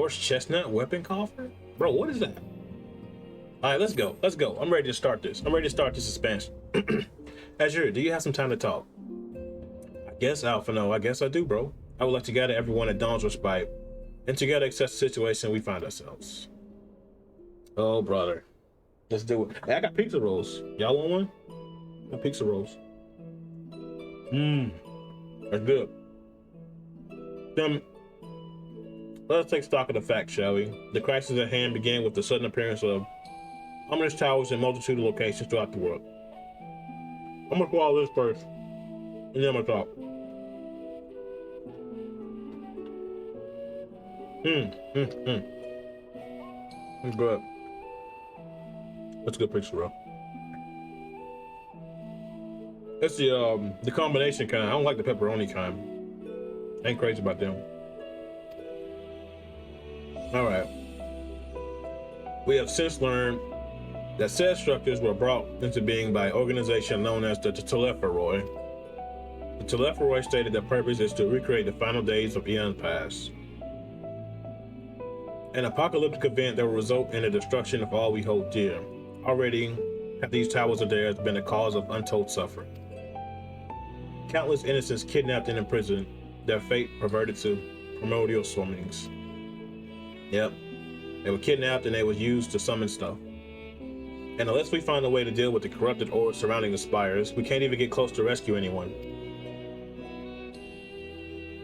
Horse chestnut weapon coffer? Bro, what is that? All right, let's go. Let's go. I'm ready to start this. I'm ready to start this expansion. Azure, do you have some time to talk? I guess, Alpha, no. I guess I do, bro. I would like to gather everyone at Dawn's Respite and together assess the situation we find ourselves. Oh, brother. Let's do it. Hey, I got pizza rolls. Y'all want one? I got pizza rolls. That's good. Let's take stock of the facts, shall we? The crisis at hand began with the sudden appearance of ominous towers in multitude of locations throughout the world. I'm gonna swallow this first, and then I'm gonna talk. It's good. That's a good picture, bro. That's the combination kind. I don't like the pepperoni kind. I ain't crazy about them. All right. We have since learned that said structures were brought into being by an organization known as the Telepharoi. The Telepharoi stated their purpose is to recreate the final days of Eon Pass, an apocalyptic event that will result in the destruction of all we hold dear. Already, have these towers of theirs been the cause of untold suffering. Countless innocents kidnapped and imprisoned, their fate perverted to primordial swimmings. Yep, they were kidnapped and they were used to summon stuff. And unless we find a way to deal with the corrupted ores surrounding the spires, we can't even get close to rescue anyone.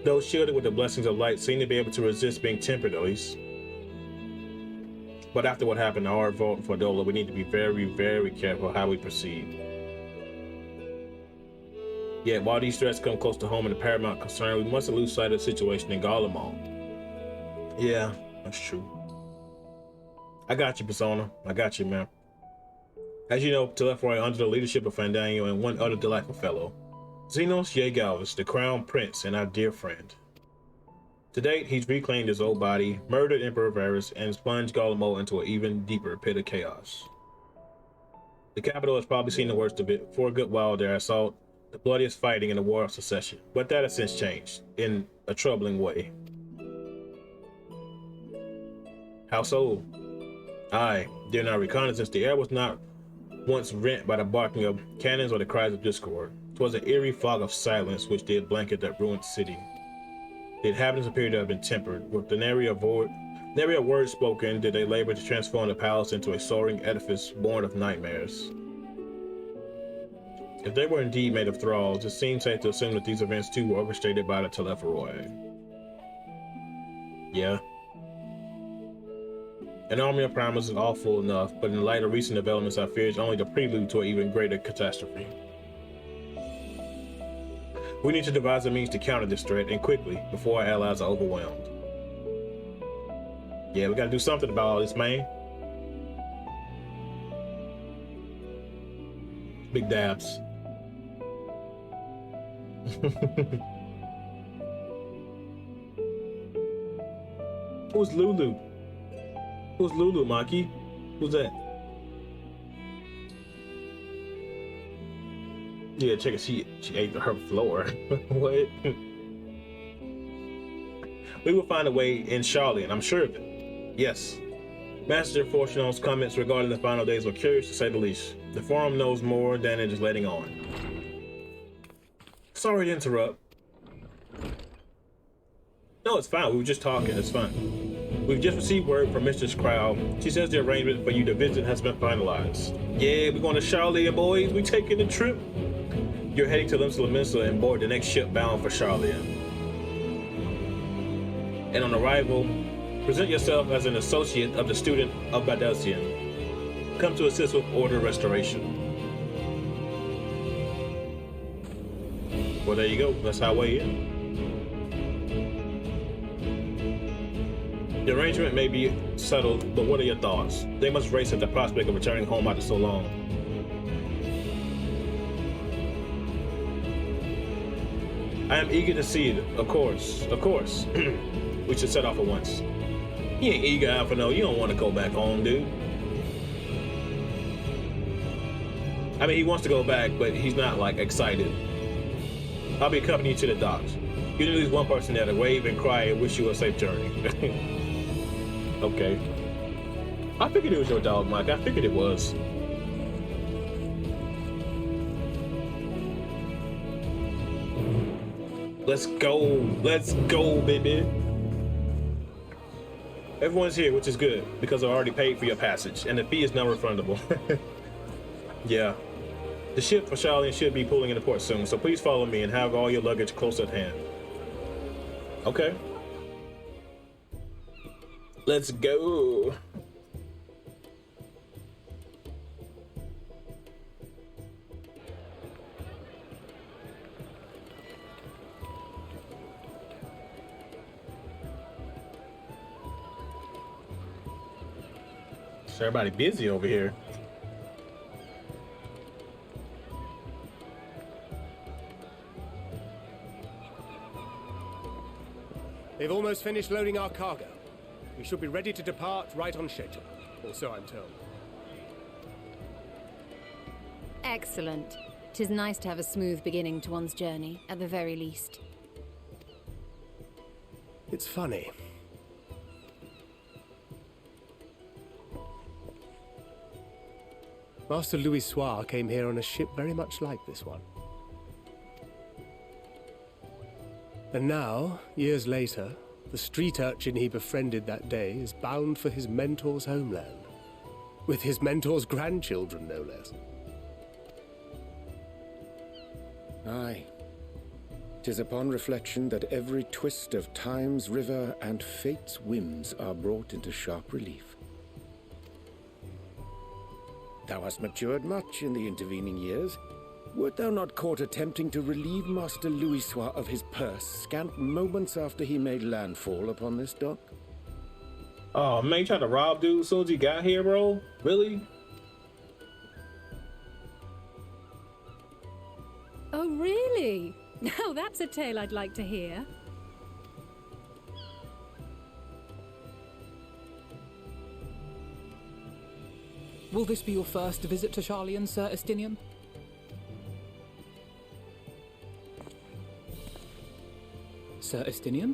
Those shielded with the blessings of light seem to be able to resist being tempered at least. But after what happened to our vault for Dola, we need to be very, very careful how we proceed. Yet, while these threats come close to home and the paramount concern, we mustn't lose sight of the situation in Garlemald. Yeah, that's true. I got you, Persona. I got you, man. As you know, Telepharoi under the leadership of Fandango and one other delightful fellow, Xenos Yegalvis, the Crown Prince and our dear friend. To date, he's reclaimed his old body, murdered Emperor Varus, and plunged Garlemald into an even deeper pit of chaos. The capital has probably seen the worst of it. For a good while there, I saw the bloodiest fighting in the War of Secession, but that has since changed, in a troubling way. How so? Aye, during our reconnaissance, the air was not once rent by the barking of cannons or the cries of discord. 'Twas an eerie fog of silence which did blanket that ruined city. The inhabitants appeared to have been tempered. With the nary a word spoken did they labor to transform the palace into a soaring edifice born of nightmares. If they were indeed made of thralls, it seems safe to assume that these events too were orchestrated by the Telepharoi. Yeah. An army of primers is awful enough, but in light of recent developments, I fear it's only the prelude to an even greater catastrophe. We need to devise a means to counter this threat, and quickly, before our allies are overwhelmed. Yeah, we gotta do something about all this, man. Big dabs. Who's Lulu? Who's Lulu, Maki? Who's that? Yeah, check it. She ate her floor. What? We will find a way in Sharlayan, I'm sure of it. Yes. Master Fortuno's comments regarding the final days were curious to say the least. The forum knows more than it is letting on. Sorry to interrupt. No, it's fine. We were just talking. It's fine. We've just received word from Mistress Crow. She says the arrangement for you to visit has been finalized. Yeah, we're going to Sharlayan, boys. We taking a trip. You're heading to Limsa and board the next ship bound for Sharlayan. And on arrival, present yourself as an associate of the student of Badalcian. Come to assist with order restoration. Well, there you go. That's our way in. The arrangement may be settled, but what are your thoughts? They must race at the prospect of returning home after so long. I am eager to see it, of course. Of course. We should set off at once. You ain't eager, Alpha, no. You don't want to go back home, dude. I mean, he wants to go back, but he's not, like, excited. I'll be accompanying you to the docks. You need at least one person there to wave and cry and wish you a safe journey. Okay. I figured it was your dog, Mike. I figured it was. Let's go. Let's go, baby. Everyone's here, which is good, because I already paid for your passage, and the fee is non-refundable. Yeah. The ship for Sharlayan should be pulling into port soon, so please follow me and have all your luggage close at hand. Okay. Let's go. So everybody busy over here. They've almost finished loading our cargo. We should be ready to depart right on schedule, or so I'm told. Excellent. 'Tis nice to have a smooth beginning to one's journey, at the very least. It's funny. Master Louis Soir came here on a ship very much like this one. And now, years later, the street urchin he befriended that day is bound for his mentor's homeland. With his mentor's grandchildren, no less. Aye. 'Tis upon reflection that every twist of time's river and fate's whims are brought into sharp relief. Thou hast matured much in the intervening years. Wert thou not caught attempting to relieve Master Louis Soir of his purse scant moments after he made landfall upon this dock? Oh man, you tried to rob dude as soon as he got here, bro? Really? Oh, really? Now that's a tale I'd like to hear. Will this be your first visit to Sharlayan, Sir Estinian? Sir Estinian?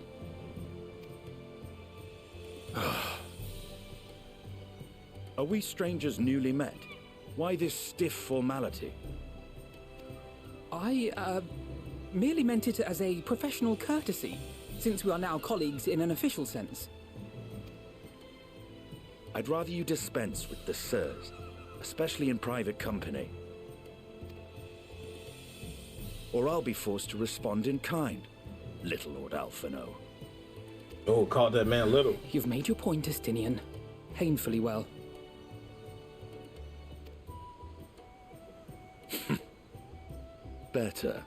Are we strangers newly met? Why this stiff formality? I, merely meant it as a professional courtesy, since we are now colleagues in an official sense. I'd rather you dispense with the sirs, especially in private company. Or I'll be forced to respond in kind, little Lord Alphino. Oh, called that man little. You've made your point, Estinian. Painfully well. Better.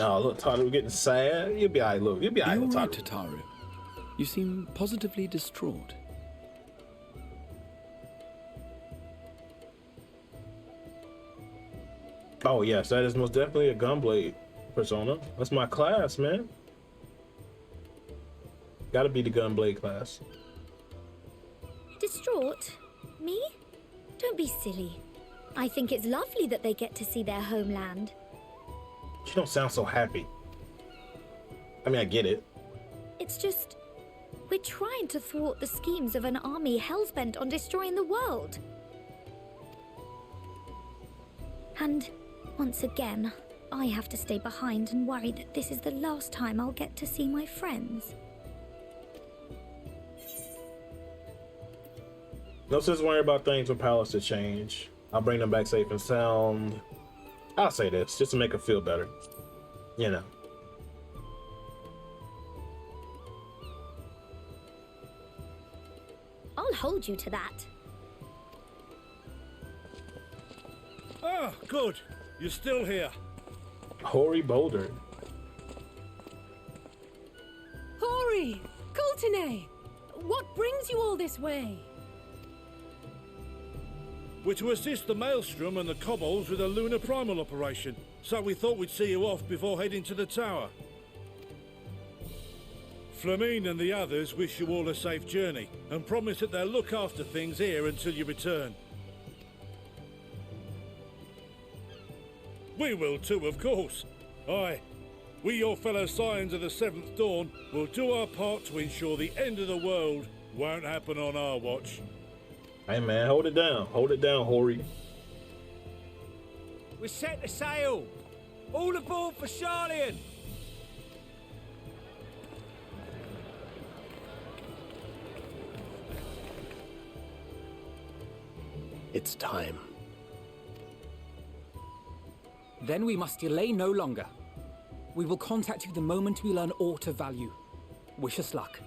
Oh, look, Taru, we're getting sad. You'll be all right, look. You'll be all Are right, you little all right, Taru. Tataru? You seem positively distraught. Oh, yes, that is most definitely a gunblade persona. That's my class, man. Gotta be the gunblade class. Distraught? Me? Don't be silly. I think it's lovely that they get to see their homeland. You don't sound so happy. I mean, I get it. It's just... we're trying to thwart the schemes of an army hellbent on destroying the world. And, once again, I have to stay behind and worry that this is the last time I'll get to see my friends. No sense worrying about things with powers to change. I'll bring them back safe and sound. I'll say this, just to make her feel better. You know. I'll hold you to that. Ah, good. You're still here. Hoary Boulder. Hori! Kultine! What brings you all this way? We're to assist the Maelstrom and the Kobolds with a lunar primal operation, so we thought we'd see you off before heading to the tower. Flamine and the others wish you all a safe journey, and promise that they'll look after things here until you return. We will too, of course. Aye. We, your fellow Scions of the Seventh Dawn, will do our part to ensure the end of the world won't happen on our watch. Hey man, hold it down. Hold it down, Hori. We're set to sail. All aboard for Sharlayan. It's time. Then we must delay no longer. We will contact you the moment we learn aught of value. Wish us luck.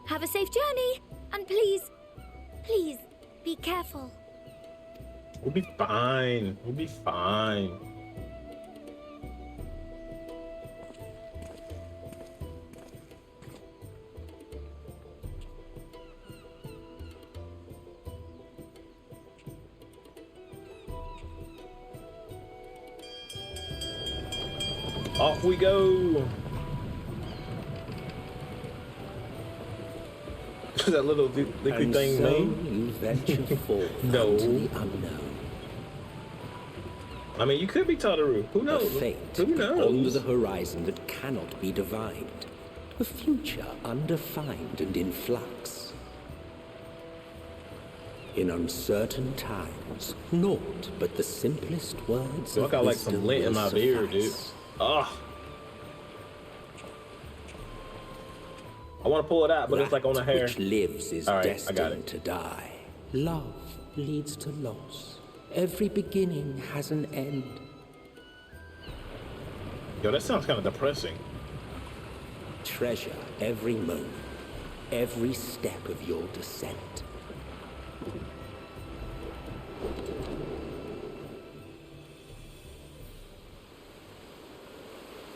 Have a safe journey, and please, please, be careful. We'll be fine. We'll be fine. Off we go. That little liquid thing so mean? You venture forth No. into the unknown. I mean, you could be Tataru. Who A knows? fate Who knows? under the horizon that cannot be divined. A future undefined and in flux. In uncertain times, naught but the simplest words So I of got like some wisdom lint in will my beard, dude. suffice. Ugh. I want to pull it out, but it's like on the hair. Which lives is All right, I got destined it. to die. Love leads to loss. Every beginning has an end. Yo, that sounds kind of depressing. Treasure every moment, every step of your descent.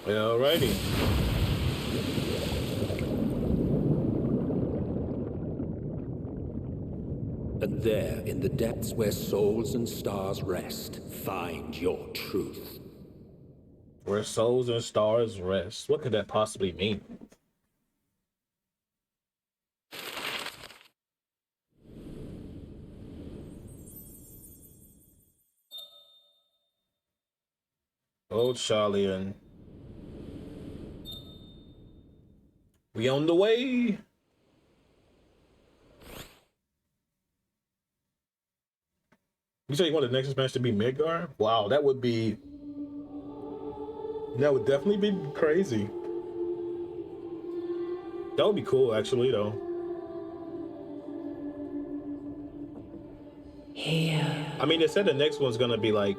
Alrighty. And there, in the depths where souls and stars rest, find your truth. Where souls and stars rest. What could that possibly mean? Old Sharlayan. We on the way. You say you want the next match to be Midgar? Wow, that would definitely be crazy. That would be cool, actually, though. Here. I mean, they said the next one's gonna be like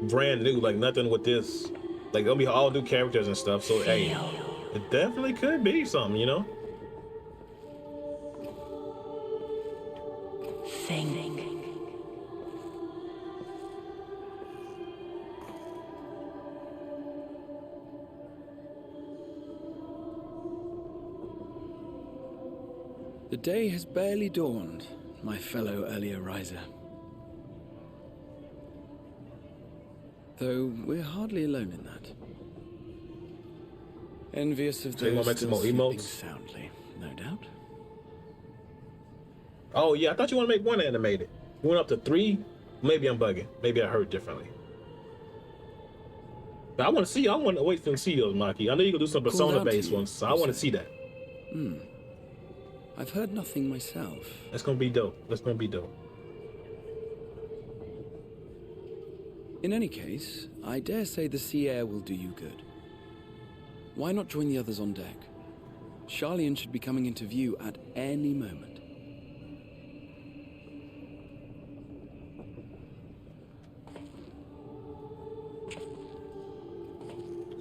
brand new, like nothing with this. Like they'll be all new characters and stuff. So hey, it definitely could be something, you know. Think. The day has barely dawned, my fellow early riser. Though we're hardly alone in that. Envious of So you those wanna make some still more sleeping emotes? soundly, no doubt. Oh yeah, I thought you want to make one animated. You went up to 3. Maybe I'm bugging. Maybe I heard differently. But I want to see. I want to wait to see those, Maki. I know you can do some persona-based ones, so I want to see that. I've heard nothing myself. That's gonna be dope. That's gonna be dope. In any case, I dare say the sea air will do you good. Why not join the others on deck? Sharlayan should be coming into view at any moment.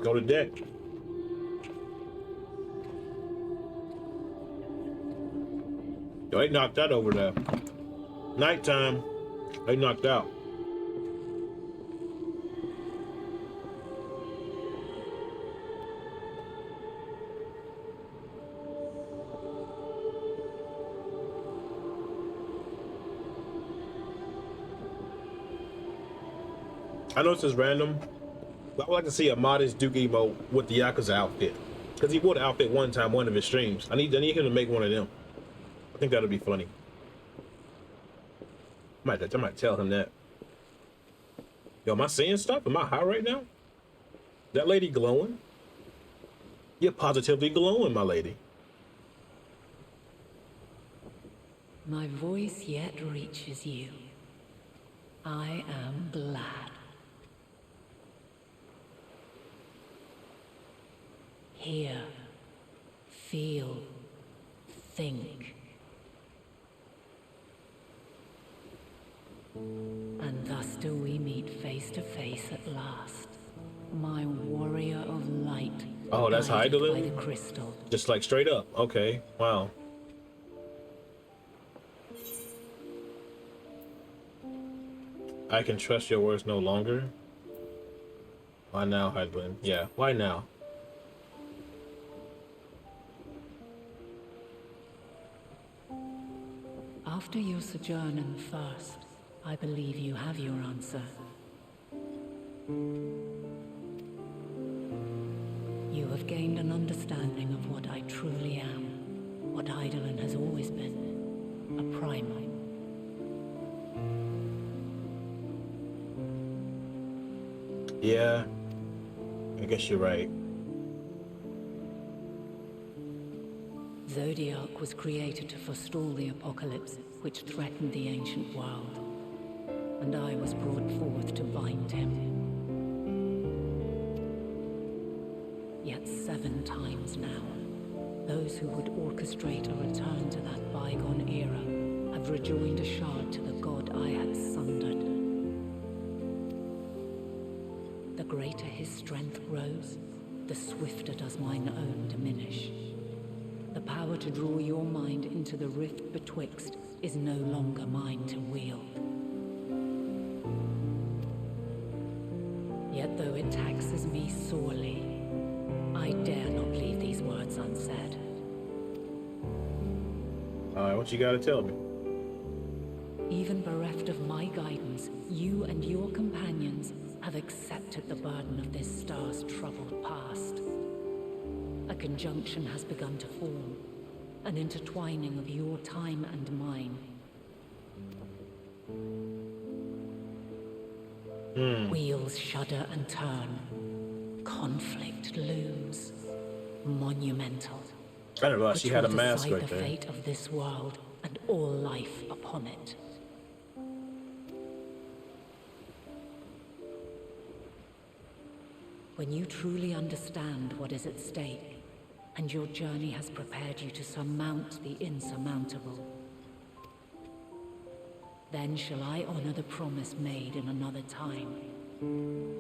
Go to deck. Yo, they knocked that over there. Nighttime. They knocked out. I know this is random, but I would like to see a modest Duke emote with the Yakuza outfit. Because he wore the outfit one time, one of his streams. I need him to make one of them. I think that'll be funny. I might tell him that. Yo, am I seeing stuff? Am I high right now? That lady glowing? You're positively glowing, my lady. My voice yet reaches you. I am glad. Hear, feel, think. And thus do we meet face to face at last. My warrior of light. Oh, that's how I do by it? the crystal. Just like straight up. Okay. Wow. I can trust your words no longer. Why now, Hydlin? Yeah, why now? After your sojourn in the First, I believe you have your answer. You have gained an understanding of what I truly am, what Eidolon has always been, a primal. Yeah, I guess you're right. Zodiac was created to forestall the apocalypse which threatened the ancient world, and I was brought forth to bind him. Yet 7 times now, those who would orchestrate a return to that bygone era have rejoined a shard to the god I had sundered. The greater his strength grows, the swifter does mine own diminish. The power to draw your mind into the rift betwixt is no longer mine to wield. Yet though it taxes me sorely, I dare not leave these words unsaid. Alright, what you gotta tell me? Even bereft of my guidance, you and your companions have accepted the burden of this star's troubled past. A conjunction has begun to form, an intertwining of your time and mine. Wheels shudder and turn. Conflict looms. Monumental. I didn't realize she had a mask right the there. fate of this world and all life upon it. When you truly understand what is at stake, and your journey has prepared you to surmount the insurmountable, then shall I honor the promise made in another time,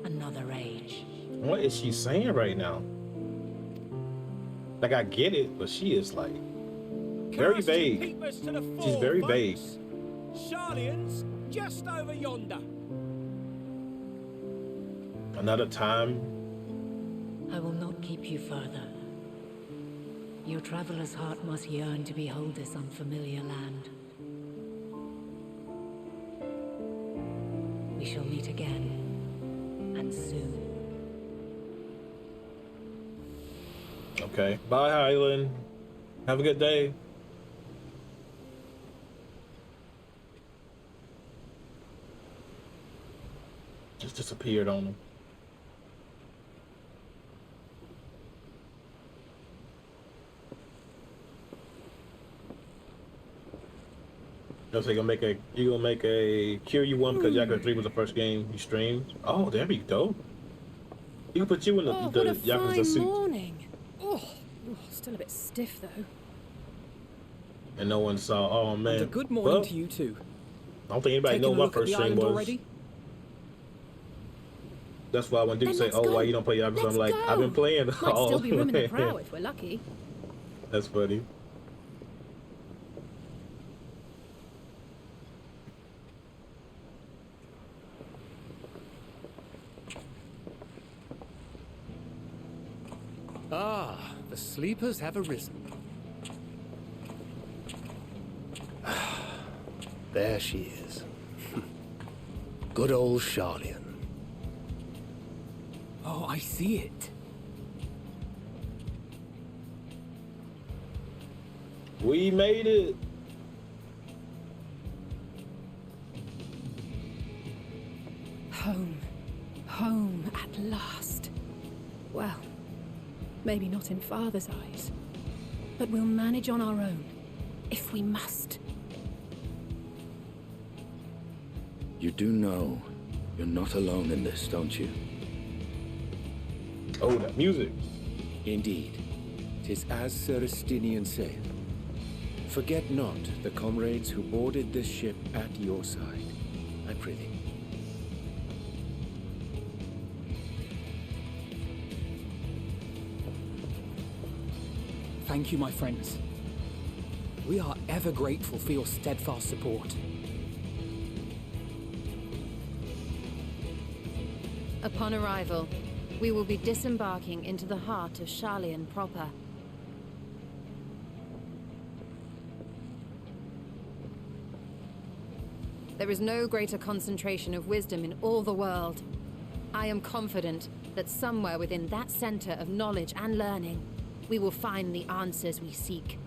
another age. What is she saying right now? Like, I get it, but she is like very vague. She's very vague. Sharlayan's just over yonder. Another time. I will not keep you further. Your traveler's heart must yearn to behold this unfamiliar land. We shall meet again, and soon. Okay. Bye, Highland. Have a good day. Just disappeared on him. So you're gonna make a QU1 because Yakuza 3 was the first game you streamed. Oh, that'd be dope. You can put you in the Yakuza suit. Morning. Oh, still a bit stiff though. And no one saw. Oh man. And a good morning to you too. I don't think anybody knows what my first stream was. Already? That's why when dudes say, "Oh, why you don't play Yakuza?" I'm like, I've been playing. Might still be room in the prow if we're lucky. That's funny. Ah, the sleepers have arisen. There she is. Good old Sharlayan. Oh, I see it. We made it. Home. Home at last. Well, maybe not in Father's eyes, but we'll manage on our own, if we must. You do know you're not alone in this, don't you? Oh, that music. Indeed. 'Tis as Sir Estinian saith. Forget not the comrades who boarded this ship at your side, I prithee. Thank you, my friends. We are ever grateful for your steadfast support. Upon arrival, we will be disembarking into the heart of Sharlayan proper. There is no greater concentration of wisdom in all the world. I am confident that somewhere within that center of knowledge and learning, we will find the answers we seek.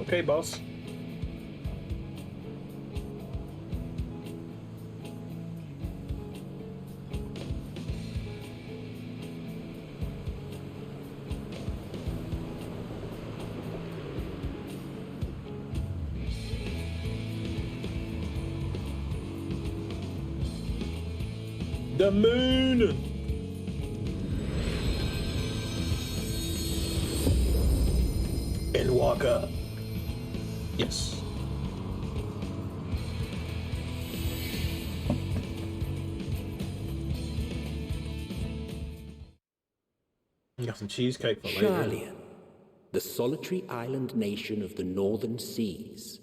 Okay, boss. The moon! Endwalker. Yes. You got some cheesecake for later. Sharlayan, the solitary island nation of the northern seas.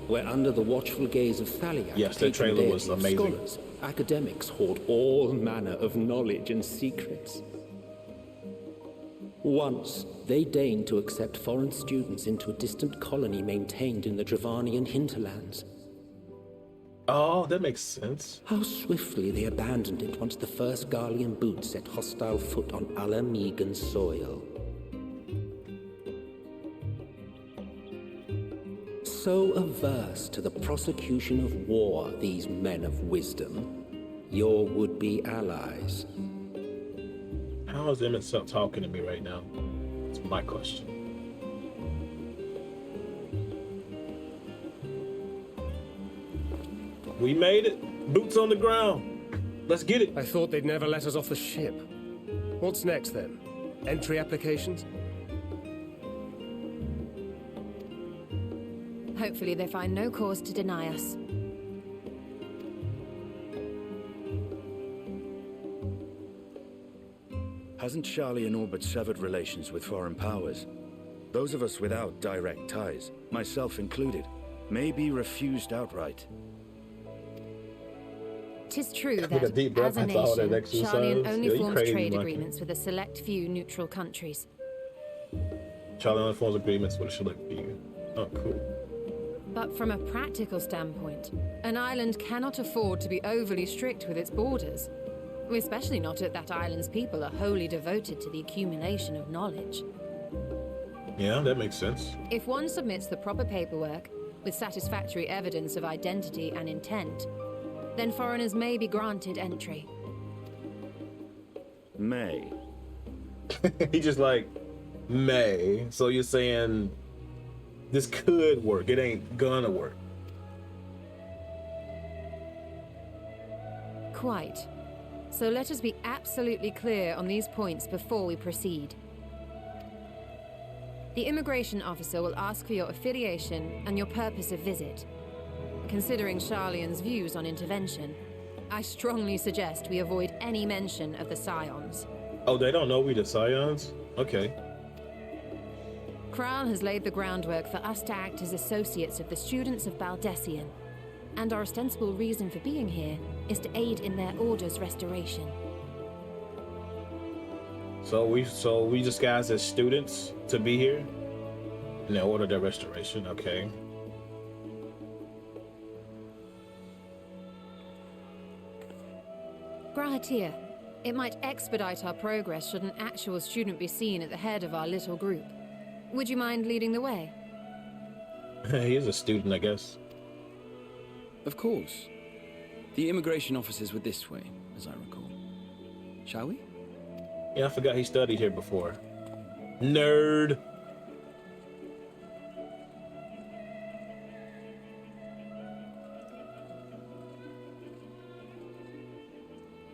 Where under the watchful gaze of Thaliak, yes, the trailer was amazing. Scholars, academics hoard all manner of knowledge and secrets. Once, they deigned to accept foreign students into a distant colony maintained in the Dravanian hinterlands. Oh, that makes sense. How swiftly they abandoned it once the first Garlean boot set hostile foot on Alamegan soil. So averse to the prosecution of war, these men of wisdom, your would-be allies. How is Emmett stop talking to me right now? That's my question. We made it. Boots on the ground. Let's get it. I thought they'd never let us off the ship. What's next then? Entry applications? Hopefully they find no cause to deny us. Hasn't Sharlayan all but severed relations with foreign powers? Those of us without direct ties, myself included, may be refused outright. 'Tis true that, breath as a after all that nation, exercise. Sharlayan only Yeah, you forms crazy, trade monkey. agreements with a select few neutral countries. Charlie only forms agreements with a select few. Oh, cool. But from a practical standpoint, an island cannot afford to be overly strict with its borders. Especially not if that island's people are wholly devoted to the accumulation of knowledge. Yeah, that makes sense. If one submits the proper paperwork, with satisfactory evidence of identity and intent, then foreigners may be granted entry. May. He just like, may. So you're saying this could work. It ain't gonna work. Quite. So let us be absolutely clear on these points before we proceed. The immigration officer will ask for your affiliation and your purpose of visit. Considering Sharlayan's views on intervention, I strongly suggest we avoid any mention of the Scions. Oh, they don't know we the Scions? Okay. Kral has laid the groundwork for us to act as associates of the students of Baldessian, and our ostensible reason for being here is to aid in their order's restoration. So we disguise as students to be here? And they order their restoration, okay. Grahatir. It might expedite our progress should an actual student be seen at the head of our little group. Would you mind leading the way? He is a student, I guess. Of course. The immigration officers were this way, as I recall. Shall we? Yeah, I forgot he studied here before. Nerd.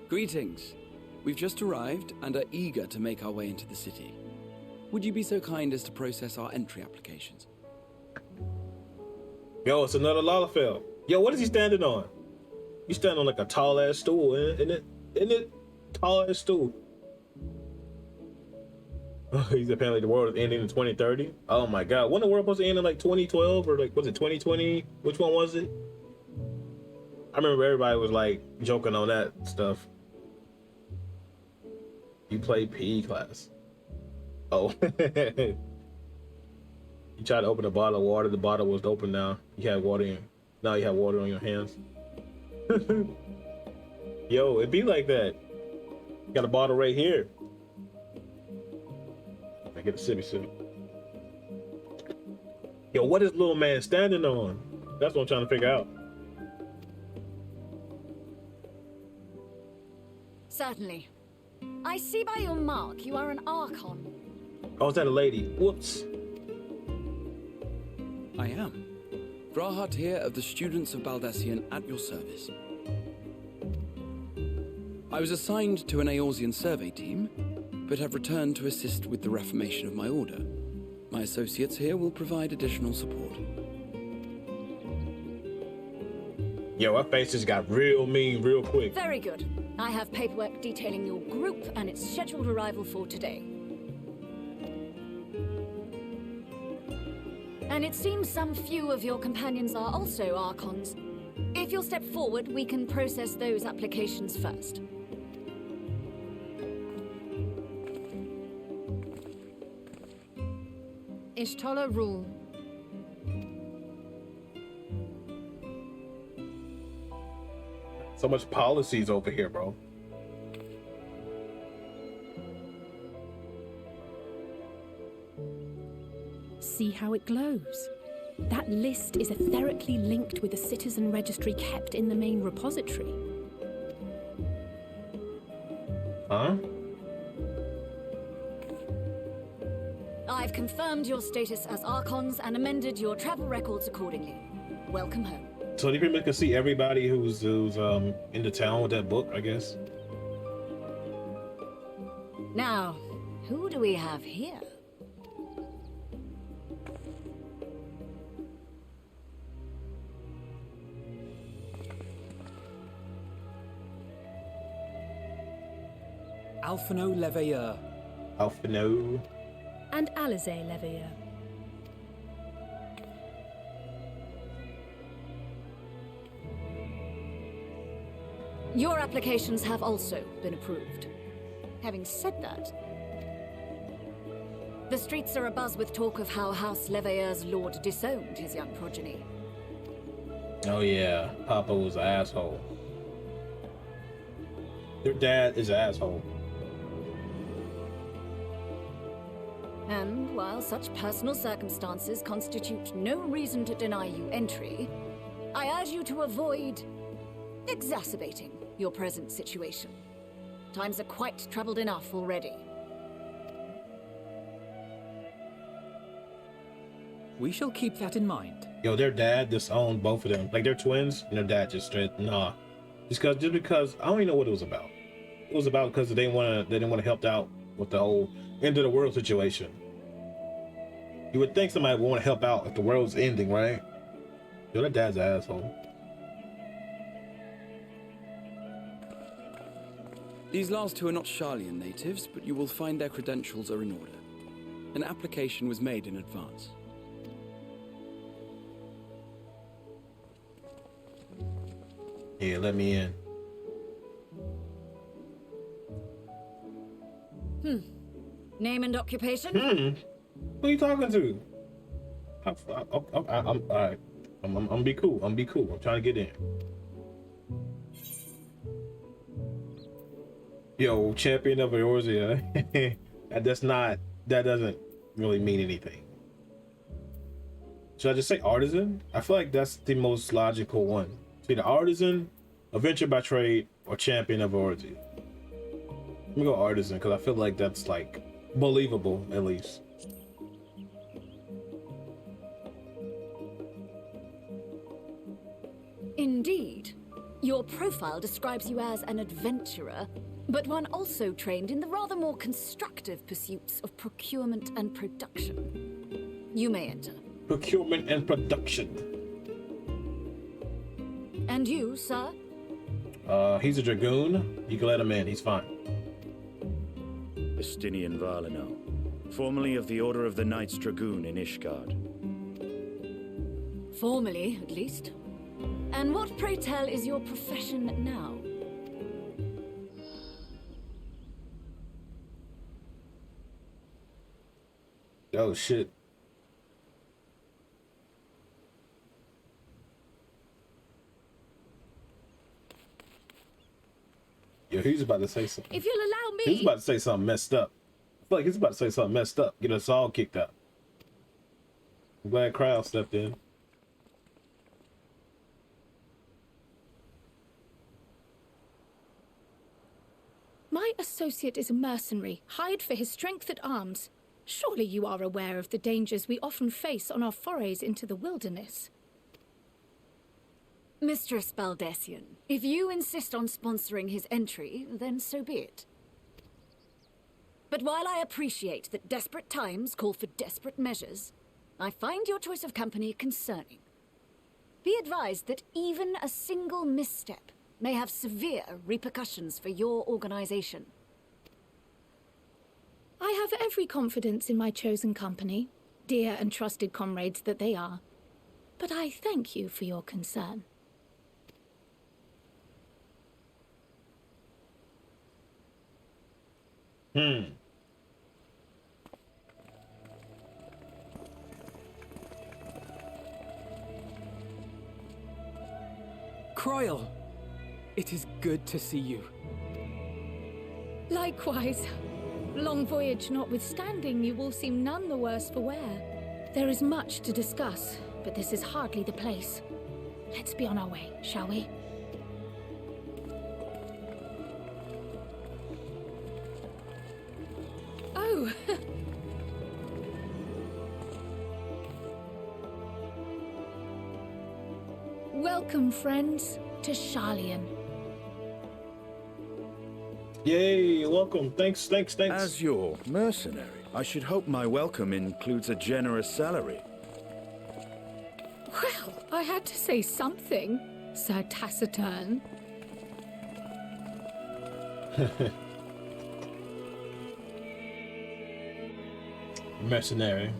Greetings. We've just arrived and are eager to make our way into the city. Would you be so kind as to process our entry applications? Yo, it's another Lalafell. Yo, what is he standing on? He's standing on like a tall ass stool, isn't it? Tall ass stool. Oh, he's apparently the world is ending in 2030. Oh my god. When the world supposed to end in like 2012 or like was it 2020? Which one was it? I remember everybody was like joking on that stuff. You play PE class. Oh. You tried to open a bottle of water, the bottle was open now. You had water in. Now you have water on your hands. Yo, it be like that. Got a bottle right here. I get a sippy sip. Yo, what is little man standing on? That's what I'm trying to figure out. Certainly. I see by your mark you are an Archon. Oh, is that a lady? Whoops. I am. Grahat here of the Students of Baldesion at your service. I was assigned to an Eorzean survey team, but have returned to assist with the reformation of my order. My associates here will provide additional support. Yo, our faces got real mean real quick. Very good. I have paperwork detailing your group and its scheduled arrival for today. And it seems some few of your companions are also Archons. If you'll step forward, we can process those applications first. Ishtola rule. So much policies over here, bro. See how it glows? That list is etherically linked with the citizen registry kept in the main repository. Huh? I've confirmed your status as Archons and amended your travel records accordingly. Welcome home. So they pretty much can see everybody who's in the town with that book, I guess. Now, who do we have here? Alphino Leveilleur. Alphino. And Alize Leveilleur. Your applications have also been approved. Having said that, the streets are abuzz with talk of how House Leveilleur's lord disowned his young progeny. Oh yeah, Papa was an asshole. Their dad is an asshole. And while such personal circumstances constitute no reason to deny you entry, I urge you to avoid exacerbating your present situation. Times are quite troubled enough already. We shall keep that in mind. Yo, their dad disowned both of them. Like they're twins, and their dad just straight nah. Just because I don't even know what it was about. It was about because they didn't want to help out with the whole end of the world situation. You would think somebody would want to help out if the world's ending, right? Yo, their dad's an asshole. These last two are not Sharlayan natives, but you will find their credentials are in order. An application was made in advance. Yeah, let me in. Name and occupation? Who are you talking to? I'm all right. I'm be cool. I'm be cool. I'm trying to get in. Yo, champion of Eorzea. That doesn't really mean anything. Should I just say artisan? I feel like that's the most logical one. See, the artisan, adventure by trade, or champion of Eorzea. Let me go artisan because I feel like that's like believable at least. Indeed. Your profile describes you as an adventurer, but one also trained in the rather more constructive pursuits of procurement and production. You may enter. Procurement and production. And you, sir? He's a dragoon. You can let him in. He's fine. Estinian Valino, formerly of the Order of the Knights Dragoon in Ishgard. Formally, at least. And what, pray tell, is your profession now? Oh, shit. Yo, he's about to say something. If you'll allow me... He's about to say something messed up. I feel like he's about to say something messed up. Get us all kicked out. I'm glad Crowd stepped in. My associate is a mercenary, hired for his strength at arms. Surely you are aware of the dangers we often face on our forays into the wilderness. Mistress Baldessian, if you insist on sponsoring his entry, then so be it. But while I appreciate that desperate times call for desperate measures, I find your choice of company concerning. Be advised that even a single misstep may have severe repercussions for your organization. I have every confidence in my chosen company, dear and trusted comrades that they are. But I thank you for your concern. Croyle, it is good to see you. Likewise. Long voyage notwithstanding, you will seem none the worse for wear. There is much to discuss, but this is hardly the place. Let's be on our way, shall we? Oh! Welcome, friends, to Sharlayan. Yay, welcome. Thanks. As your mercenary, I should hope my welcome includes a generous salary. Well, I had to say something, Sir Taciturn. Mercenary.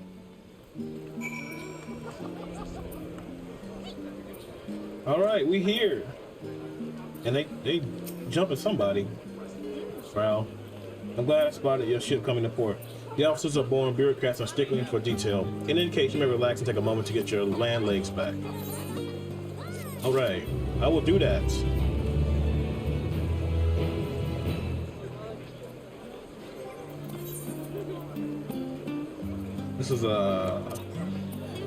All right, we here. And they jumping somebody. Wow. I'm glad I spotted your ship coming to port. The officers are born bureaucrats and stickling for detail. In any case, you may relax and take a moment to get your land legs back. All right, I will do that. This is a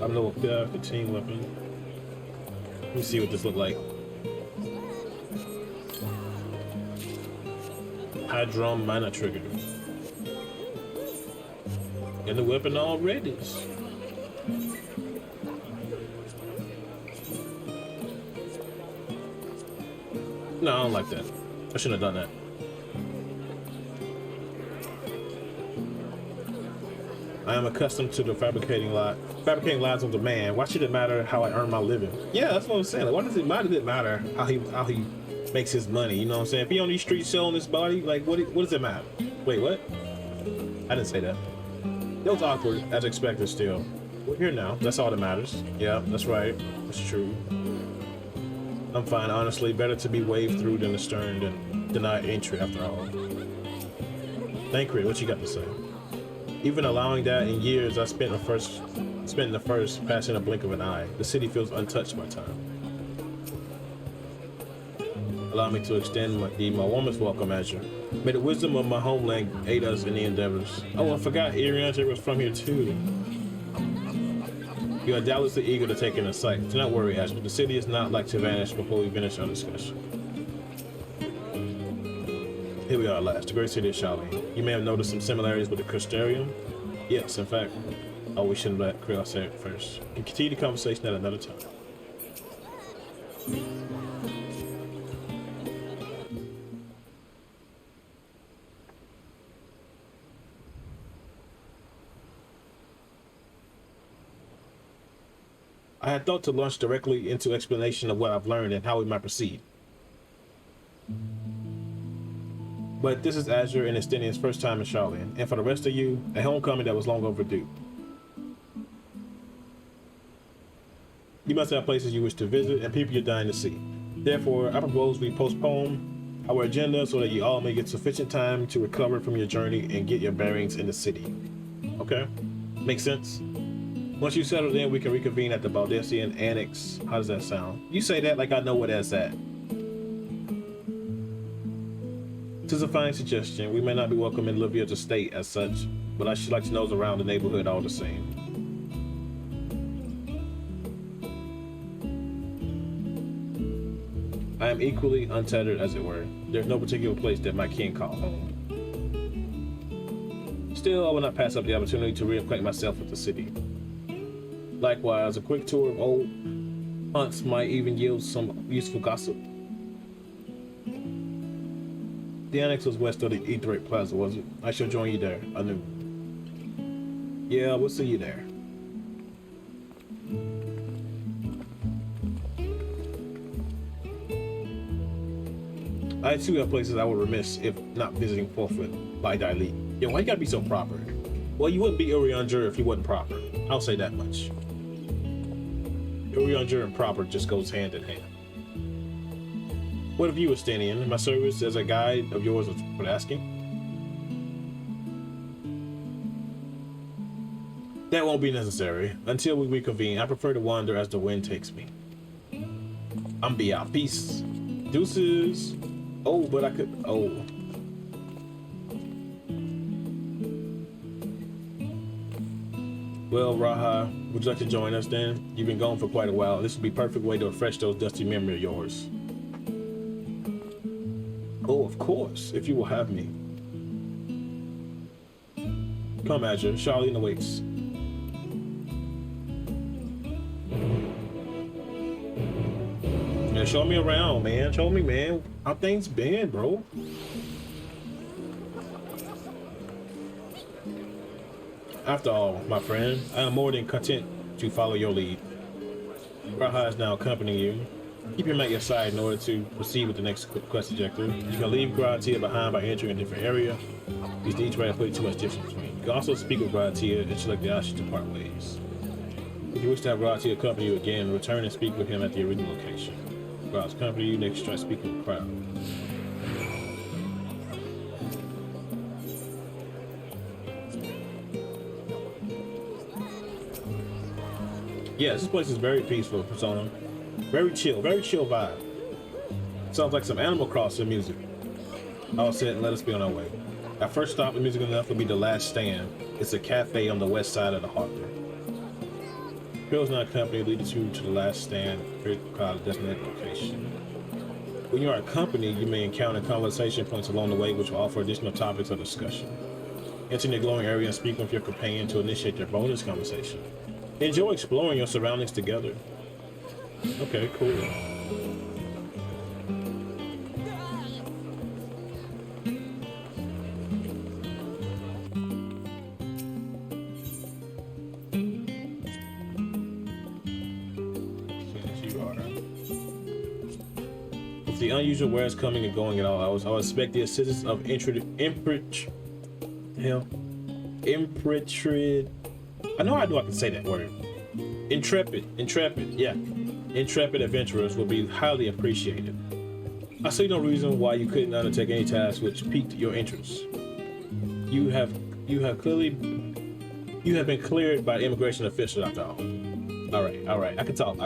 level 15 weapon. Let me see what this look like. High drum mana trigger. And the weapon already. No, I don't like that. I shouldn't have done that. I am accustomed to the fabricating lives on demand. Why should it matter how I earn my living? Yeah, that's what I'm saying. Like, why does it matter how he makes his money? You know what I'm saying? If he on these streets selling his body, like what does it matter? Wait, what? I didn't say that. That was awkward, as expected still. We're here now. That's all that matters. Yeah, that's right. That's true. I'm fine, honestly. Better to be waved through than the stern than denied entry after all. Thancred, what you got to say? Even allowing that in years I spent in the first passing a blink of an eye. The city feels untouched by time. Allow me to extend my warmest welcome as you. May the wisdom of my homeland aid us in the endeavors. Oh, I forgot Ariana was from here too. You are doubtlessly eager to take in the sight. Do not worry, Azure. The city is not like to vanish before we finish our discussion. Here we are at last, the great city of Sharlayan. You may have noticed some similarities with the Crystarium. Yes, in fact. Oh, we shouldn't let Krill say it first. We can continue the conversation at another time. I had thought to launch directly into explanation of what I've learned and how we might proceed. But this is Azure and Estinian's first time in Sharlayan, and for the rest of you, a homecoming that was long overdue. You must have places you wish to visit and people you're dying to see. Therefore, I propose we postpone our agenda so that you all may get sufficient time to recover from your journey and get your bearings in the city. Okay? Makes sense? Once you settle in, we can reconvene at the Baldessian Annex. How does that sound? You say that like I know where that's at. This is a fine suggestion. We may not be welcome in Livia's estate as such, but I should like to nose around the neighborhood all the same. I am equally untethered, as it were. There's no particular place that my kin call home. Still, I will not pass up the opportunity to reacquaint myself with the city. Likewise, a quick tour of old haunts might even yield some useful gossip. The annex was west of the Etheric Plaza, was it? I shall join you there, anew. Yeah, we'll see you there. I too have places I would remiss if not visiting forthwith by Dilete. Yo, why you gotta be so proper? Well, you wouldn't be Urianger if you wasn't proper. I'll say that much. Urianger and proper just goes hand in hand. What of you, Estinian? My service as a guide of yours for asking? That won't be necessary. Until we reconvene, I prefer to wander as the wind takes me. I'm be out. Peace. Deuces. Oh, but I could. Oh. Well, Raha, would you like to join us then? You've been gone for quite a while. This would be a perfect way to refresh those dusty memories of yours. Oh, of course, if you will have me. Come, Azure. Sharlayan awaits. Yeah, show me around, man. Show me, man. How things been, bro? After all, my friend, I am more than content to follow your lead. Raha is now accompanying you. Keep him at your side in order to proceed with the next quest objective. You can leave Gratia behind by entering a different area. These need to put too much distance between. You can also speak with Gratia and select the option to part ways. If you wish to have Gratia accompany you again, return and speak with him at the original location. Gratia accompany you, next try speaking with the crowd. Yes, this place is very peaceful, Persona. Very chill vibe. Sounds like some Animal Crossing music. All set and let us be on our way. Our first stop in music enough will be the last stand. It's a cafe on the west side of the harbor. Krill's not accompanied leads you to the last stand, very crowded designated location. When you are accompanied, you may encounter conversation points along the way which will offer additional topics of discussion. Enter the glowing area and speak with your companion to initiate your bonus conversation. Enjoy exploring your surroundings together. Okay, cool. With the unusual wares coming and going at all hours, I would expect the assistance of I know I can say that word. Intrepid, yeah. Intrepid adventurers will be highly appreciated. I see no reason why you couldn't undertake any task which piqued your interest. You have been cleared by immigration officials after all. All right, I can talk.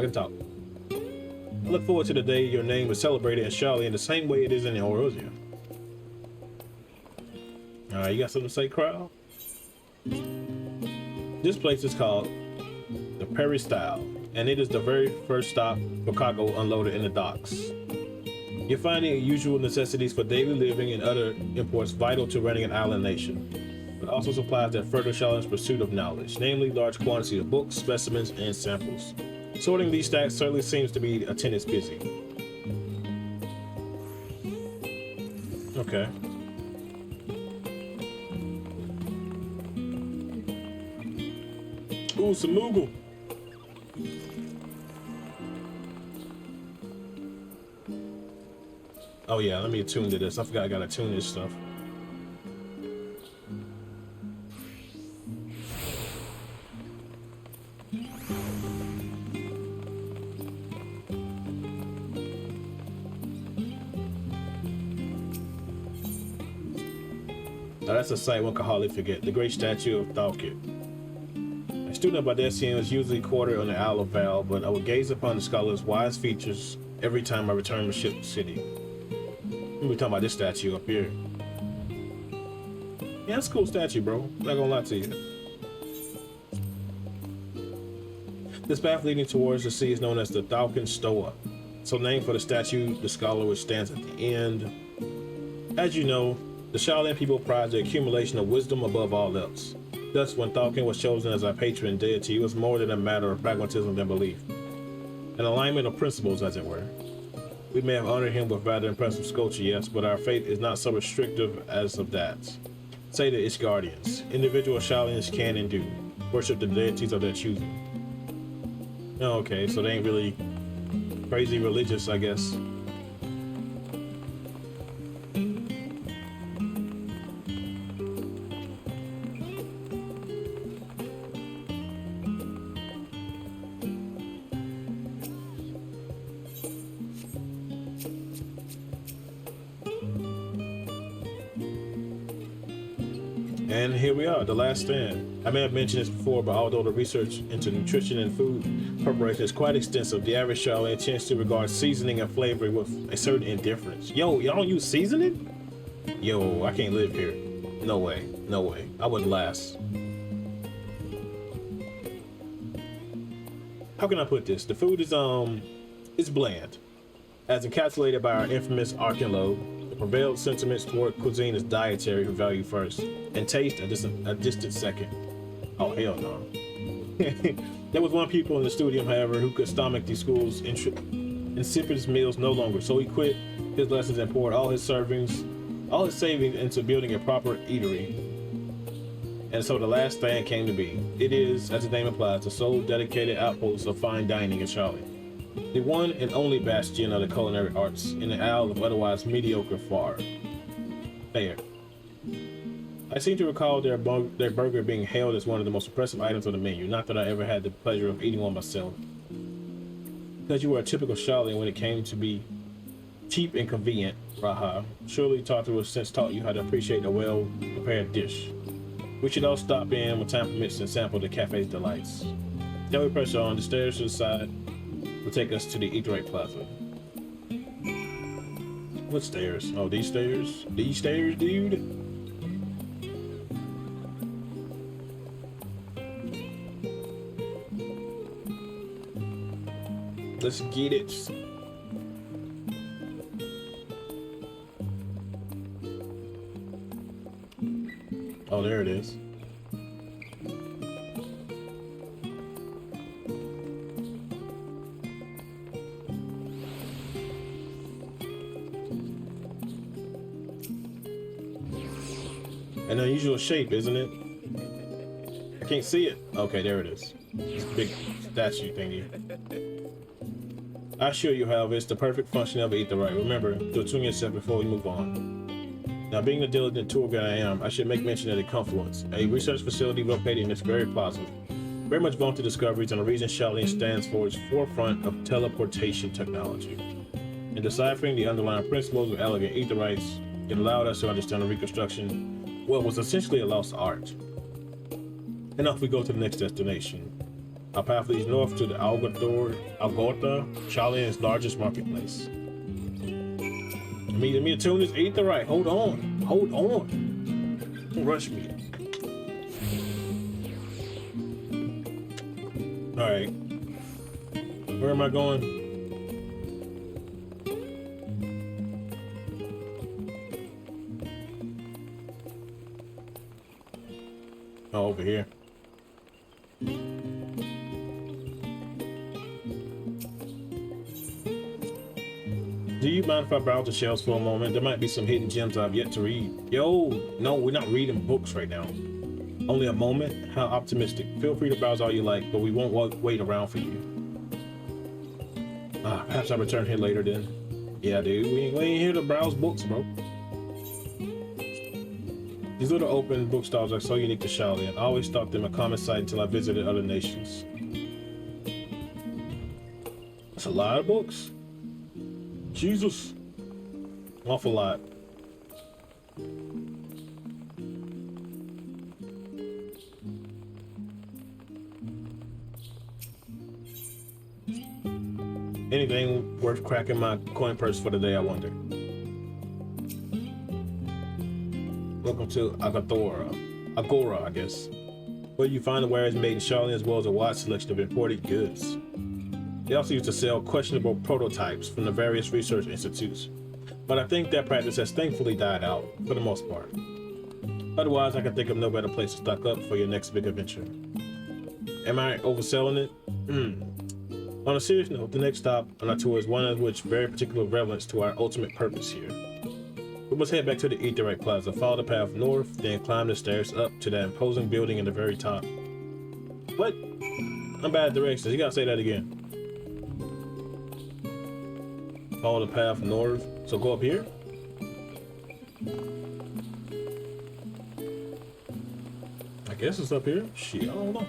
I look forward to the day your name is celebrated in Sharlayan the same way it is in Eorzea. Alright, you got something to say, crowd? This place is called the Peristyle, and it is the very first stop for cargo unloaded in the docks. You're finding usual necessities for daily living and other imports vital to running an island nation, but also supplies that further Sharlayan's pursuit of knowledge, namely large quantities of books, specimens, and samples. Sorting these stacks certainly seems to be attendants busy. Okay. Ooh, some Moogle. Oh yeah, let me attune to this. I forgot I gotta tune this stuff. Now that's a sight one can hardly forget. The great statue of Thalkit. A student of Badesian is usually quartered on the Isle of Val, but I would gaze upon the scholar's wise features every time I return to Ship City. We're talking about this statue up here. Yeah, that's a cool statue, bro. I'm not gonna lie to you. This path leading towards the sea is known as the Thalkin Stoa, so named for the statue, the scholar, which stands at the end. As you know, the Sharlayan people prize the accumulation of wisdom above all else. Thus, when Thalkin was chosen as our patron deity, it was more than a matter of pragmatism than belief. An alignment of principles, as it were. We may have honored him with rather impressive sculpture, yes, but our faith is not so restrictive as of that. Say to its guardians, individual Sharlayans can and do worship the deities of their choosing. Oh, okay, so they ain't really crazy religious, I guess. And here we are, the last stand. I may have mentioned this before, but although the research into nutrition and food preparation is quite extensive, the average Sharlayan tends to regard seasoning and flavoring with a certain indifference. Yo, y'all don't use seasoning? Yo, I can't live here. No way, no way. I wouldn't last. How can I put this? The food is it's bland. As encapsulated by our infamous Archenlode, the prevailed sentiments toward cuisine is dietary value first, and taste a distant second. Oh, hell no. There was one pupil in the studium, however, who could stomach the school's insipid meals no longer, so he quit his lessons and poured all his savings into building a proper eatery. And so the last stand came to be. It is, as the name implies, the sole dedicated outpost of fine dining in Sharlayan. The one and only bastion of the culinary arts in the isle of otherwise mediocre fare. I seem to recall their burger being hailed as one of the most impressive items on the menu, not that I ever had the pleasure of eating one myself. Because you were a typical Sharlayan when it came to be cheap and convenient, Raha. Surely Tartar has since taught you how to appreciate a well-prepared dish. We should all stop in when time permits and sample the cafe's delights. Now we press on, the stairs to the side will take us to the Eatherite Plaza. What stairs? Oh, these stairs? These stairs, dude? Let's get it. Oh, there it is. An unusual shape, isn't it? I can't see it. Okay, there it is. It's a big statue thingy. I assure you, however, it's the perfect function of an Eatherite. Remember to attune yourself before we move on. Now, being the diligent tour guide I am, I should make mention of the Confluence, a research facility located in this very plaza. Very much vaunted discoveries and the reason Sharlayan stands for its forefront of teleportation technology. In deciphering the underlying principles of elegant Eatherites, it allowed us to understand the reconstruction, what was essentially a lost art. And off we go to the next destination. Our path leads north to the Algotha, Sharlayan's largest marketplace. Let me tune this ether right. Hold on. Don't rush me. All right. Where am I going? Oh, over here. Do you mind if I browse the shelves for a moment? There might be some hidden gems I've yet to read. Yo, no, we're not reading books right now. Only a moment? How optimistic. Feel free to browse all you like, but we won't wait around for you. Perhaps I'll return here later then. Yeah, dude, we ain't here to browse books, bro. These little open bookstalls are so unique to Sharlayan. I always thought them a common sight until I visited other nations. That's a lot of books. Jesus. Awful lot. Anything worth cracking my coin purse for the day, I wonder. Welcome to Agora, I guess. Where you find the wares made in Sharlayan as well as a wide selection of imported goods. They also used to sell questionable prototypes from the various research institutes, but I think that practice has thankfully died out for the most part. Otherwise, I can think of no better place to stock up for your next big adventure. Am I overselling it? On a serious note, the next stop on our tour is one of which very particular relevance to our ultimate purpose here. We must head back to the Aetherite Plaza, follow the path north, then climb the stairs up to that imposing building in the very top. What? I'm bad at directions. You gotta say that again. Follow the path north. So go up here? I guess it's up here. Shit, I don't know.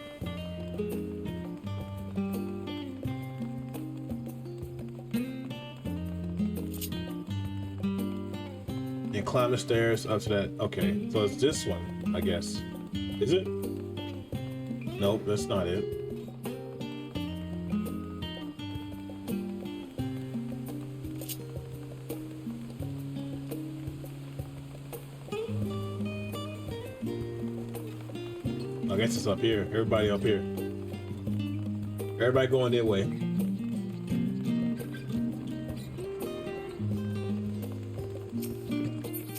And climb the stairs up to that. Okay, so it's this one, I guess. Is it? Nope, that's not it. I guess it's up here. Everybody up here. Everybody going their way.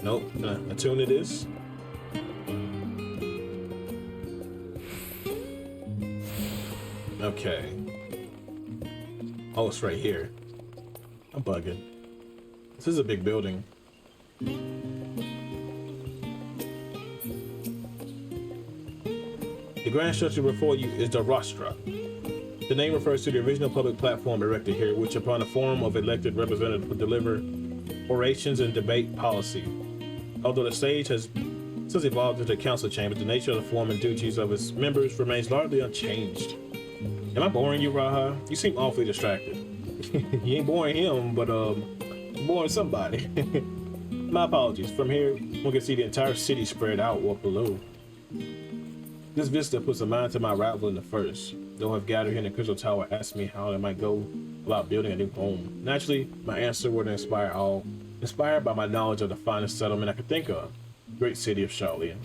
Nope. Attune to this. Okay. Oh, it's right here. I'm bugging. This is a big building. The grand structure before you is the rostra. The name refers to the original public platform erected here, which upon a forum of elected representatives would deliver orations and debate policy. Although the stage has since evolved into the council chamber, the nature of the form and duties of its members remains largely unchanged. Am I boring you, Raha? You seem awfully distracted. You ain't boring him, but boring somebody. My apologies. From here, one can see the entire city spread out up below. This vista puts a mind to my arrival in the first. Though I've gathered here in the Crystal Tower asked me how I might go about building a new home. Naturally, my answer would inspired by my knowledge of the finest settlement I could think of, great city of Sharlayan.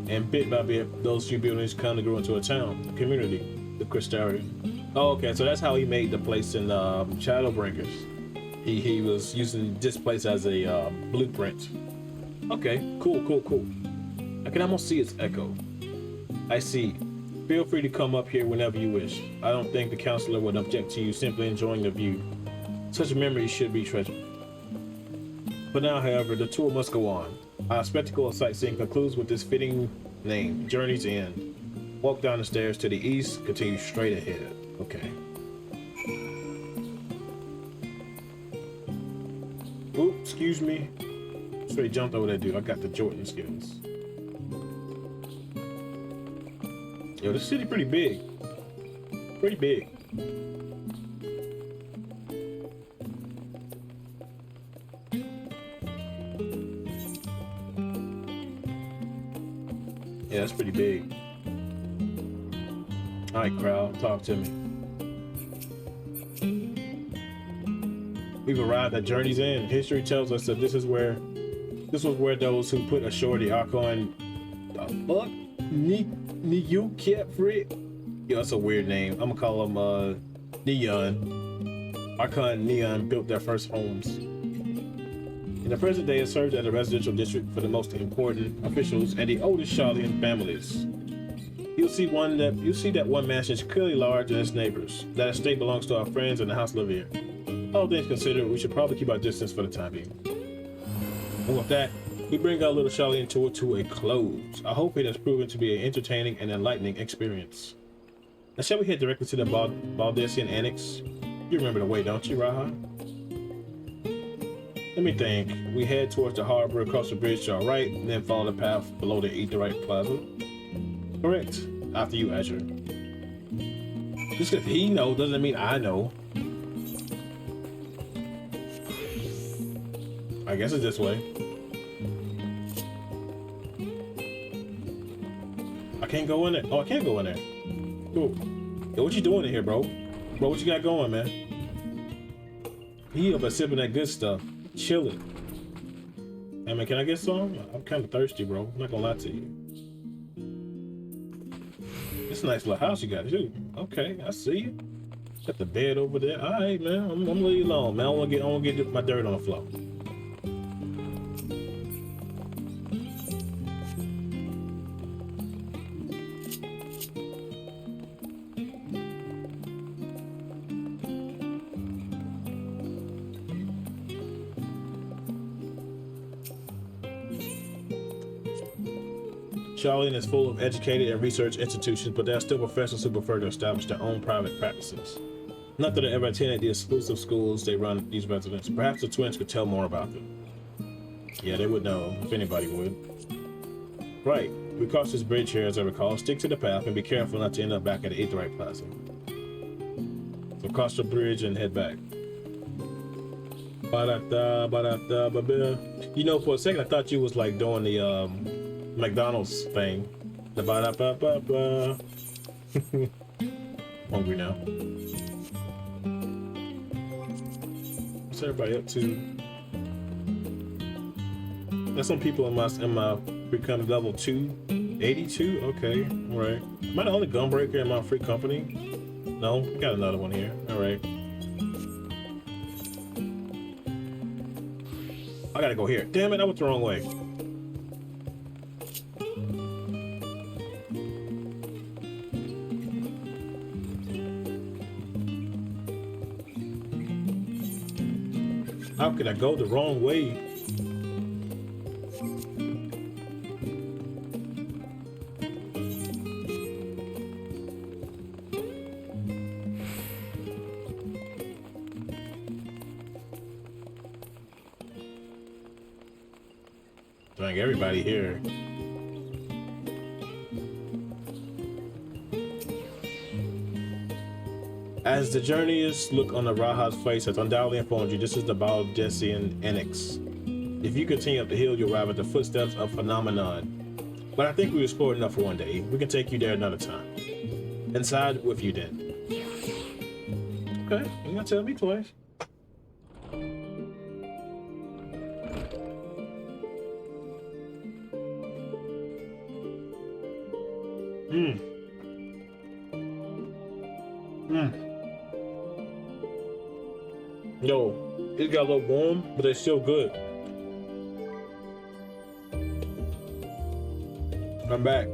And bit by bit, those few buildings kind of grew into a town, a community, the Crystarian. Oh, okay, so that's how he made the place in Shadowbringers. He was using this place as a blueprint. Okay, cool. I can almost see its echo. I see. Feel free to come up here whenever you wish. I don't think the counselor would object to you simply enjoying the view. Such memories should be treasured. For now, however, the tour must go on. Our spectacle of sightseeing concludes with this fitting name, Journey's End. Walk down the stairs to the east, continue straight ahead. Okay. Oop, excuse me. Straight jumped over that dude. I got the Jordan skills. Yo, this city pretty big. Pretty big. Yeah, that's pretty big. Alright, crowd, talk to me. We've arrived at Journey's End. History tells us that this was where those who put ashore the Archon you kept free. Yeah, that's a weird name. I'm gonna call him Neon. Archon Neon built their first homes. In the present day, it serves as a residential district for the most important officials and the oldest Sharlayan families. You'll see that one mansion is clearly larger than its neighbors. That estate belongs to our friends in the House Lavier. All things considered, we should probably keep our distance for the time being. And with that, we bring our little Sharlayan tour to a close. I hope it has proven to be an entertaining and enlightening experience. Now, shall we head directly to the Baldesion Annex? You remember the way, don't you, Raha? Let me think. We head towards the harbor, across the bridge to our right, and then follow the path below the Aetherite Plaza. Correct. After you, Azure. Just because he knows doesn't mean I know. I guess it's this way. I can't go in there. Oh, I can't go in there. Cool. Yo, what you doing in here, bro? Bro, what you got going, man? He up and sipping that good stuff. Chilling. Hey, man, can I get some? I'm kind of thirsty, bro. I'm not gonna lie to you. It's a nice little house you got, too. Okay, I see you. Got the bed over there. All right, man. I'm gonna leave you alone, man. I want to get my dirt on the floor. Sharlayan is full of educated and research institutions, but there are still professionals who prefer to establish their own private practices. Not that I ever attended the exclusive schools they run these residents. Perhaps the twins could tell more about them. Yeah, they would know, if anybody would. Right, we cross this bridge here as I recall. Stick to the path and be careful not to end up back at the Aetherite Plaza. So cross the bridge and head back. You know, for a second I thought you was like doing the McDonald's thing. The ba-da-ba-ba-ba. Hungry now. What's everybody up to? There's some people in my become level 282. Okay, all right. Am I the only gunbreaker in my free company? No, got another one here. All right. I gotta go here. Damn it! I went the wrong way. How could I go the wrong way? Dang, everybody here. As the journeyers look on the Raha's face has undoubtedly informed you, this is the Baldesion Annex. If you continue up the hill, you'll arrive at the footsteps of Phenomenon. But I think we explored enough for one day. We can take you there another time. Inside with you then. Okay, you're gonna tell me twice. Yo, it got a little warm, but it's still good. I'm back.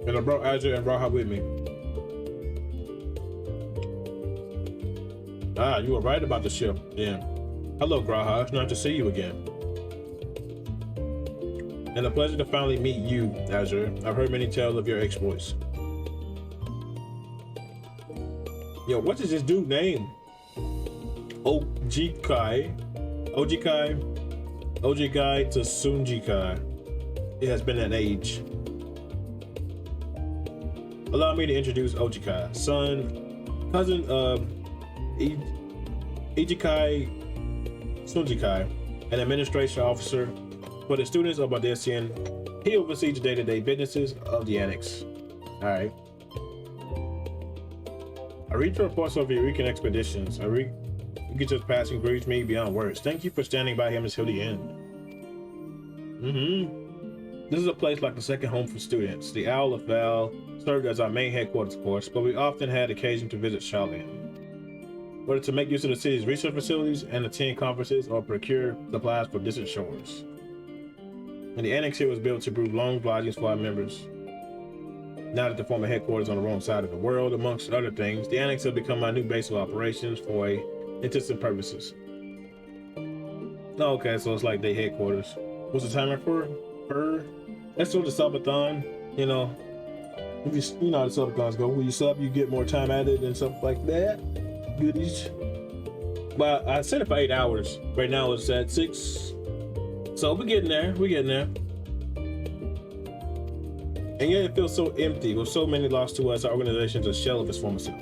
And I brought Azure and Raha with me. Ah, you were right about the ship. Yeah. Hello, Graha. It's nice to see you again. And a pleasure to finally meet you, Azure. I've heard many tales of your exploits. Yo, what is this dude's name? Ojikai to Sunjikai. It has been an age. Allow me to introduce Ojikai, cousin of Ijikai Sunjikai, an administration officer for the students of Baldesion. He oversees the day-to-day businesses of the annex. All right. I read the reports of your recent expeditions. You get just passing grieves me beyond words. Thank you for standing by him until the end. This is a place like the second home for students. The Owl of Val served as our main headquarters, of course, but we often had occasion to visit Sharlayan, whether to make use of the city's research facilities and attend conferences or procure supplies for distant shores. And the annex here was built to prove long lodgings for our members. Now that the former headquarters on the wrong side of the world, amongst other things, the annex has become my new base of operations for intensive purposes. Okay, so it's like their headquarters. What's the timer for? Let's do the subathon. You know how the subathons go. When you sub, you get more time added and stuff like that. Goodies. But I set it for 8 hours. Right now it's at 6. So we're getting there. And yet it feels so empty, with so many lost to us. Our organization's a shell of its former self.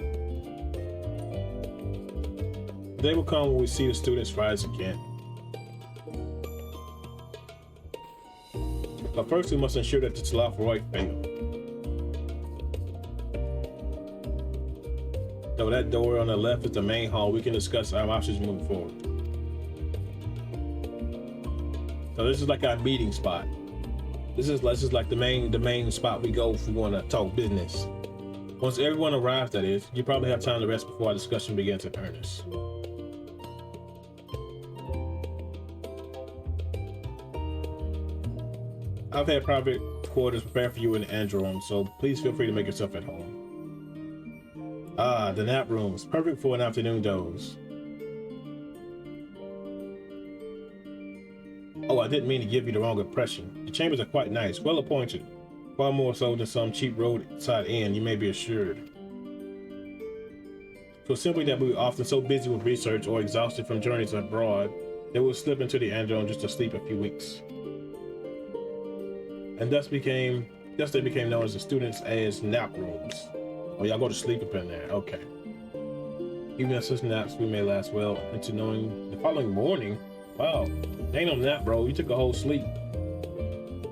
The day will come when we see the students rise again. But first we must ensure that the Tlafroy fail. So that door on the left is the main hall. We can discuss our options moving forward. So this is like our meeting spot. This is like the main spot we go if we want to talk business. Once everyone arrives, that is, you probably have time to rest before our discussion begins in earnest. I've had private quarters prepared for you in the Androom, so please feel free to make yourself at home. Ah, the nap rooms, perfect for an afternoon doze. Oh, I didn't mean to give you the wrong impression. The chambers are quite nice, well appointed. Far more so than some cheap roadside inn, you may be assured. So simply that we were often so busy with research or exhausted from journeys abroad that we would slip into the Androom just to sleep a few weeks. And thus they became known as the students as nap rooms. Oh, y'all go to sleep up in there, okay. Even as such naps, we may last well into knowing the following morning. Wow, ain't no nap, bro. You took a whole sleep.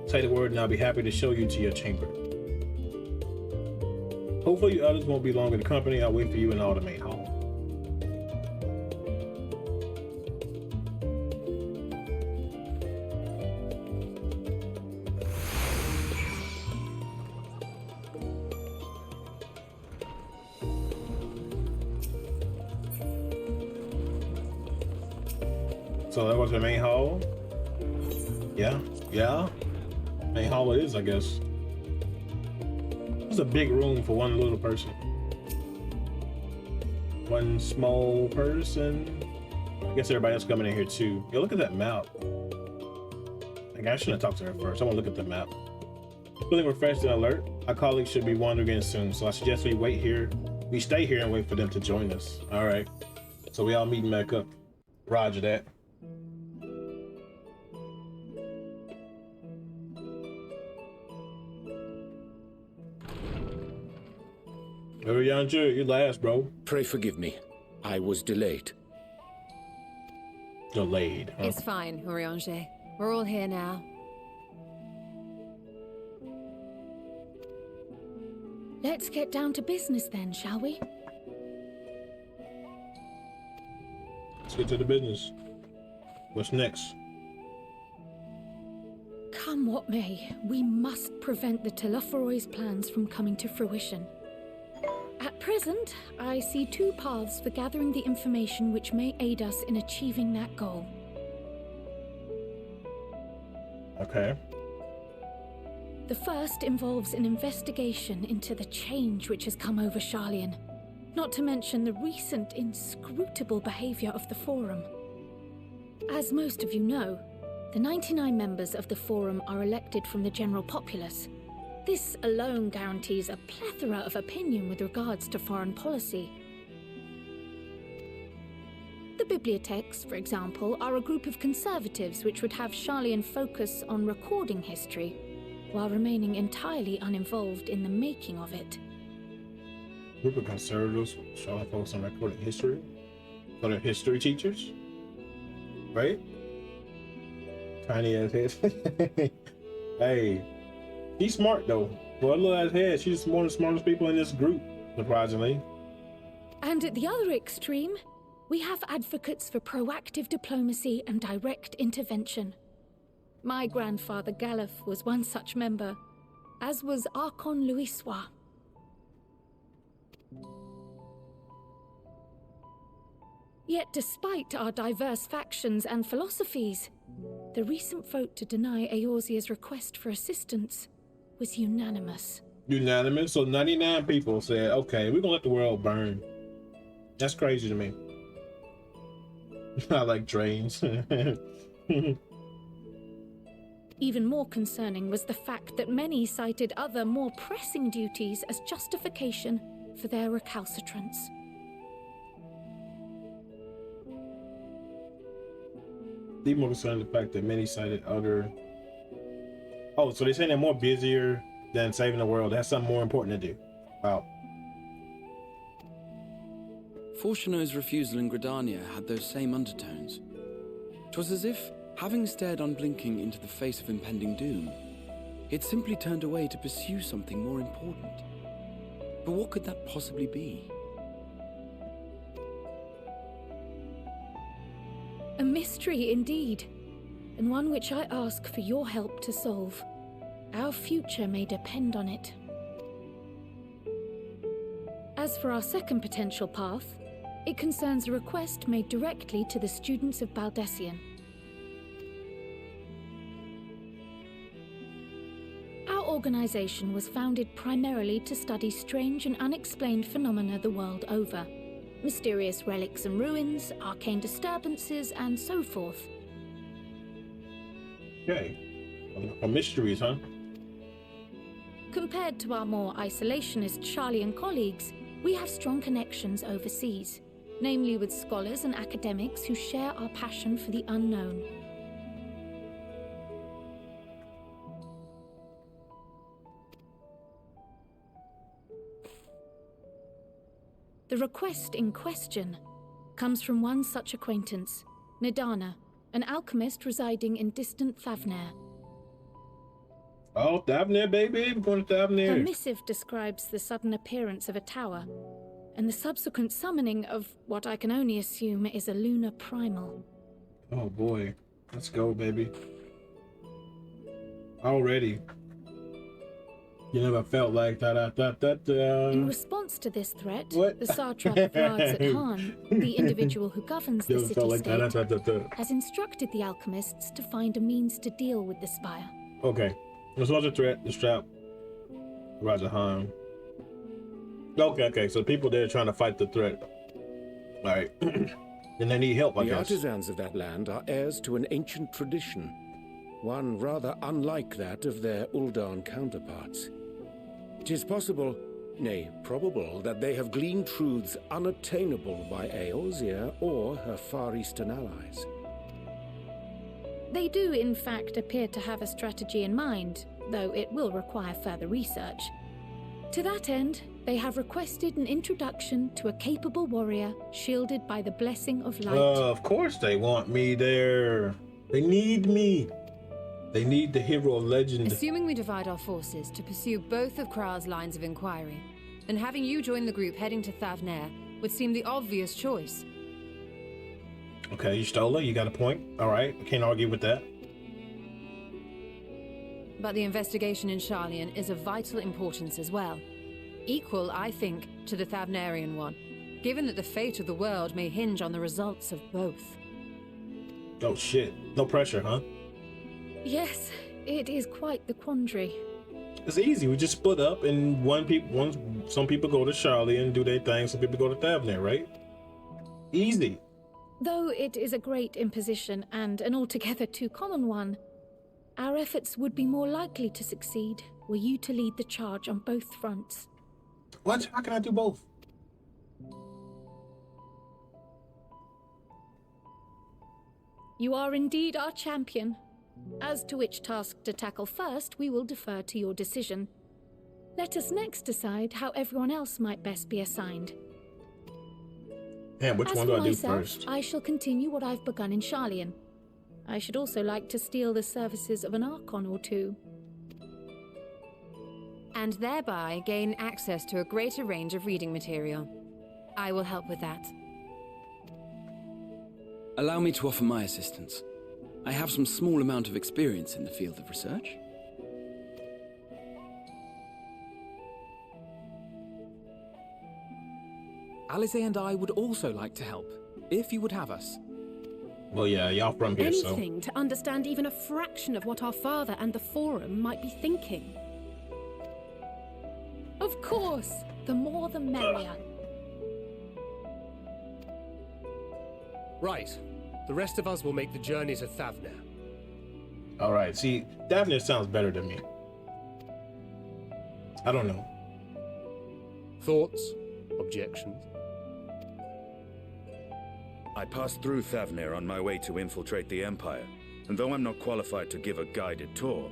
Say the word and I'll be happy to show you to your chamber. Hopefully you others won't be long in the company. I'll wait for you in all the main hall. So that was the main hall? Yeah. Main hall it is, I guess. It's a big room for one little person. One small person. I guess everybody else coming in here too. Yo, look at that map. Like, I shouldn't have talked to her first. I want to look at the map. Feeling refreshed and alert, our colleagues should be wandering in soon, so I suggest we stay here and wait for them to join us. All right. So we all meeting back up. Roger that. You last, bro. Pray forgive me. I was delayed. Delayed, huh? It's fine, Urianger. We're all here now. Let's get down to business then, shall we? Let's get to the business. What's next? Come what may, we must prevent the Tlafroy's plans from coming to fruition. At present, I see 2 paths for gathering the information which may aid us in achieving that goal. Okay. The first involves an investigation into the change which has come over Sharlayan, not to mention the recent inscrutable behavior of the Forum. As most of you know, the 99 members of the Forum are elected from the general populace. This alone guarantees a plethora of opinion with regards to foreign policy. The bibliotheques, for example, are a group of conservatives which would have Sharlayan focus on recording history, while remaining entirely uninvolved in the making of it. Group of conservatives shall focus on recording history? So they're history teachers? Right? Tiny ass head. Hey. She's smart though. For a little ass head, she's one of the smartest people in this group, surprisingly. And at the other extreme, we have advocates for proactive diplomacy and direct intervention. My grandfather Galef was one such member, as was Archon Louisois. Yet despite our diverse factions and philosophies, the recent vote to deny Eorzea's request for assistance was unanimous. Unanimous? So 99 people said, okay, we're gonna let the world burn. That's crazy to me. I like trains. Even more concerning was the fact that many cited other, more pressing duties as justification for their recalcitrance. Even more concerned the fact that many cited other... Oh, so they're saying they're more busier than saving the world. They have something more important to do. Wow. Fortuno's refusal in Gridania had those same undertones. 'Twas as if, having stared unblinking into the face of impending doom, it simply turned away to pursue something more important. But what could that possibly be? A mystery indeed, and one which I ask for your help to solve. Our future may depend on it. As for our second potential path, it concerns a request made directly to the students of Baldessian. Our organization was founded primarily to study strange and unexplained phenomena the world over. Mysterious relics and ruins, arcane disturbances, and so forth. Okay. Mysteries, huh? Compared to our more isolationist Sharlayan colleagues, we have strong connections overseas, namely with scholars and academics who share our passion for the unknown. The request in question comes from one such acquaintance, Nadana, an alchemist residing in distant Thavnair. Oh, Thavnair, baby. We're going to Thavnair. Her missive describes the sudden appearance of a tower, and the subsequent summoning of what I can only assume is a lunar primal. Oh boy. Let's go, baby. Already. You never felt like that. In response to this threat, What? the satrap of Radz-at-Han, the individual who governs the city-state, has instructed the alchemists to find a means to deal with the spire. Okay. This was a threat, the strap. Radz-at-Han. Okay, so people there trying to fight the threat. Alright. And they need help, I guess. guess. The artisans of that land are heirs to an ancient tradition, one rather unlike that of their Uldan counterparts. 'Tis possible, nay, probable, that they have gleaned truths unattainable by Eorzea or her Far Eastern allies. They do, in fact, appear to have a strategy in mind, though it will require further research. To that end, they have requested an introduction to a capable warrior shielded by the blessing of light. Of course they want me there. They need me. They need the hero of legend. Assuming we divide our forces to pursue both of Kral's lines of inquiry, then having you join the group heading to Thavnair would seem the obvious choice. Okay, you stole it. You got a point. All right, I can't argue with that. But the investigation in Sharlayan is of vital importance as well. Equal, I think, to the Thavnairian one, given that the fate of the world may hinge on the results of both. Oh shit, no pressure, huh? Yes, it is quite the quandary. It's easy. We just split up, and some people go to Sharlayan and do their thing. Some people go to Thavnair, right? Easy. Though it is a great imposition and an altogether too common one, our efforts would be more likely to succeed were you to lead the charge on both fronts. What? How can I do both? You are indeed our champion. As to which task to tackle first, we will defer to your decision. Let us next decide how everyone else might best be assigned. And which one do I do first? I shall continue what I've begun in Sharlayan. I should also like to steal the services of an Archon or two. And thereby gain access to a greater range of reading material. I will help with that. Allow me to offer my assistance. I have some small amount of experience in the field of research. Alize and I would also like to help, if you would have us. Well, yeah, y'all from here, so... Anything to understand even a fraction of what our father and the Forum might be thinking. Of course, the more the merrier. Right. The rest of us will make the journey to Thavner. All right, see, Thavner sounds better to me. I don't know. Thoughts? Objections? I passed through Thavner on my way to infiltrate the Empire, and though I'm not qualified to give a guided tour,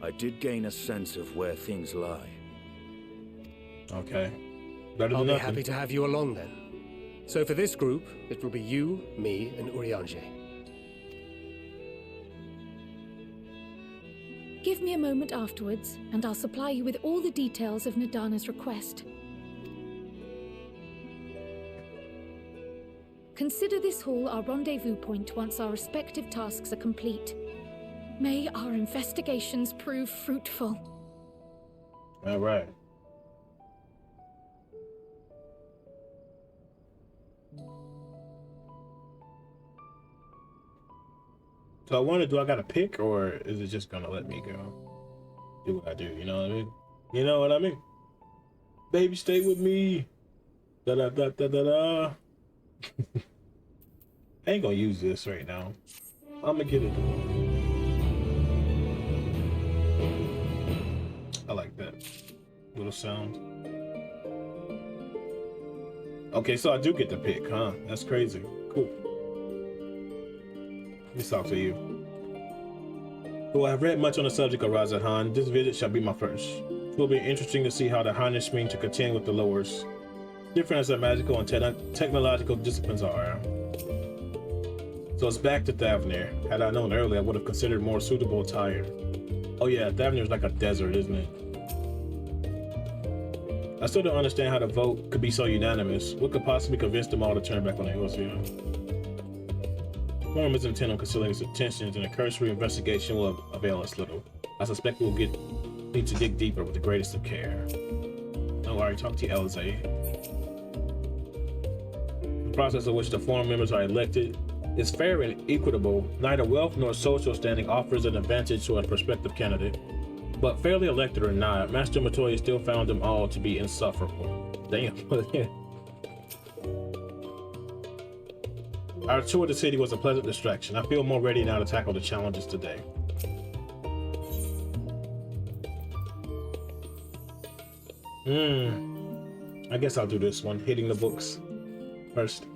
I did gain a sense of where things lie. Okay. Better than I'll be nothing. happy to have you along then. So for this group, it will be you, me, and Urianger. Give me a moment afterwards, and I'll supply you with all the details of Nadana's request. Consider this hall our rendezvous point once our respective tasks are complete. May our investigations prove fruitful. All right. So I wonder, do I got to pick, or is it just gonna let me go? Do what I do, you know what I mean? You know what I mean? Baby, stay with me. Da da da da da da. I ain't gonna use this right now. I'm gonna get it. I like that little sound. Okay, so I do get to pick, huh? That's crazy. Cool. Let me talk to you. Though I have read much on the subject of Radz-at-Han, this visit shall be my first. It will be interesting to see how the Hanish mean to contend with the lowers. Different as their magical and technological disciplines are. So it's back to Thavner. Had I known earlier, I would have considered more suitable attire. Oh yeah, Thavner is like a desert, isn't it? I still don't understand how the vote could be so unanimous. What could possibly convince them all to turn back on the Eosia? Forum is intent on concealing its intentions, and a cursory investigation will avail us little. I suspect we'll need to dig deeper with the greatest of care. Oh, I already talked to you, Alize. The process of which the Forum members are elected is fair and equitable. Neither wealth nor social standing offers an advantage to a prospective candidate. But fairly elected or not, Master Matoya still found them all to be insufferable. Damn. Our tour of the city was a pleasant distraction. I feel more ready now to tackle the challenges today. I guess I'll do this one, hitting the books first.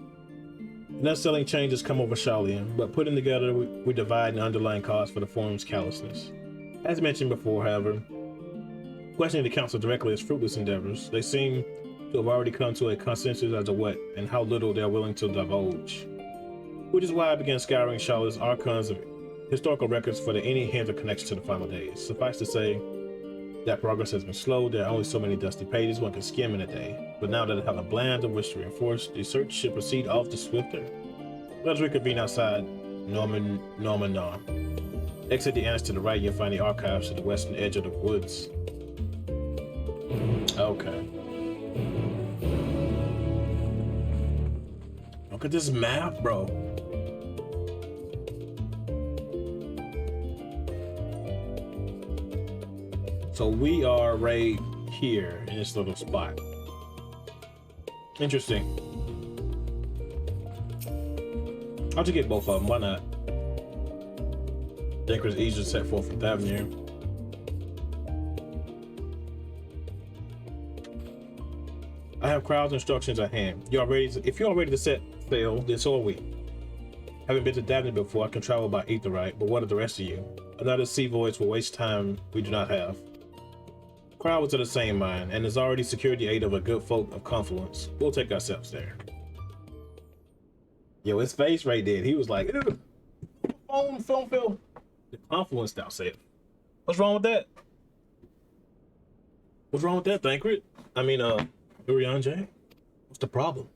Net-selling changes come over Sharlayan, but putting together, we divide the underlying cause for the Forum's callousness. As mentioned before, however, questioning the council directly is fruitless endeavors. They seem to have already come to a consensus as to what and how little they're willing to divulge. Which is why I began scouring Sharlayan's archives of historical records for any hint of connection to the final days. Suffice to say that progress has been slow. There are only so many dusty pages one can skim in a day. But now that I have a blend of which to reinforce, the search should proceed all the swifter. Let us reconvene outside Norman. Exit the annex to the right, you'll find the archives to the western edge of the woods. Okay. Look at this map, bro. So we are right here in this little spot. Interesting. I'll just get both of them, why not? Denker's easier to set forth from Thavner. I have Crowd's instructions at hand. If you're all ready to set sail, then so are we. Having been to Thavner before, I can travel by Aetherite, but what of the rest of you? Another sea voyage will waste time we do not have. Crowd was of the same mind, and has already secured the aid of a good folk of Confluence. We'll take ourselves there. Yo, his face right there, he was like, ew. Film. The Confluence, thou said. What's wrong with that? What's wrong with that, Thancred? I mean, Urianger? What's the problem?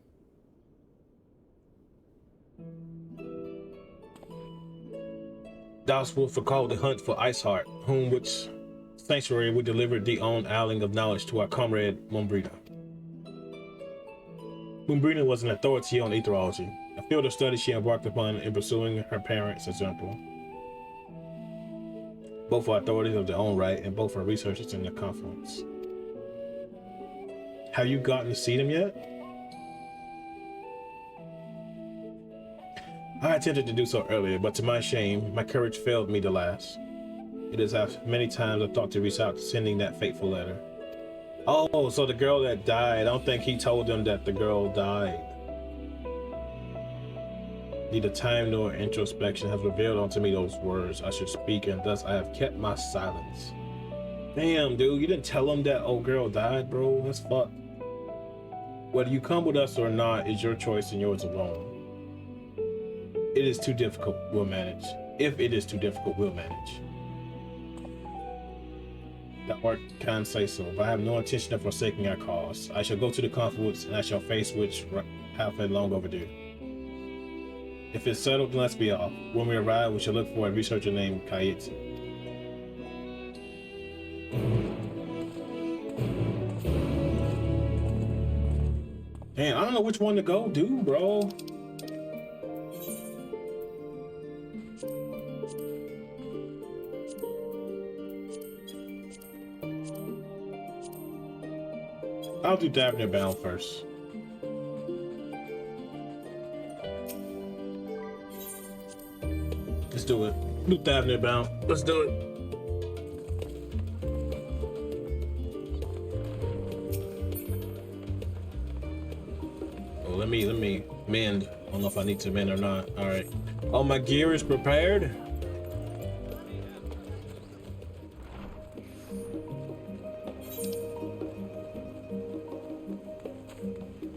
Thus will forcall the hunt for Iceheart, whom which sanctuary we delivered the own island of knowledge to our comrade Mumbrina. Mumbrina was an authority on etherology, a field of study she embarked upon in pursuing her parents' example. Both are authorities of their own right, and both are researchers in the conference. Have you gotten to see them yet? I attempted to do so earlier, but to my shame, my courage failed me the last. It is as many times I thought to reach out to sending that fateful letter. Oh, so the girl that died, I don't think he told them that the girl died. Neither time nor introspection has revealed unto me those words I should speak, and thus I have kept my silence. Damn, dude, you didn't tell them that old girl died, bro? That's fucked. Whether you come with us or not is your choice and yours alone. It is too difficult, we'll manage. If it is too difficult, we'll manage. Thou art kind say so, but I have no intention of forsaking our cause. I shall go to the confluence, and I shall face which have been long overdue. If it's settled, then let's be off. When we arrive, we shall look for a researcher named Kayetsu. Damn, I don't know which one to go do, bro. I'll do Davner Bound first. Let's do it. Do Davner Bound. Let's do it. Oh, let me mend. I don't know if I need to mend or not. All right. Oh, my gear is prepared.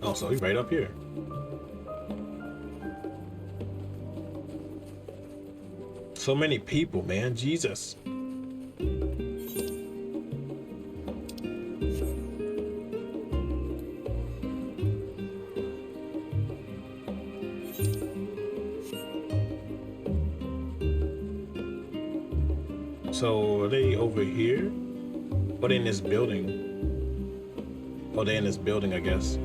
Oh, so he's right up here. So many people, man. Jesus. So are they over here? Or they in this building? Oh, they in this building, I guess.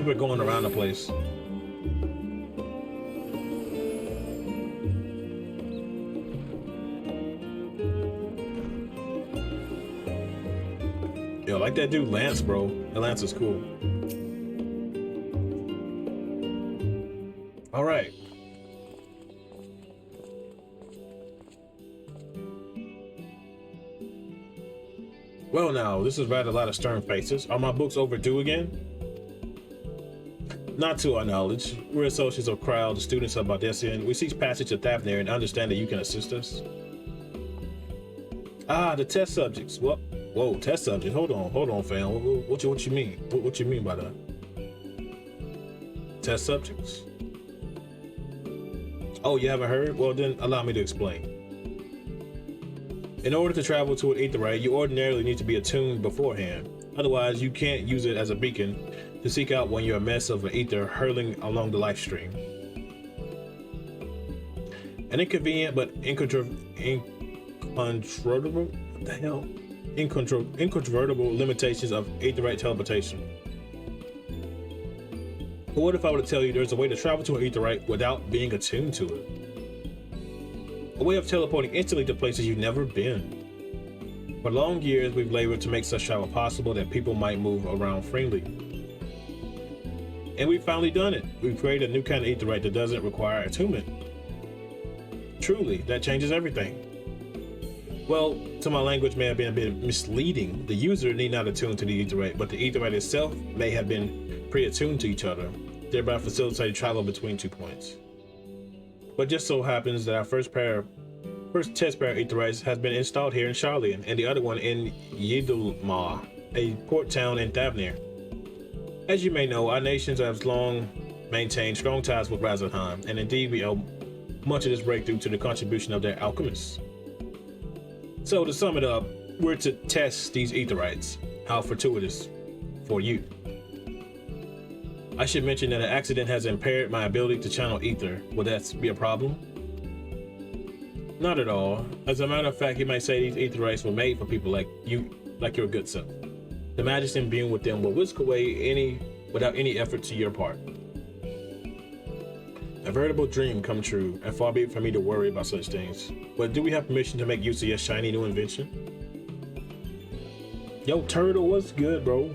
We're going around the place. Yo, like that dude Lance, bro. That Lance is cool. All right. Well, now, this is rather a lot of stern faces. Are my books overdue again? Not to our knowledge. We're associates of Crowd, the students of Bardessian. We seek passage of Thavnir and understand that you can assist us. Ah, the test subjects. What? Whoa, test subjects. Hold on, fam. What you mean? What you mean by that? Test subjects. Oh, you haven't heard? Well, then allow me to explain. In order to travel to an aetheryte, you ordinarily need to be attuned beforehand. Otherwise, you can't use it as a beacon to seek out when you're a mess of an ether hurling along the life stream. An inconvenient but incontrovertible limitations of aetheryte teleportation. But what if I were to tell you there's a way to travel to an aetheryte without being attuned to it? A way of teleporting instantly to places you've never been. For long years, we've labored to make such travel possible that people might move around freely. And we've finally done it. We've created a new kind of aetheryte that doesn't require attunement. Truly, that changes everything. Well, so my language may have been a bit misleading. The user need not attune to the aetheryte, but the aetheryte itself may have been pre-attuned to each other, thereby facilitating travel between 2 points. But just so happens that our first test pair of aetherytes has been installed here in Sharlayan, and the other one in Yidulma, a port town in Thavnir. As you may know, our nations have long maintained strong ties with Radz-at-Han, and indeed we owe much of this breakthrough to the contribution of their alchemists. So to sum it up, we're to test these aetherytes. How fortuitous for you. I should mention that an accident has impaired my ability to channel ether. Would that be a problem? Not at all. As a matter of fact, you might say these ether rights were made for people like you, like your good self. The majesty imbued with them will whisk away without any effort to your part. A veritable dream come true, and far be it from me to worry about such things. But do we have permission to make use of your shiny new invention? Yo, Turtle, what's good, bro?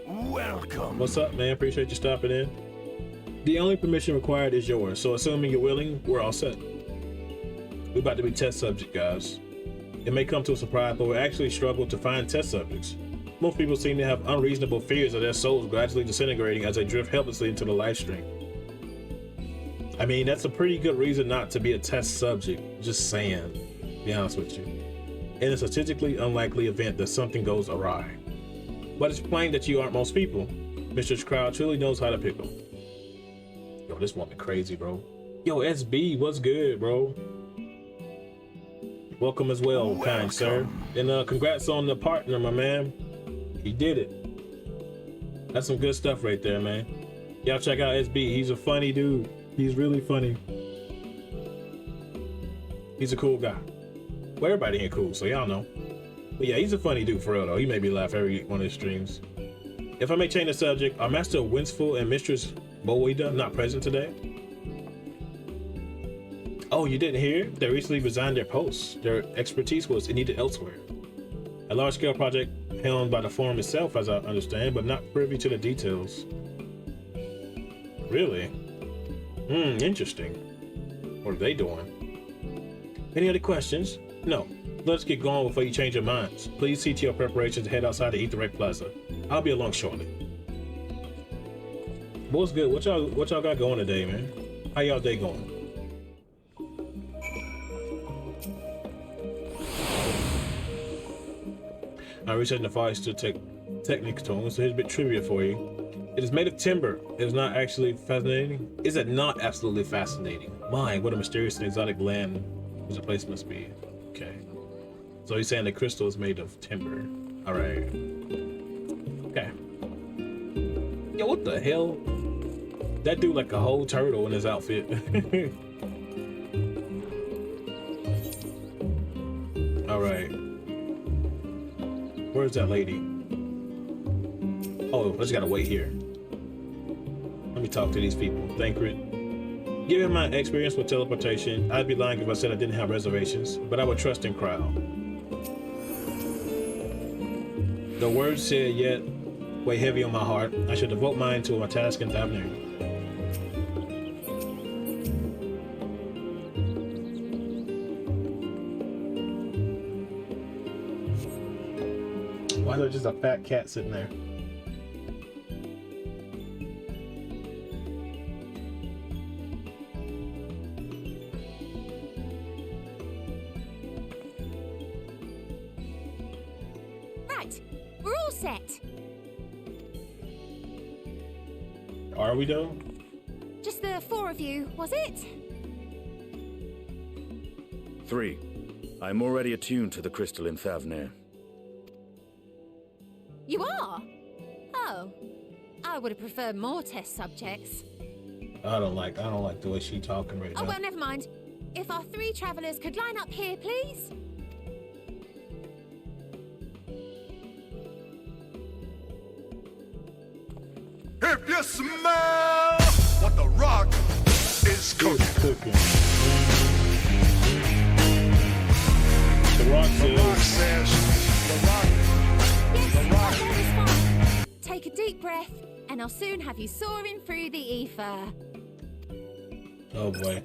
Welcome. What's up, man? Appreciate you stopping in. The only permission required is yours, so assuming you're willing, we're all set. We're about to be test subject, guys. It may come to a surprise, but we actually struggle to find test subjects. Most people seem to have unreasonable fears of their souls gradually disintegrating as they drift helplessly into the life stream. I mean, that's a pretty good reason not to be a test subject, just saying, to be honest with you. In a statistically unlikely event that something goes awry. But it's plain that you aren't most people. Mr. Crowd truly knows how to pickle. Yo, this woman crazy, bro. Yo, SB, what's good, bro? Welcome as well, kind sir. And congrats on the partner, my man. He did it. That's some good stuff right there, man. Y'all check out SB. He's a funny dude. He's really funny. He's a cool guy. Well, everybody ain't cool, so y'all know. But yeah, he's a funny dude for real, though. He made me laugh every one of his streams. If I may change the subject, are Master Winsful and Mistress Boida not present today? Oh, you didn't hear? They recently resigned their posts. Their expertise was needed elsewhere. A large-scale project helmed by the forum itself, as I understand, but not privy to the details. Really? Interesting. What are they doing? Any other questions? No. Let's get going before you change your minds. Please see to your preparations to head outside the Etherite Plaza. I'll be along shortly. What's good? What y'all got going today, man? How y'all day going? I'm researching the Far Eastern Technics tone, so here's a bit trivia for you. It is made of timber. It is not actually fascinating. Is it not absolutely fascinating? My, what a mysterious and exotic land whose the place must be. Okay. So he's saying the crystal is made of timber. All right. Okay. Yo, what the hell? That dude like a whole turtle in his outfit. All right. Where's that lady? Oh, I just gotta wait here. Let me talk to these people. Thancred. Given my experience with teleportation, I'd be lying if I said I didn't have reservations, but I would trust in Crowd. The words said yet weigh heavy on my heart. I should devote mine to my task in Thavnir. Why is there just a fat cat sitting there? Right, we're all set. Are we though? Just the four of you, was it? 3. I'm already attuned to the crystal in Thavnir. You are? Oh. I would have preferred more test subjects. I don't like the way she's talking right now. Oh, well, never mind. If our 3 travelers could line up here, please. If you smell what the rock is cooking. The rock says. The rock. Take a deep breath, and I'll soon have you soaring through the ether. Oh boy.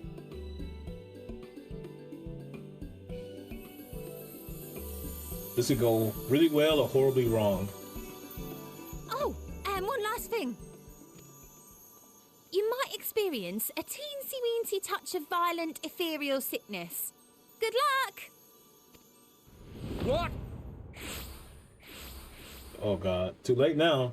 This could go really well or horribly wrong. Oh, and one last thing. You might experience a teensy-weensy touch of violent ethereal sickness. Good luck! What? Oh god, too late now.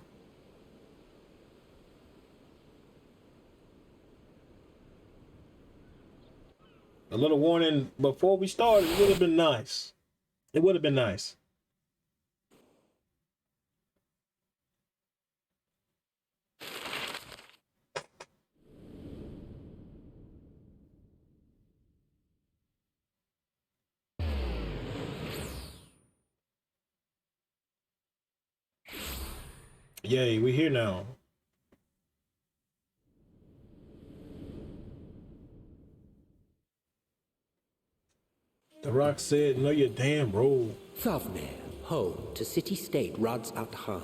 A little warning before we started would have been nice. It would have been nice. Yay, we here now. The Rock said, know your damn role. Thavnir, home to city-state Radz-at-Han.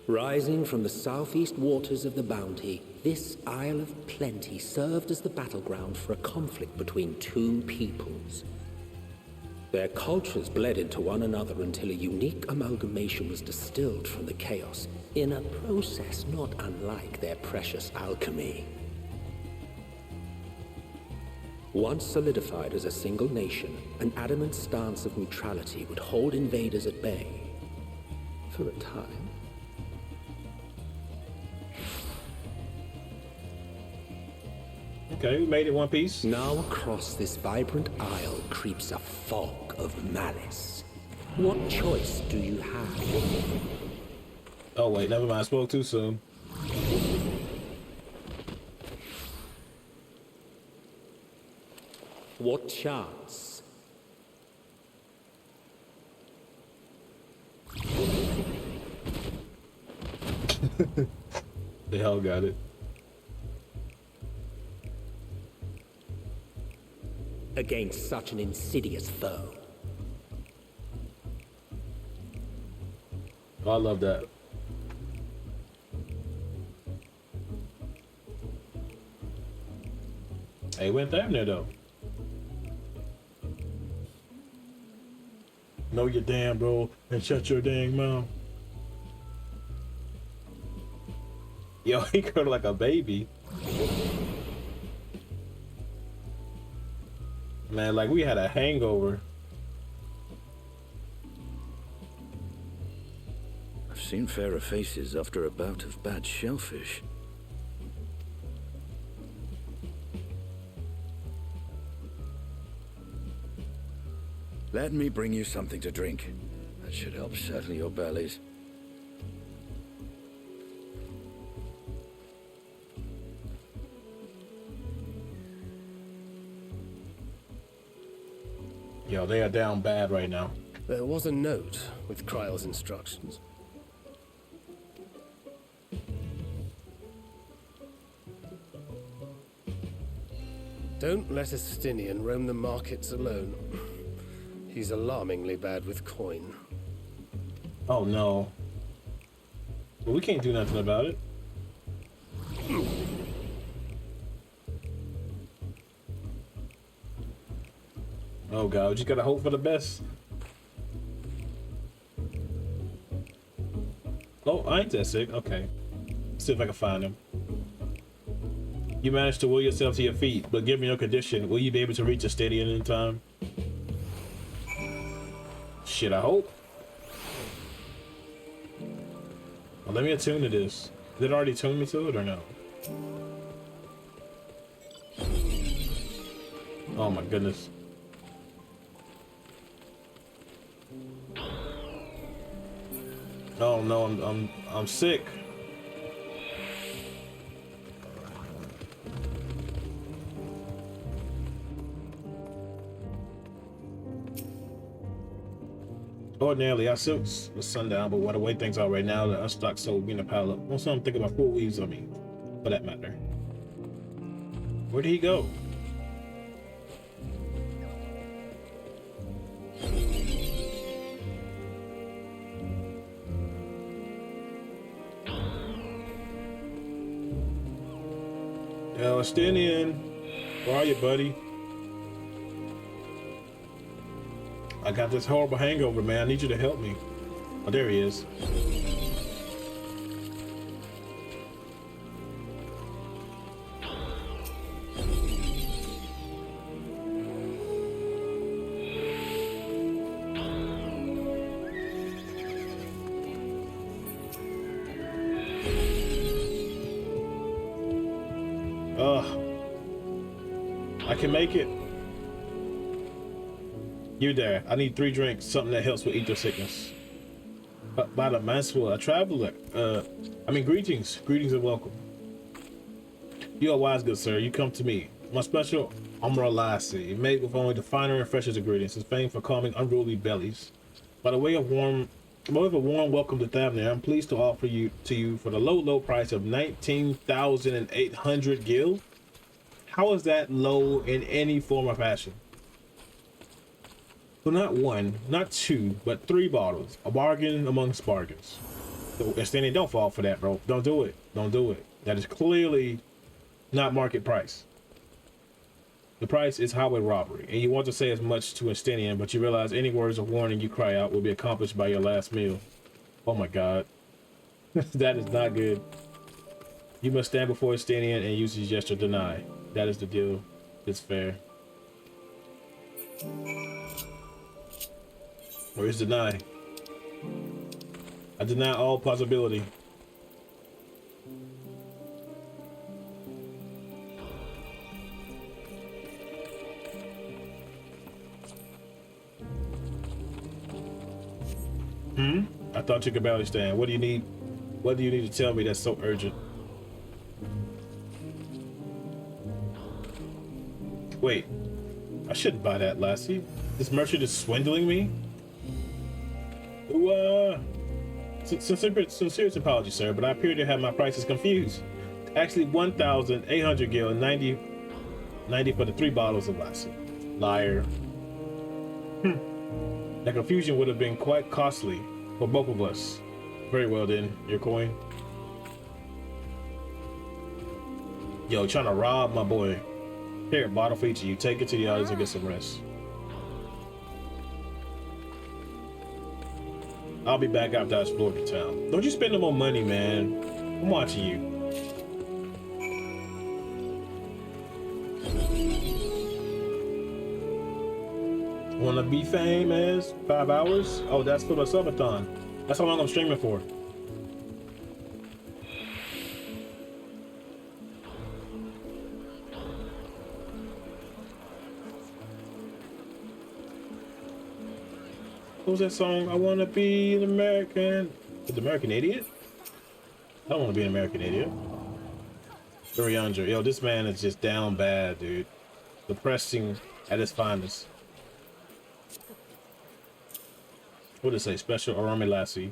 Rising from the southeast waters of the Bounty, this Isle of Plenty served as the battleground for a conflict between two peoples. Their cultures bled into one another until a unique amalgamation was distilled from the chaos, in a process not unlike their precious alchemy. Once solidified as a single nation, an adamant stance of neutrality would hold invaders at bay. For a time. Okay, we made it one piece. Now across this vibrant isle creeps a fog of malice. What choice do you have? Oh wait, never mind, I spoke too soon. What chance? The hell got it. Against such an insidious foe. Oh, I love that. Hey, went down there though. Know your damn bro and shut your dang mouth. Yo, he curled like a baby. Man, like we had a hangover. I've seen fairer faces after a bout of bad shellfish. Let me bring you something to drink. That should help settle your bellies. Yo, they are down bad right now. There was a note with Kryle's instructions. Don't let a Stinian roam the markets alone. He's alarmingly bad with coin. Oh no. Well, we can't do nothing about it. Oh god, we just gotta hope for the best. Oh, I ain't that sick. Okay. See if I can find him. You managed to will yourself to your feet, but given your condition, will you be able to reach a stadium in time? Shit, I hope. Well, let me attune to this. Did it already tune me to it or no? Oh my goodness. Oh no, I'm sick. Ordinarily, I suit the sundown, but what the way things are right now, the unstocked soul being a pile up. Also, I'm thinking about full weaves on me, for that matter. Where did he go? Palestinian, where are you, buddy? I got this horrible hangover, man. I need you to help me. Oh, there he is. I can make it. You there. I need 3 drinks, something that helps with ether sickness. By the masterful, a traveler. Greetings. Greetings and welcome. You are wise, good sir. You come to me. My special Umralasi, made with only the finer and freshest ingredients, is famed for calming unruly bellies. By the way of warm Well, a warm welcome to Thavner. I'm pleased to offer you for the low price of 19,800 gil. How is that low in any form or fashion? So not one, not two, but 3 bottles. A bargain amongst bargains. So, Estinian, don't fall for that, bro. Don't do it. Don't do it. That is clearly not market price. The price is highway robbery, and you want to say as much to Estinian, but you realize any words of warning you cry out will be accomplished by your last meal. Oh my god. That is not good. You must stand before Estinian and use his gesture deny. That is the deal. It's fair. Or is deny? I deny all possibility. I thought you could barely stand. What do you need? What do you need to tell me that's so urgent? Wait, I shouldn't buy that, lassie. This merchant is swindling me? Sincere apology, sir, but I appear to have my prices confused. Actually, 1,800 gil and 90 for the 3 bottles of lassie. Liar. That confusion would have been quite costly for both of us. Very well then, your coin. Yo, trying to rob my boy. Here, bottle for each of you. Take it to the others and get some rest. I'll be back after I explore the town. Don't you spend no more money, man. I'm watching you. Wanna be famous? 5 hours? Oh, that's for the subathon. That's how long I'm streaming for. What was that song? I wanna be an American. The American Idiot? I don't wanna be an American Idiot. 300. Yo, this man is just down bad, dude. Depressing at its finest. What did it say? Special arami lassi.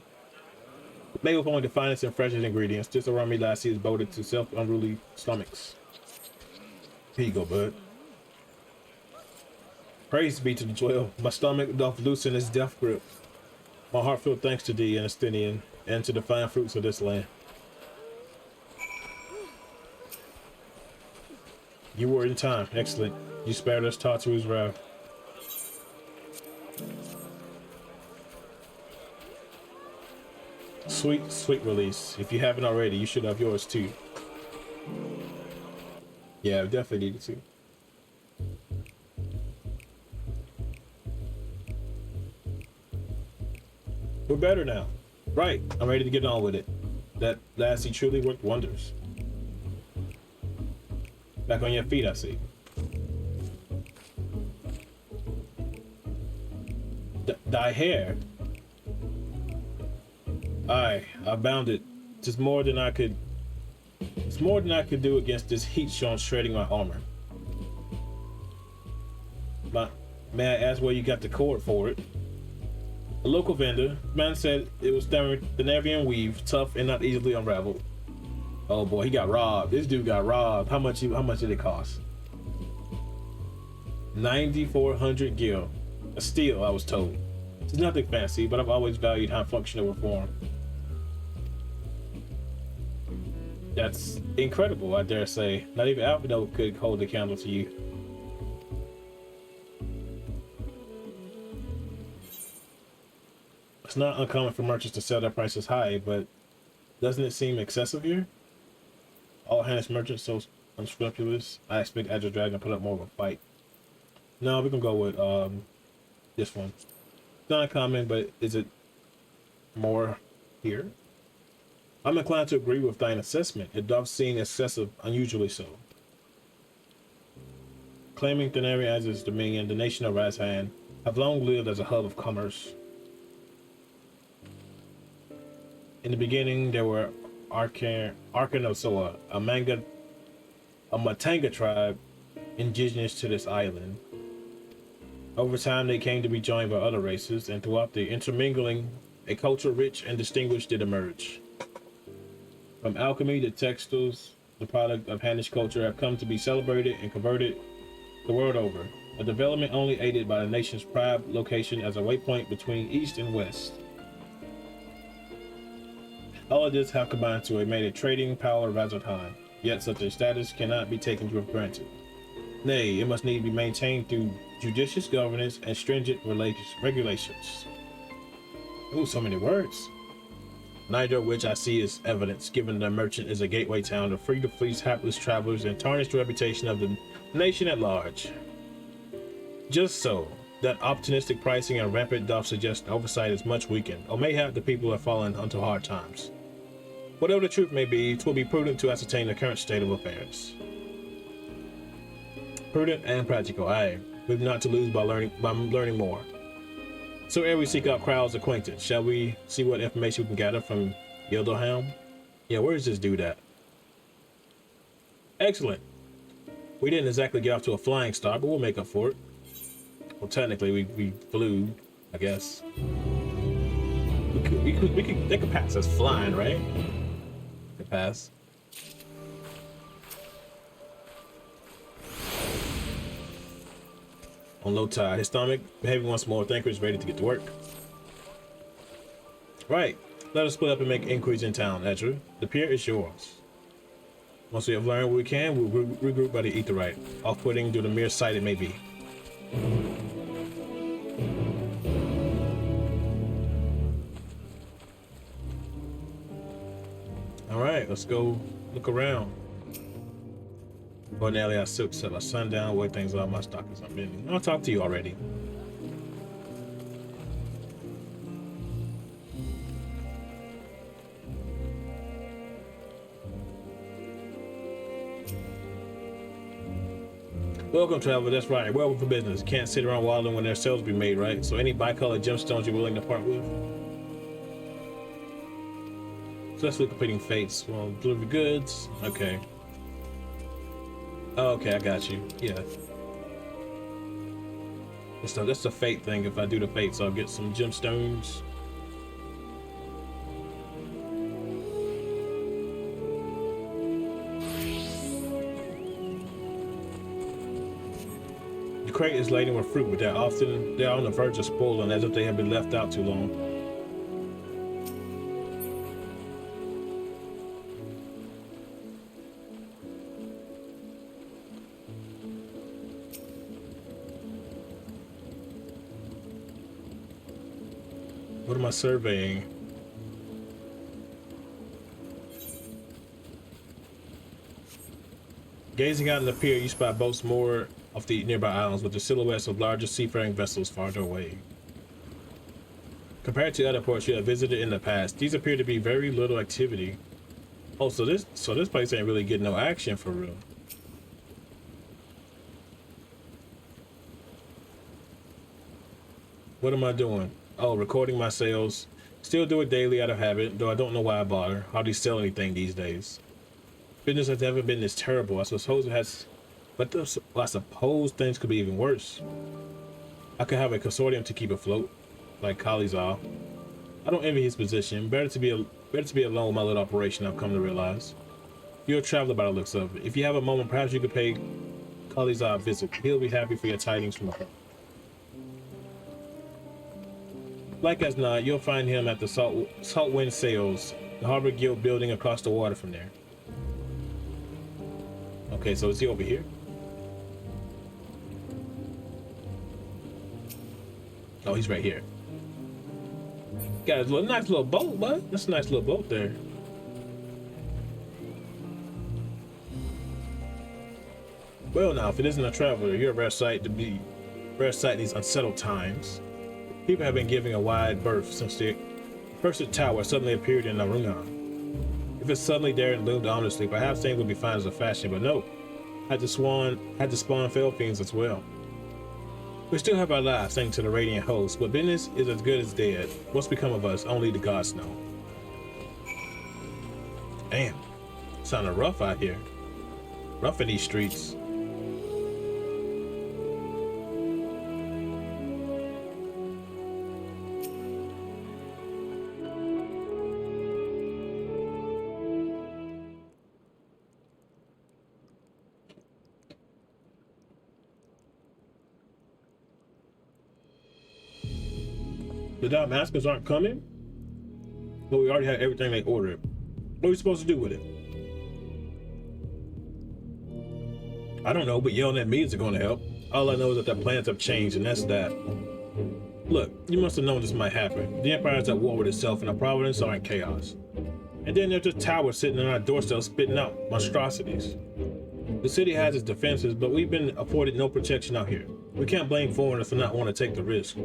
Made with only the finest and freshest ingredients, this arami lassi is voted to self-unruly stomachs. Here you go, bud. Praise be to the 12. My stomach doth loosen its death grip. My heartfelt thanks to thee, Anastinian, and to the fine fruits of this land. You were in time. Excellent. You spared us Tartu's wrath. Sweet, sweet release. If you haven't already, you should have yours too. Yeah, I definitely needed to. We're better now. Right, I'm ready to get on with it. That lassie truly worked wonders. Back on your feet, I see. Thy hair? I bound it. It's more than I could do against this heat shown shredding my armor. May I ask where you got the cord for it? A local vendor. Man said it was Thanarian weave, tough and not easily unraveled. Oh boy, he got robbed. This dude got robbed. How much did it cost? 9,400 gil. A steal, I was told. It's nothing fancy, but I've always valued how functional reform. That's incredible, I dare say. Not even Alpino could hold the candle to you. It's not uncommon for merchants to sell their prices high, but doesn't it seem excessive here? All Hannes merchants so unscrupulous. I expect Agile Dragon to put up more of a fight. No, we're gonna go with this one. It's not uncommon, but is it more here? I'm inclined to agree with thine assessment. It doth seem excessive, unusually so. Claiming Thanari as its dominion, the nation of Radz-at-Han have long lived as a hub of commerce. In the beginning, there were Arkanosoa, a Matanga tribe indigenous to this island. Over time, they came to be joined by other races, and throughout the intermingling A culture rich and distinguished did emerge. From alchemy to textiles, the product of Hannish culture have come to be celebrated and converted the world over. A development only aided by the nation's pride location as a waypoint between east and west. All of this have combined to make a trading power of Radz-at-Han, yet such a status cannot be taken for granted. Nay, it must need be maintained through judicious governance and stringent regulations. Ooh, so many words. Neither of which I see as evidence, given the merchant is a gateway town to free to fleece hapless travelers and tarnish the reputation of the nation at large. Just so, that optimistic pricing and rampant doth suggest oversight is much weakened, or mayhap the people have fallen unto hard times. Whatever the truth may be, 'twill be prudent to ascertain the current state of affairs. Prudent and practical, aye, we've not to lose by learning more. So ere we seek out Crowd's acquaintance, shall we see what information we can gather from Yilderhelm? Yeah, where's this dude at? Excellent. We didn't exactly get off to a flying start, but we'll make up for it. Well, technically, we flew, I guess. They could pass us flying, right? Could pass. On low tide, his stomach behaving once more. Thinker is ready to get to work. Right, let us split up and make inquiries in town, Ezra. The pier is yours. Once we have learned what we can, we'll regroup by the Aetheryte, off-putting due to the mere sight it may be. All right, let's go look around. Ordinarily, I set my sundown, weigh things out, my stock is unbending. I'll talk to you already. Welcome, traveler. That's right. Welcome for business. Can't sit around wilding when there's sales to be made, right? So, any bicolored gemstones you're willing to part with? Successfully completing fates. Well, deliver goods. Okay. Oh, okay, I got you. Yeah. That's the fate thing. If I do the fates, I'll get some gemstones. The crate is laden with fruit, but they're on the verge of spoiling as if they have been left out too long. What am I surveying? Gazing out in the pier, you spot boats moored off the nearby islands with the silhouettes of larger seafaring vessels farther away. Compared to other ports you have visited in the past, these appear to be very little activity. Oh, so this place ain't really getting no action for real. What am I doing? Oh, recording my sales. Still do it daily out of habit, though I don't know why I bother. Hardly sell anything these days. Business has never been this terrible. I suppose it has, but I suppose things could be even worse. I could have a consortium to keep afloat, like Khalizar. I don't envy his position. Better to be alone with my little operation, I've come to realize. You're a traveler by the looks of it. If you have a moment, perhaps you could pay Khalizar a visit. He'll be happy for your tidings from home. Like as not, you'll find him at the Salt Wind Sails, the Harbor Guild building across the water from there. Okay, so is he over here? Oh, he's right here. Got a nice little boat, bud. That's a nice little boat there. Well now, if it isn't a traveler, you're a rare sight in these unsettled times. People have been giving a wide berth since the cursed tower suddenly appeared in Narungan. If it's suddenly there and loomed ominously, perhaps things would be fine as a fashion, but no. Had to spawn fell fiends as well. We still have our lives, thanks to the radiant host, but business is as good as dead. What's become of us, only the gods know. Damn, sounding rough out here. Rough in these streets. The Damascus aren't coming? But we already have everything they ordered. What are we supposed to do with it? I don't know, but yelling at me isn't going to help. All I know is that their plans have changed, and that's that. Look, you must have known this might happen. The Empire is at war with itself, and our Providence are in chaos. And then there's just towers sitting on our doorstep spitting out monstrosities. The city has its defenses, but we've been afforded no protection out here. We can't blame foreigners for not wanting to take the risk.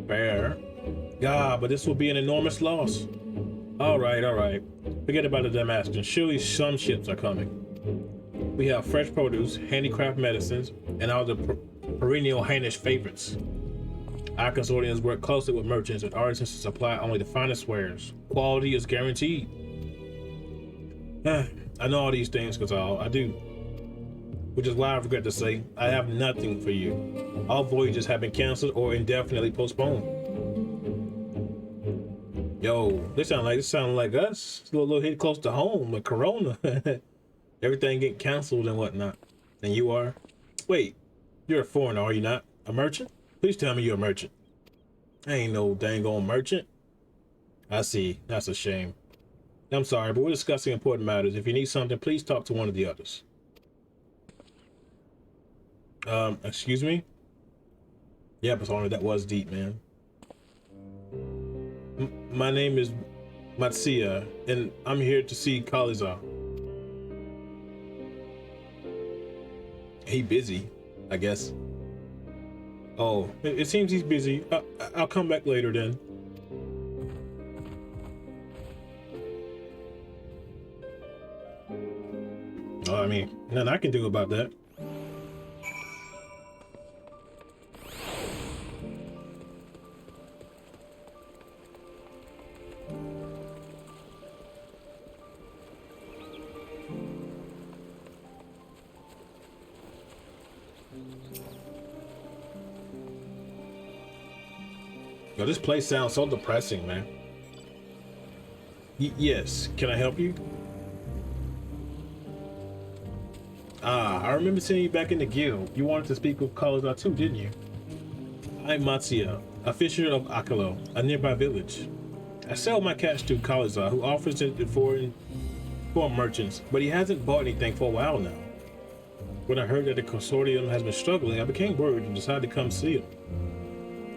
Fair. God, but this will be an enormous loss. All right. Forget about the Damascus. Surely some ships are coming. We have fresh produce, handicraft medicines, and all the perennial Hainish favorites. Our consortiums work closely with merchants and artisans to supply only the finest wares. Quality is guaranteed. I know all these things, Cazal. I do. Which is why I regret to say, I have nothing for you. All voyages have been canceled or indefinitely postponed. Yo, this sound like us. It's a little hit close to home, like Corona. Everything getting canceled and whatnot. And you are? Wait, you're a foreigner, are you not? A merchant? Please tell me you're a merchant. I ain't no dang old merchant. I see. That's a shame. I'm sorry, but we're discussing important matters. If you need something, please talk to one of the others. Excuse me? Yeah, Persona, that was deep, man. My name is Matsia, and I'm here to see Kaliza. He busy, I guess. Oh, it seems he's busy. I'll come back later then. Oh, I mean, nothing I can do about that. Yo, this place sounds so depressing, man. Yes, can I help you? I remember seeing you back in the guild. You wanted to speak with Kaliza too, didn't you? I'm Matsia, a fisher of Akalo, a nearby village. I sell my catch to Kaliza, who offers it to foreign merchants, but he hasn't bought anything for a while now. When I heard that the consortium has been struggling, I became worried and decided to come see him.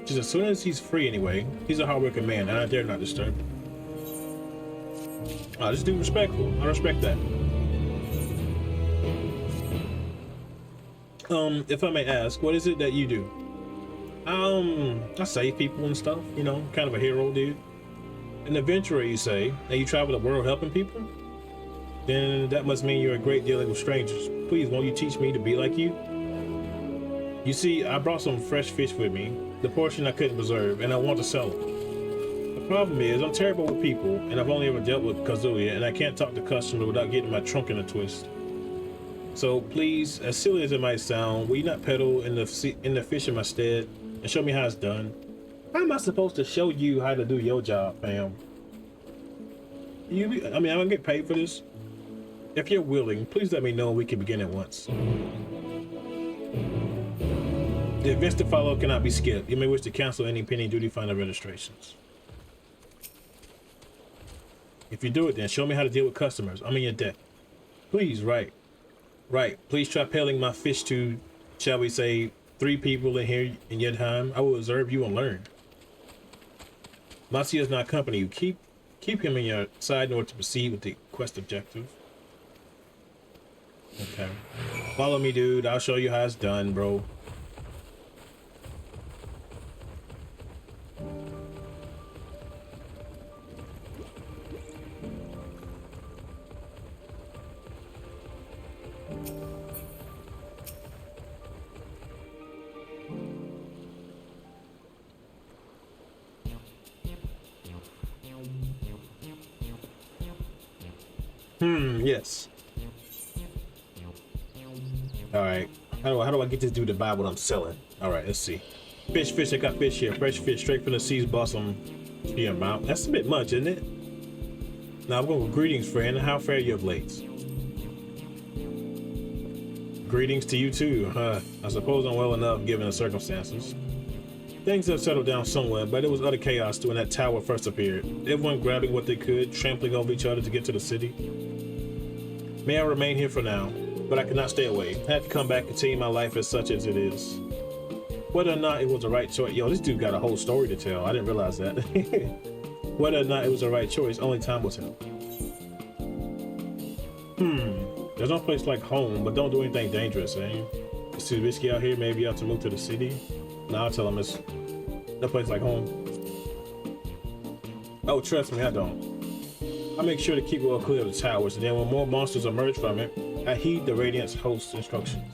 Just as soon as he's free anyway. He's a hard-working man, and I dare not disturb him. This dude respectful. I respect that. If I may ask, what is it that you do? I save people and stuff, you know, kind of a hero dude. An adventurer, you say, and you travel the world helping people? Then that must mean you're a great dealing with strangers. Please, won't you teach me to be like you? You see, I brought some fresh fish with me, the portion I couldn't preserve, and I want to sell it. The problem is, I'm terrible with people, and I've only ever dealt with Kazuya, and I can't talk to customers without getting my trunk in a twist. So please, as silly as it might sound, will you not peddle in the fish in my stead and show me how it's done? How am I supposed to show you how to do your job, fam? I don't get paid for this. If you're willing, please let me know and we can begin at once. The events to follow cannot be skipped. You may wish to cancel any pending duty finder registrations. If you do it, then show me how to deal with customers. I'm in your debt. Please, right. Please try peddling my fish to, shall we say, 3 people in here in your time. I will observe you and learn. Matsuya is not company. You keep him in your side in order to proceed with the quest objective. Okay. Follow me, dude. I'll show you how it's done, bro. Yes. All right. How do I get this dude to buy what I'm selling? All right, let's see. Fish. I got fish here. Fresh fish straight from the seas. Bought some here amount. That's a bit much, isn't it? Now I'm going with greetings, friend. How fare you of late? Greetings to you too. I suppose I'm well enough given the circumstances. Things have settled down somewhat, but it was utter chaos when that tower first appeared. Everyone grabbing what they could, trampling over each other to get to the city. May I remain here for now, but I could not stay away. I had to come back and continue my life as such as it is. Whether or not it was the right choice, yo, this dude got a whole story to tell. I didn't realize that. Whether or not it was the right choice, only time will tell. There's no place like home, but don't do anything dangerous, eh? It's too risky out here. Maybe you have to move to the city. Nah, I'll tell him it's no place like home. Oh, trust me, I don't. I make sure to keep well clear of the towers, and then when more monsters emerge from it, I heed the Radiant's host's instructions.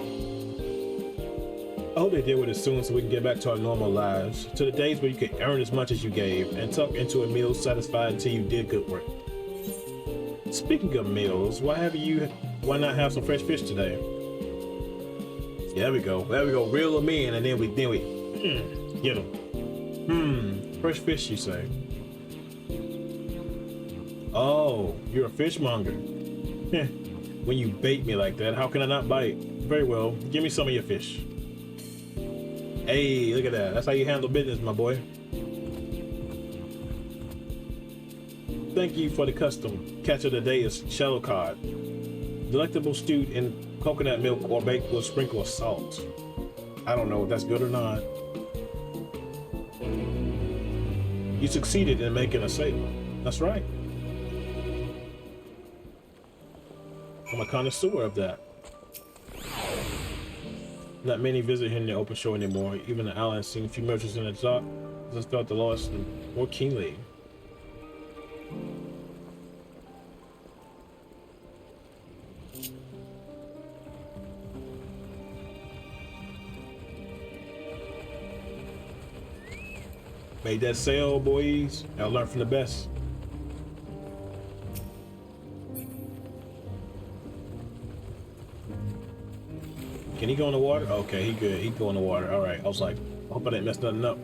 I hope they deal with it soon so we can get back to our normal lives, to the days where you could earn as much as you gave, and tuck into a meal satisfied until you did good work. Speaking of meals, why not have some fresh fish today? Yeah, there we go. Reel them in, and then we get them. Fresh fish, you say? Oh, you're a fishmonger. When you bait me like that, how can I not bite? Very well, give me some of your fish. Hey, look at that. That's how you handle business, my boy. Thank you for the custom. Catch of the day is shell cod. Delectable stewed in coconut milk or baked with a sprinkle of salt. I don't know if that's good or not. You succeeded in making a sale. That's right. I'm a connoisseur of that. Not many visit here in the open shore anymore. Even the island seen a few merchants in the dock. Just felt the loss more keenly. Made that sale, boys. I'll learn from the best. Can he go in the water? Okay, he good. He go in the water. All right. I was like, I hope I didn't mess nothing up.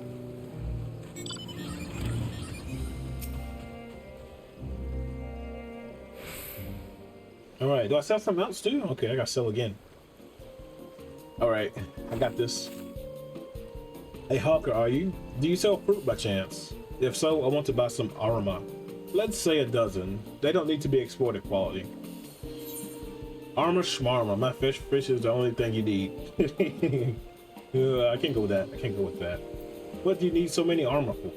All right. Do I sell something else too? Okay, I gotta sell again. All right, I got this. A hawker, are you? Do you sell fruit by chance? If so, I want to buy some aroma. Let's say a dozen. They don't need to be exported quality. Armor schmarma. My fish is the only thing you need. I can't go with that. I can't go with that. What do you need so many armor for?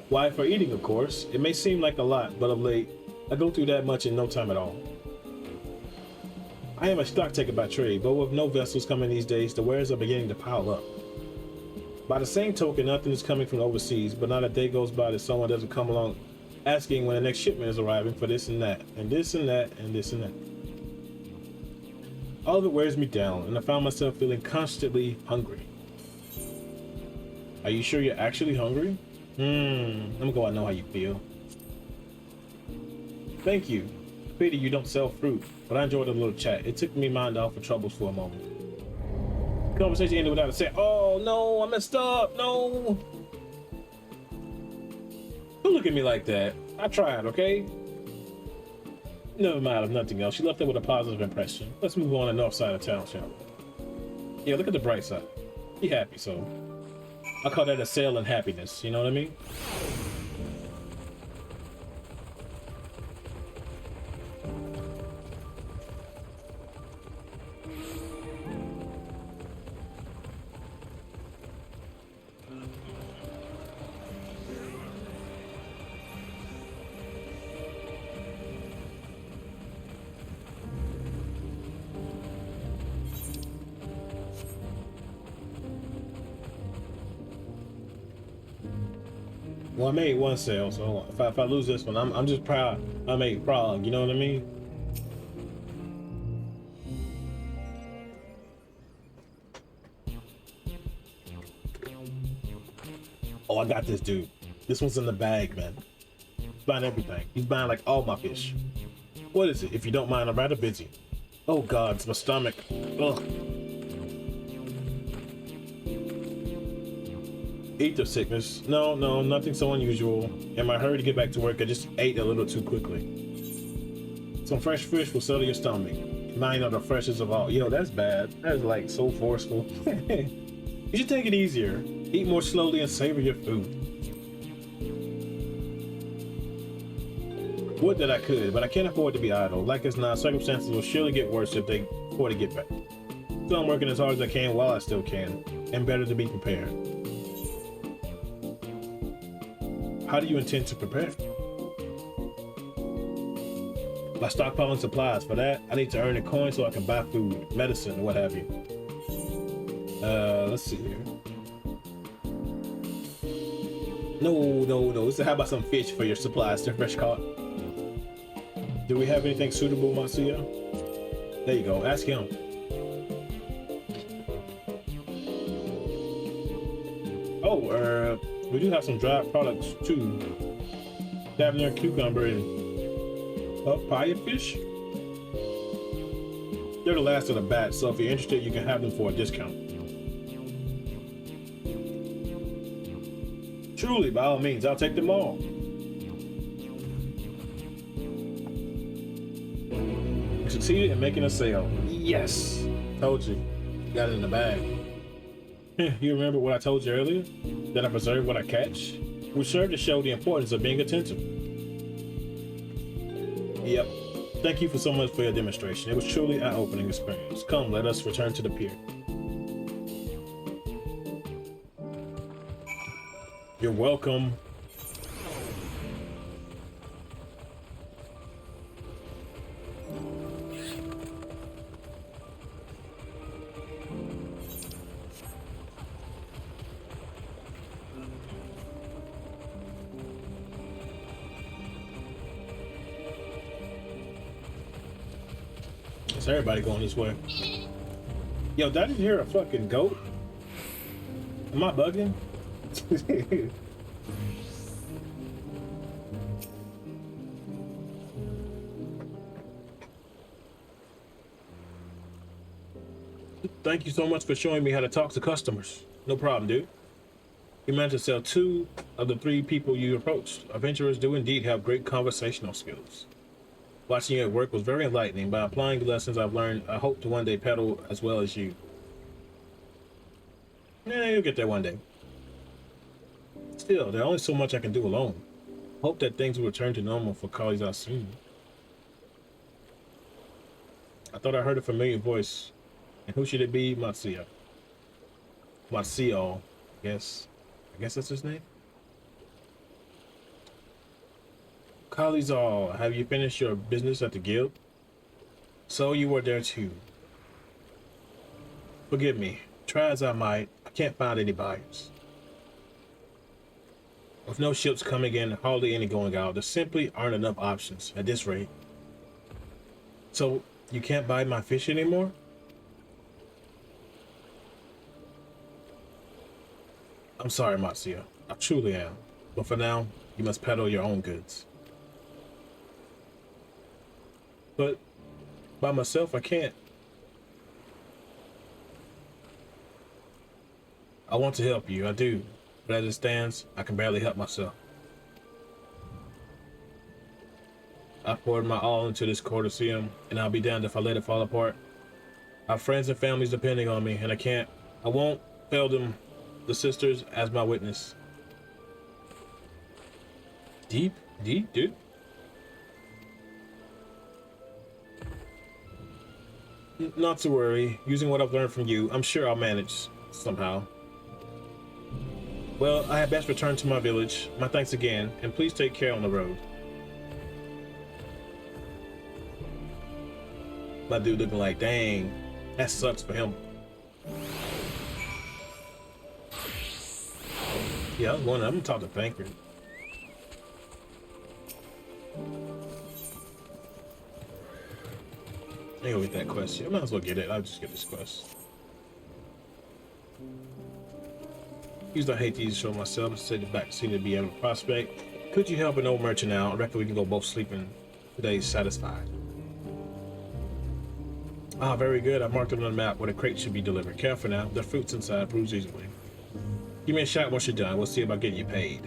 Why, for eating, of course. It may seem like a lot, but of late, I go through that much in no time at all. I am a stock taker by trade, but with no vessels coming these days, the wares are beginning to pile up. By the same token, nothing is coming from overseas, but not a day goes by that someone doesn't come along asking when the next shipment is arriving for this and that, and this and that, and this and that. All of it wears me down, and I found myself feeling constantly hungry. Are you sure you're actually hungry? I'm gonna go and know how you feel. Thank you. Pity you don't sell fruit, but I enjoyed a little chat. It took me mind off of troubles for a moment. The conversation ended without a say, oh no, I messed up, no. Don't look at me like that. I tried, okay? Never mind, if nothing else. She left it with a positive impression. Let's move on to the north side of town, shall we? Yeah, look at the bright side. Be happy, so. I call that a sale in happiness, you know what I mean? Well, I made one sale, so if I lose this one, I'm just proud. I made frog, you know what I mean? Oh, I got this dude. This one's in the bag, man. He's buying everything. He's buying like all my fish. What is it? If you don't mind, I'm rather busy. Oh God, it's my stomach. Ugh. Ether sickness. No, nothing so unusual. In my hurry to get back to work, I just ate a little too quickly. Some fresh fish will settle your stomach. Mine are the freshest of all. Yo, that's bad. That's like so forceful. You should take it easier. Eat more slowly and savor your food. Would that I could, but I can't afford to be idle. Like as not, circumstances will surely get worse if they afford to get better. So I'm working as hard as I can while I still can, and better to be prepared. How do you intend to prepare? By stockpiling supplies. For that, I need to earn a coin so I can buy food, medicine, what have you. Let's see here. No. So how about some fish for your supplies? They're fresh caught. Do we have anything suitable, Marcia? There you go. Ask him. Oh, we do have some dried products too. Davner, cucumber, and papaya fish. They're the last of the batch, so if you're interested, you can have them for a discount. Truly, by all means, I'll take them all. We succeeded in making a sale. Yes! Told you. Got it in the bag. You remember what I told you earlier? That I preserve what I catch? We serve to show the importance of being attentive. Yep. Thank you so much for your demonstration. It was truly an eye-opening experience. Come, let us return to the pier. You're welcome. Is everybody going this way? Yo, did I just hear a fucking goat? Am I bugging? Thank you so much for showing me how to talk to customers. No problem, dude. You managed to sell 2 of the 3 people you approached. Adventurers do indeed have great conversational skills. Watching you at work was very enlightening. By applying the lessons I've learned, I hope to one day pedal as well as you. Yeah, you'll get there one day. Still, there's only so much I can do alone. Hope that things will return to normal for Kali-za soon. I thought I heard a familiar voice. And who should it be? Matsuya. Matsuya, I guess that's his name? Kali-za, have you finished your business at the guild? So you were there too. Forgive me. Try as I might, I can't find any buyers. With no ships coming in, hardly any going out, there simply aren't enough options at this rate. So, you can't buy my fish anymore? I'm sorry, Matsuya. I truly am. But for now, you must peddle your own goods. But by myself, I can't. I want to help you, I do. But as it stands, I can barely help myself. I poured my all into this Colosseum, and I'll be damned if I let it fall apart. I have friends and families depending on me, and I won't fail them, the sisters, as my witness. Deep, dude. Not to worry. Using what I've learned from you, I'm sure I'll manage somehow. Well, I had best return to my village. My thanks again, and please take care on the road. My dude looking like, dang, that sucks for him. Yeah, I'm gonna talk to Banker. I ain't gonna get that quest. I might as well get it. I'll just get this quest. Usually I hate to show myself. Said the back seemed to be able to prospect. Could you help an old merchant out? I reckon we can go both sleeping today satisfied. Ah, very good. I marked it on the map where the crate should be delivered. Careful now. The fruits inside bruise easily. Give me a shot once you're done. We'll see about getting you paid.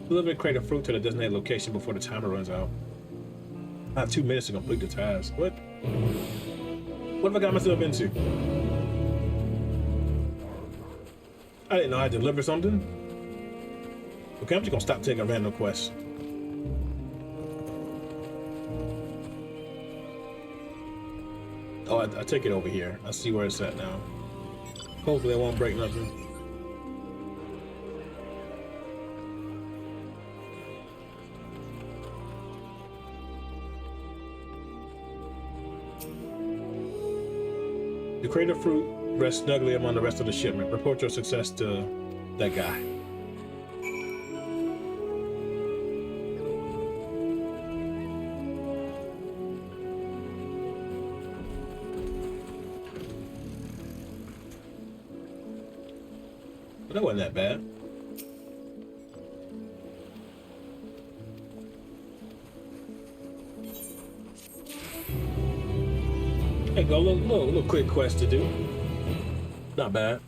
Deliver a crate of fruit to the designated location before the timer runs out. I have 2 minutes to complete the task. What have I got myself into? I didn't know I had to deliver something. Okay, I'm just gonna stop taking random quests. Oh, I take it over here. I see where it's at now. Hopefully I won't break nothing. The crate of fruit rests snugly among the rest of the shipment. Report your success to that guy. That wasn't that bad. Hey, go a little quick quest to do. Not bad.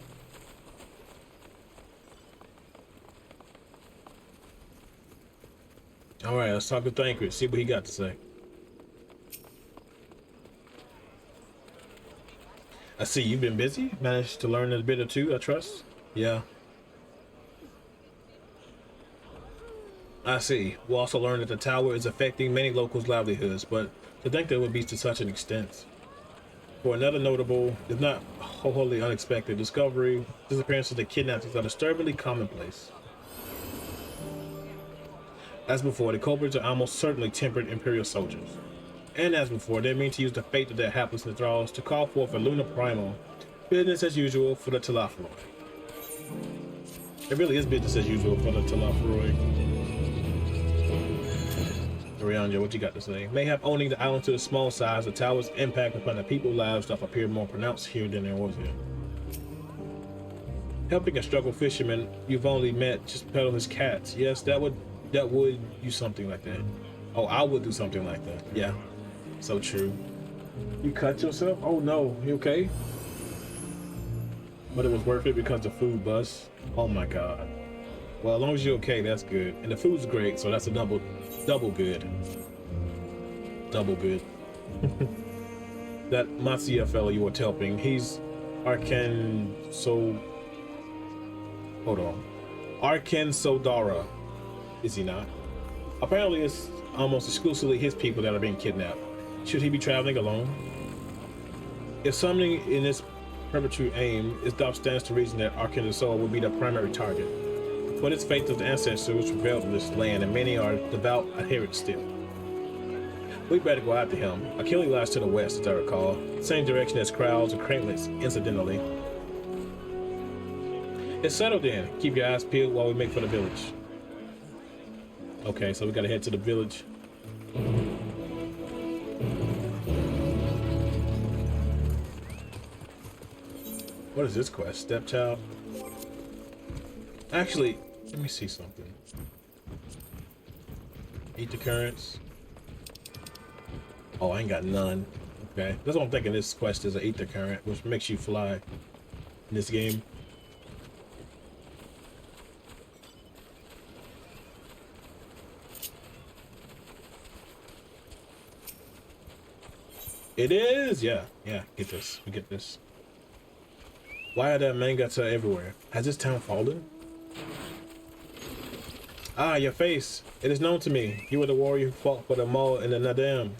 All right, let's talk to Thancred. See what he got to say. I see you've been busy. Managed to learn a bit or two, I trust. Yeah. I see. We also learned that the tower is affecting many locals' livelihoods, but to think that it would be to such an extent. For another notable, if not wholly unexpected, discovery, disappearances and kidnappings are disturbingly commonplace. As before, the culprits are almost certainly tempered Imperial soldiers. And as before, they mean to use the fate of their hapless thralls to call forth a lunar primal. Business as usual for the Talafroi. It really is business as usual for the Talafroi. Arianja, what you got to say? Mayhap owning the island to the small size, the tower's impact upon the people's lives stuff appeared more pronounced here than there was here. Helping a struggle fisherman you've only met just peddle his cats. Yes, that would do something like that. Oh, I would do something like that. Yeah, so true. You cut yourself? Oh no, you okay? But it was worth it because the food bus. Oh my god. Well, as long as you're okay, that's good. And the food's great, so that's a double good. Double good. That Matsuya fellow you were helping, he's Arkan Sodara, is he not? Apparently it's almost exclusively his people that are being kidnapped. Should he be traveling alone? If something in this perpetual aim, it stands to reason that Arkan Soul would be the primary target. But it's faith of the ancestors which prevailed in this land, and many are devout adherents still. We better go after him. Achilles lies to the west, as I recall. Same direction as crowds and cramelets, incidentally. It's settled then. Keep your eyes peeled while we make for the village. Okay, so we gotta head to the village. What is this quest? Stepchild? Actually, let me see something. Eat the currents. Oh, I ain't got none. Okay, that's what I'm thinking. This quest is an eat the current, which makes you fly in this game. It is, yeah. Get this. We get this. Why are there mangata everywhere? Has this town fallen? Ah, your face. It is known to me. You were the warrior who fought for the Maul and the Nadam.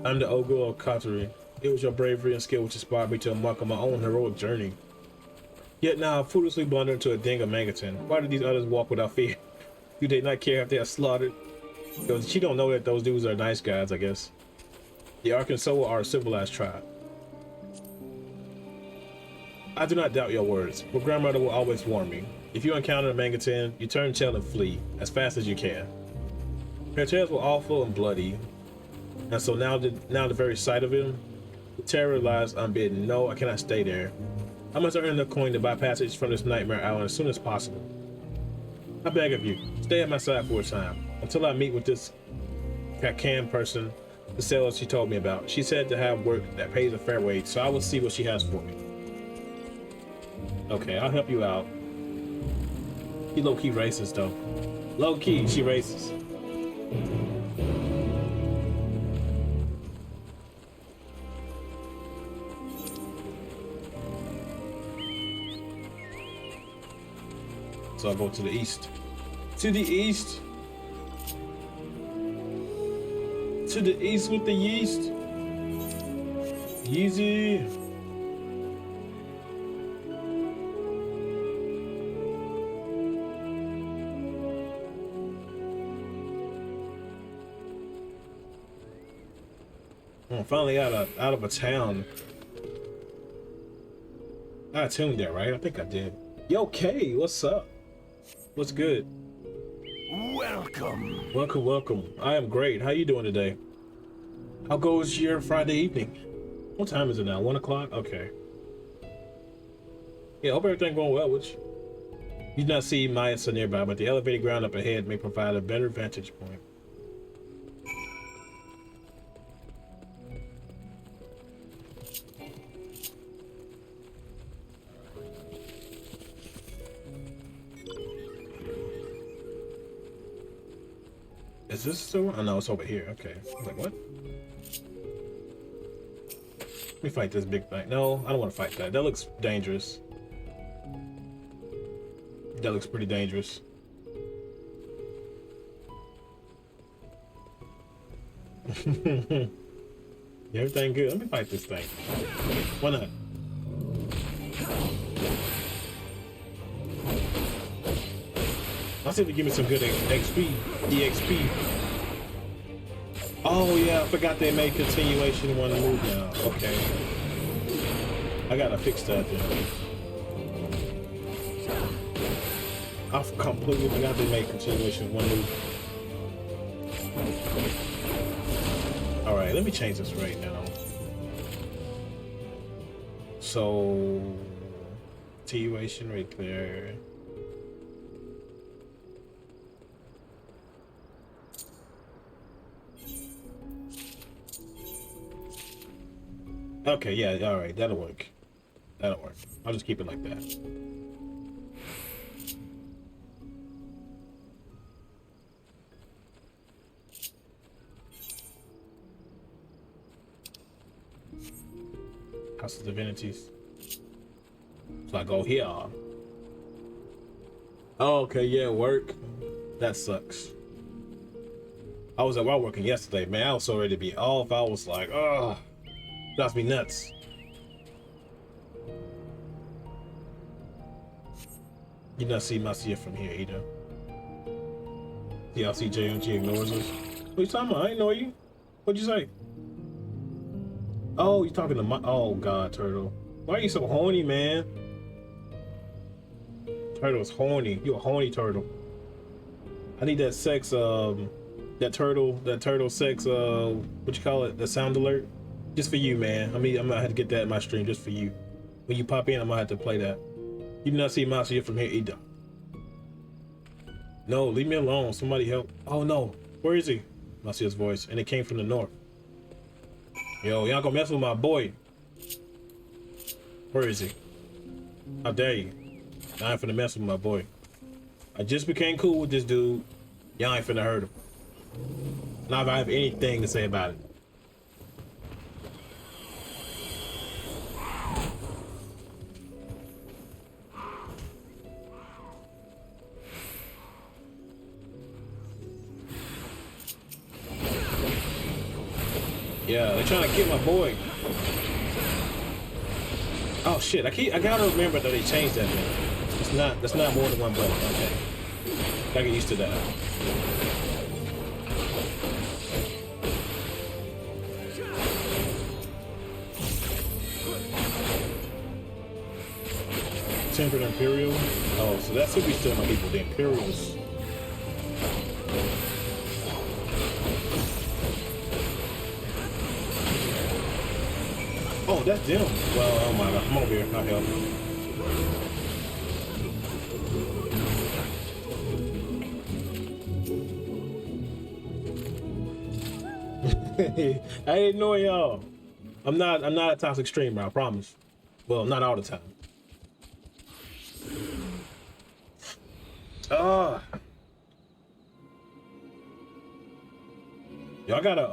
I'm the Ogre of Katari. It was your bravery and skill which inspired me to embark on my own heroic journey. Yet now I foolishly blunder into a den of Mangatan. Why did these others walk without fear? Do they not care if they are slaughtered? Because she don't know that those dudes are nice guys, I guess. The Arkansas are a civilized tribe. I do not doubt your words, but grandmother will always warn me. If you encounter a Mangatan, you turn tail and flee as fast as you can. Her tails were awful and bloody, and so now the very sight of him, the terror lies unbidden. No, I cannot stay there. I must earn the coin to buy passage from this nightmare island as soon as possible. I beg of you, stay at my side for a time, until I meet with this Kakan person, the seller she told me about. She said to have work that pays a fair wage, so I will see what she has for me. Okay, I'll help you out. He low-key racist though. Low-key, she racist. So I'll go to the east. To the east. To the east with the yeast. Easy. I'm finally out of a town. I tuned that, right? I think I did. Yo, Kay, what's up? What's good? Welcome. Welcome, welcome. I am great. How you doing today? How goes your Friday evening? What time is it now? 1 o'clock? Okay. Yeah, hope everything going well with you. You do not see Maya so nearby, but the elevated ground up ahead may provide a better vantage point. Is this the one? Oh no, it's over here. Okay. I was like, what? Let me fight this big thing. No, I don't want to fight that. That looks dangerous. That looks pretty dangerous. Yeah, everything good. Let me fight this thing. Why not? I'll see if they give me some good XP. EXP. Oh yeah, I forgot they made continuation one move now. Okay. I gotta fix that then. I completely forgot they made continuation one move. Alright, let me change this right now. So continuation right there. Okay, yeah, all right, that'll work. That'll work. I'll just keep it like that. House of Divinities. So I go here. Oh, okay, yeah, work. That sucks. I was at work working yesterday, man. I was so ready to be off. I was like, oh. Drives me nuts. You not see Masia from here either. Yeah, I see JMG ignores us. What you talking about? I didn't know you. What'd you say? Oh, you talking to my... Oh, God, Turtle. Why are you so horny, man? Turtle's horny. You a horny turtle. I need that sex, that turtle sex, what you call it? The sound alert. Just for you, man. I mean, I'm gonna have to get that in my stream just for you. When you pop in, I'm gonna have to play that. You do not see Masia from here either. No, leave me alone. Somebody help. Oh no, where is he? Masia's voice, and it came from the north. Yo, y'all gonna mess with my boy. Where is he? How dare you? I ain't finna mess with my boy. I just became cool with this dude. Y'all ain't finna hurt him. Not if I have anything to say about it. Yeah, they're trying to get my boy. Oh shit! I gotta remember that they changed that thing. That's not more than one button. Okay, gotta get used to that. Tempered Imperial. Oh, so that's who we still my people. The Imperials. Oh, that's them. Well, oh my God, come over here. I'll help. I didn't know y'all. I'm not a toxic streamer, I promise. Well, not all the time. Y'all got a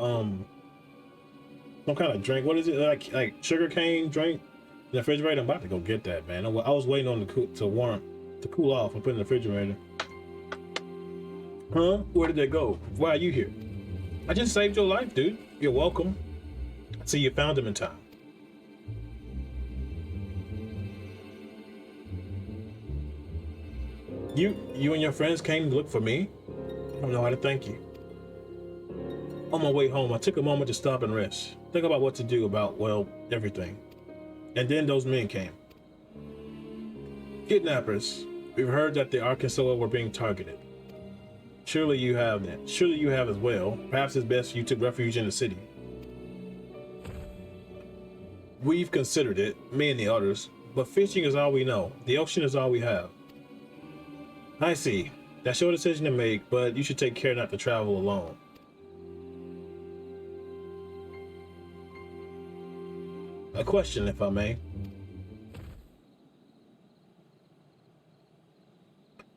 some kind of drink. What is it? Like sugar cane drink in the refrigerator? I'm about to go get that, man. I was waiting on to to cool off and put in the refrigerator. Huh? Where did they go? Why are you here? I just saved your life, dude. You're welcome. See, you found him in time. You and your friends came to look for me? I don't know how to thank you. On my way home, I took a moment to stop and rest. Think about what to do about, well, everything. And then those men came. Kidnappers. We've heard that the Arkansas were being targeted. Surely you have that. Surely you have as well. Perhaps it's best you took refuge in the city. We've considered it, me and the others, but fishing is all we know. The ocean is all we have. I see. That's your decision to make, but you should take care not to travel alone. A question, if I may.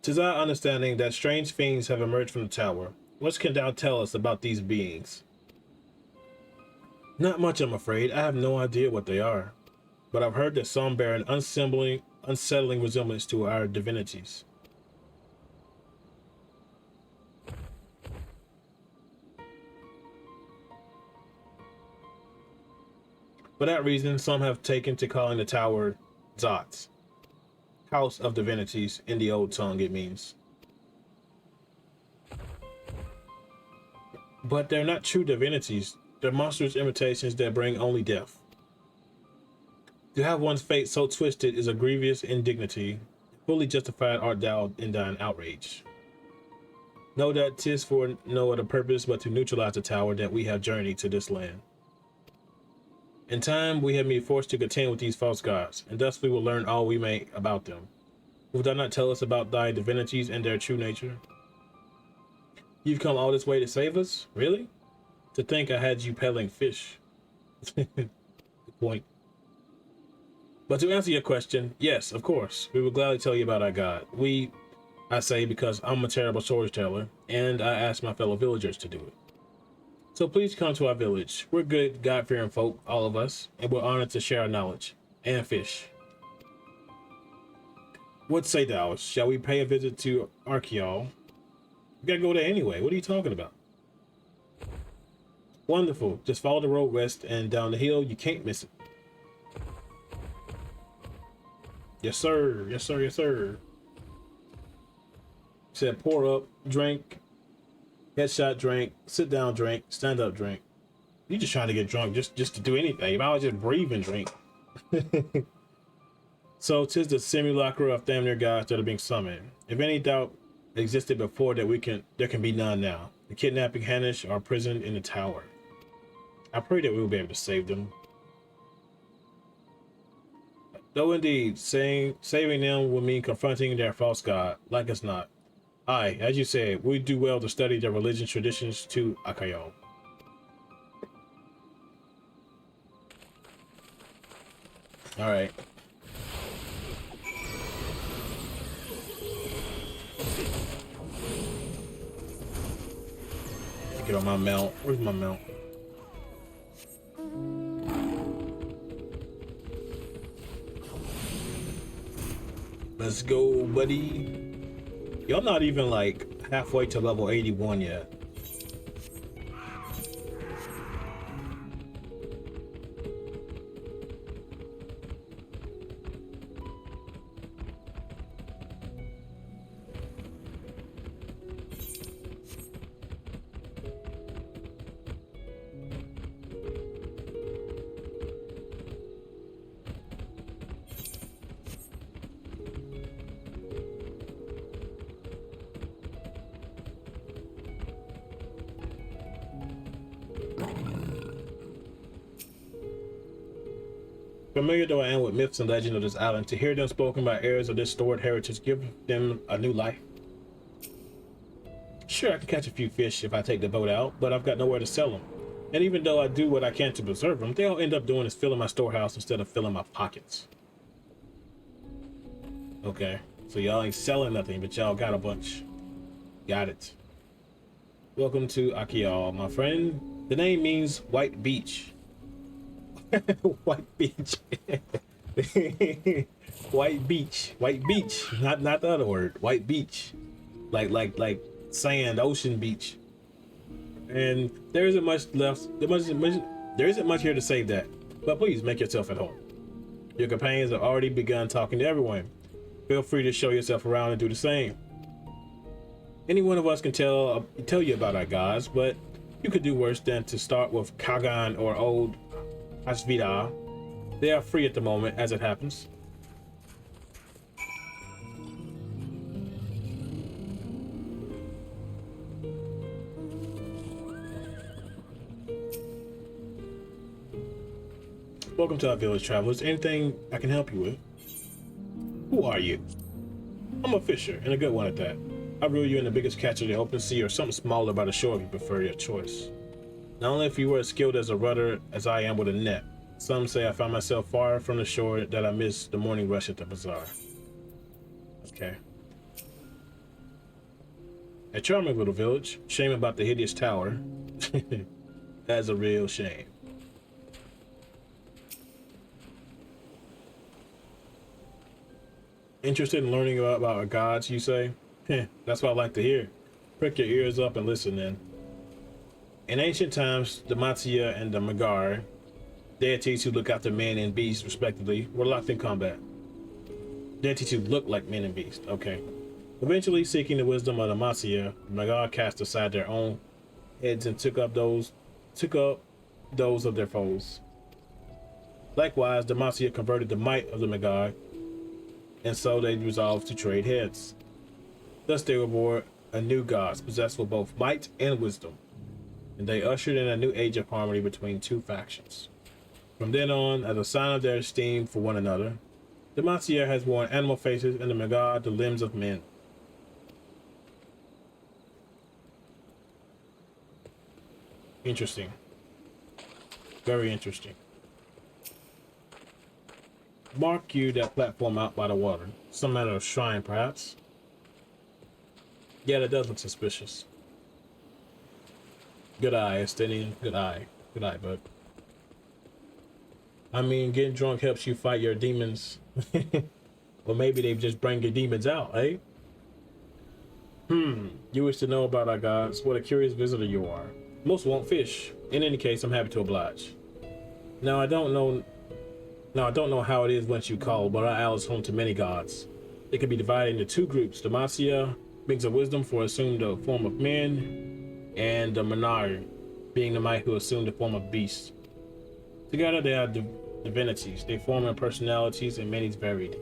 'Tis our understanding that strange fiends have emerged from the tower. What can thou tell us about these beings? Not much, I'm afraid. I have no idea what they are. But I've heard that some bear an unsettling resemblance to our divinities. For that reason, some have taken to calling the tower Zot. House of Divinities. In the old tongue, it means. But they're not true divinities. They're monstrous imitations that bring only death. To have one's fate so twisted is a grievous indignity. Fully justified art thou in thine outrage. Know that 'tis for no other purpose but to neutralize the tower that we have journeyed to this land. In time, we have been forced to contend with these false gods, and thus we will learn all we may about them. Wilt thou not tell us about thy divinities and their true nature? You've come all this way to save us? Really? To think I had you peddling fish. Good point. But to answer your question, yes, of course, we will gladly tell you about our god. I say because I'm a terrible storyteller, and I ask my fellow villagers to do it. So please come to our village. We're good, God-fearing folk, all of us, and we're honored to share our knowledge and fish. What say thou? Shall we pay a visit to Archeol? We gotta go there anyway. What are you talking about? Wonderful. Just follow the road west and down the hill. You can't miss it. Yes, sir. Yes, sir. Yes, sir. Said pour up, drink, headshot drink, sit down drink, stand up drink. You just trying to get drunk just to do anything. If I was just breathe and drink. So 'tis the simulacra of damn near gods that are being summoned. If any doubt existed before that there can be none now. The kidnapping Hanish are imprisoned in the tower. I pray that we will be able to save them. Though indeed, saving them will mean confronting their false god, like us not. Aye, as you said, we do well to study their religion traditions to Akayo. Alright. Get on my mount. Where's my mount? Let's go, buddy. Y'all not even like halfway to level 81 yet. Familiar though I am with myths and legends of this island, to hear them spoken by heirs of this stored heritage give them a new life. Sure, I can catch a few fish if I take the boat out, but I've got nowhere to sell them. And even though I do what I can to preserve them, they'll end up doing is filling my storehouse instead of filling my pockets. Okay, so y'all ain't selling nothing, but y'all got a bunch. Got it. Welcome to Akial, my friend. The name means white beach. White beach. White beach, not the other word. White beach, like sand, ocean beach. And there isn't much left. There isn't much here to save that. But please make yourself at home. Your companions have already begun talking to everyone. Feel free to show yourself around and do the same. Any one of us can tell you about our gods, but you could do worse than to start with Kagan or old Ashvida. They are free at the moment, as it happens. Welcome to our village, travelers. Anything I can help you with? Who are you? I'm a fisher, and a good one at that. I rule you in the biggest catch of the open sea or something smaller by the shore if you prefer your choice. Not only if you were as skilled as a rudder as I am with a net. Some say I find myself far from the shore that I miss the morning rush at the bazaar. Okay. A charming little village. Shame about the hideous tower. That's a real shame. Interested in learning about our gods, you say? That's what I like to hear. Prick your ears up and listen then. In ancient times, the Matia and the Magar, deities who look after men and beasts respectively, were locked in combat. Deities who look like men and beasts, okay. Eventually, seeking the wisdom of the Matia, the Magar cast aside their own heads and took up those of their foes. Likewise, the Matia converted the might of the Magar, and so they resolved to trade heads. Thus they were born a new gods, possessed with both might and wisdom, and they ushered in a new age of harmony between two factions. From then on, as a sign of their esteem for one another, the Matia has worn animal faces and the Magar the limbs of men. Interesting. Very interesting. Mark you that platform out by the water. Some kind of shrine, perhaps. Yeah, that does look suspicious. Good eye, Estinian. Good eye. Good eye, bud. I mean, getting drunk helps you fight your demons. Or maybe they just bring your demons out, eh? You wish to know about our gods? What a curious visitor you are. Most won't fish. In any case, I'm happy to oblige. Now, I don't know how it is once you call, but our isle is home to many gods. They can be divided into two groups. The Masia, beings of wisdom, for assumed the form of men, and the Manar, being the might who assumed the form of beasts. Together they are divinities. They form in personalities and many varied.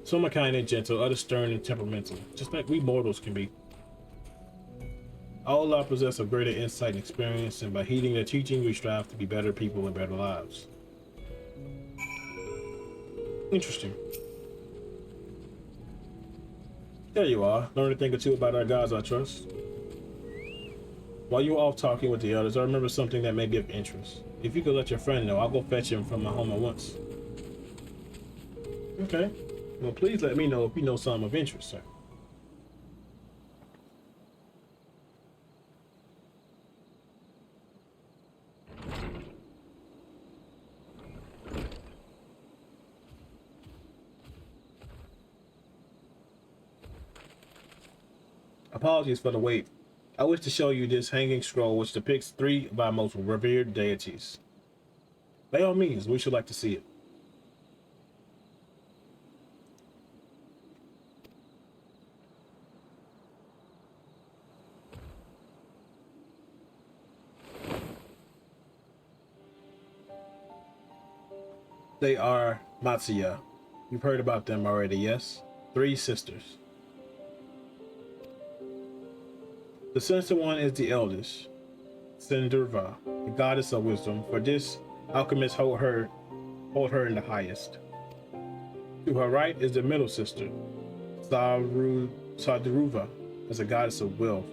Some are kind and gentle, others stern and temperamental, just like we mortals can be. All are possessed of greater insight and experience, and by heeding their teaching, we strive to be better people and better lives. Interesting. There you are. Learn a thing or two about our gods, I trust. While you were off talking with the others, I remember something that may be of interest. If you could let your friend know, I'll go fetch him from my home at once. Okay. Well, please let me know if you know something of interest, sir. Apologies for the wait. I wish to show you this hanging scroll which depicts three of our most revered deities. By all means, we should like to see it. They are Matsya. You've heard about them already, yes? 3 sisters. The sinister one is the eldest, Sindurva, the goddess of wisdom. For this, alchemists hold her in the highest. To her right is the middle sister, Sadruva, as a goddess of wealth.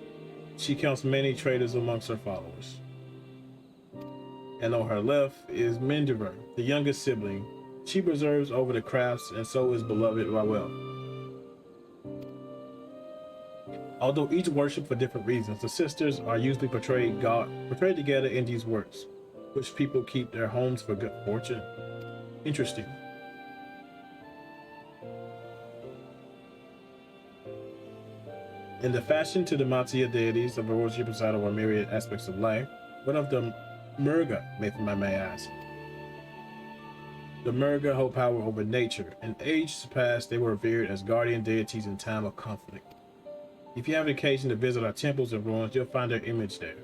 She counts many traders amongst her followers. And on her left is Mendira, the youngest sibling. She preserves over the crafts, and so is beloved Rawel. Although each worship for different reasons, the sisters are usually portrayed together in these works, which people keep their homes for good fortune. Interesting. In the fashion to the Matia deities of worship preside over myriad aspects of life, one of the Murga, may I ask. The Murga hold power over nature. In ages past, they were revered as guardian deities in time of conflict. If you have an occasion to visit our temples and ruins, you'll find their image there.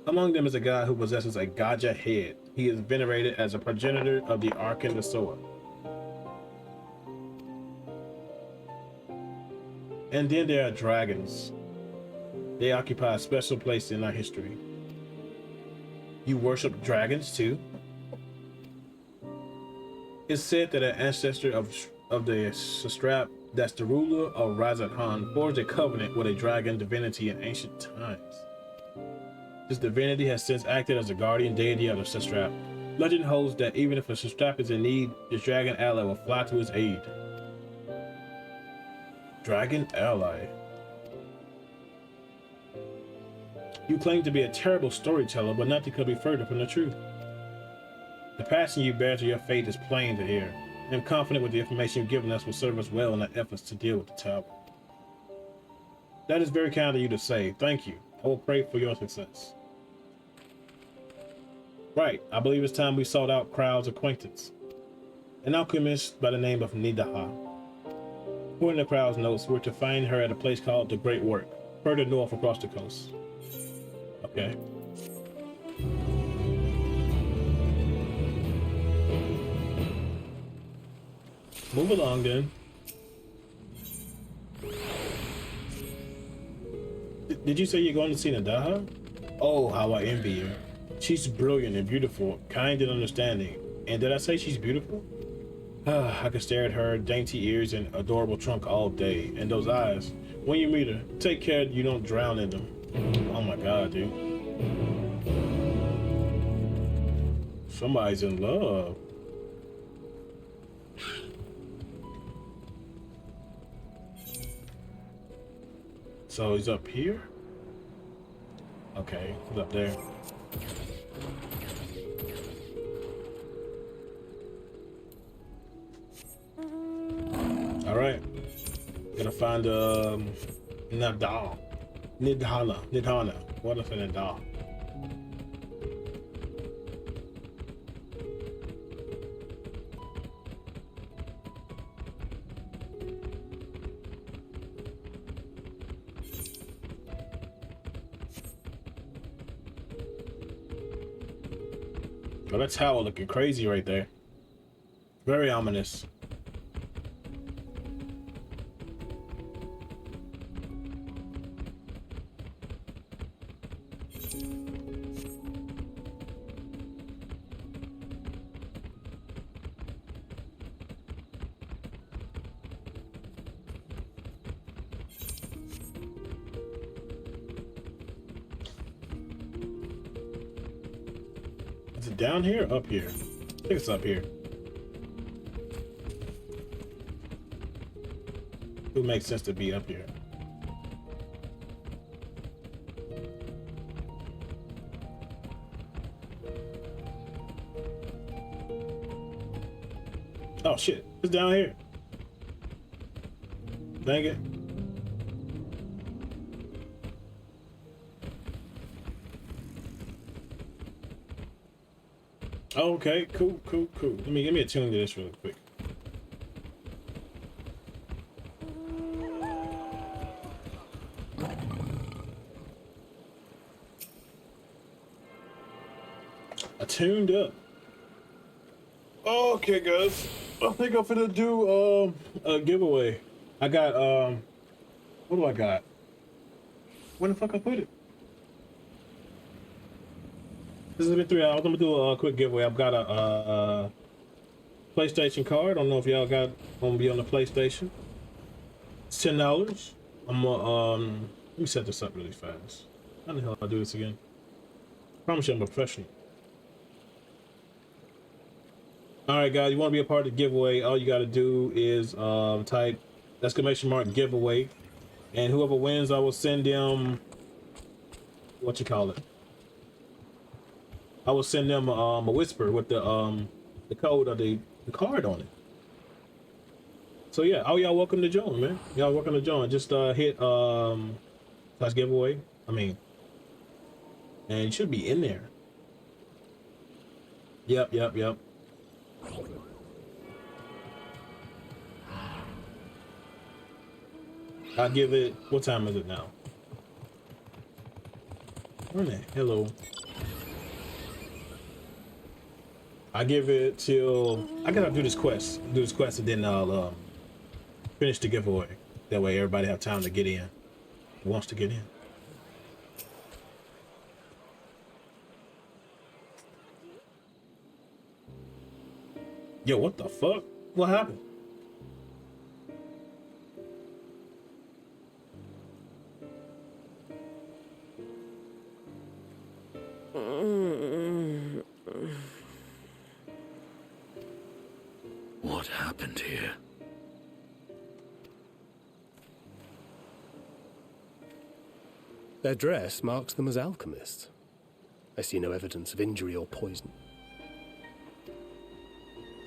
Among them is a god who possesses a Gaja head. He is venerated as a progenitor of the Arkan Nasoa. And then there are dragons. They occupy a special place in our history. You worship dragons too? It's said that an ancestor of the Sastrap, that's the ruler of Radz-at-Han, forged a covenant with a dragon divinity in ancient times. This divinity has since acted as a guardian deity of the Sastrap. Legend holds that even if a Sastrap is in need, his dragon ally will fly to his aid. Dragon ally. You claim to be a terrible storyteller, but nothing could be further from the truth. The passion you bear to your fate is plain to hear. I am confident with the information you've given us will serve us well in our efforts to deal with the tower. That is very kind of you to say. Thank you. I will pray for your success. Right, I believe it's time we sought out Crowd's acquaintance. An alchemist by the name of Nidaha. According to Crowd's notes, we're to find her at a place called the Great Work, further north across the coast. Okay. Move along then. Did you say you're going to see Nidaha? Oh, how I envy her. She's brilliant and beautiful, kind and understanding. And did I say she's beautiful? I could stare at her dainty ears and adorable trunk all day. And those eyes. When you meet her, take care you don't drown in them. Oh my god, dude. Somebody's in love. So he's up here? Okay, he's up there. Alright. Gonna find Nidhana. What if it's Nidhana? Oh, that tower looking crazy right there. Very ominous. Is it down here or up here? I think it's up here. It would make sense to be up here. Oh shit, it's down here. Dang it. Okay, cool. Let me attune to this real quick. Attuned up. Okay, guys. I think I'm finna do a giveaway. I got what do I got? Where the fuck I put it? This has been 3 hours. I'm gonna do a quick giveaway. I've got a PlayStation card. I don't know if y'all gonna be on the PlayStation. It's $10. I'm let me set this up really fast. How the hell do I do this again? Promise you I'm a professional. Alright guys, you wanna be a part of the giveaway, all you gotta do is type !giveaway, and whoever wins I will send them I will send them a whisper with the code of the card on it. So yeah, oh y'all welcome to join, man. Y'all welcome to join. Just hit slash giveaway. I mean, and it should be in there. Yep. I'll give it, what time is it now? Hello. I give it till I gotta do this quest. And then I'll finish the giveaway. That way everybody have time to get in. Who wants to get in? Yo, what the fuck? What happened? What happened here? Their dress marks them as alchemists. I see no evidence of injury or poison.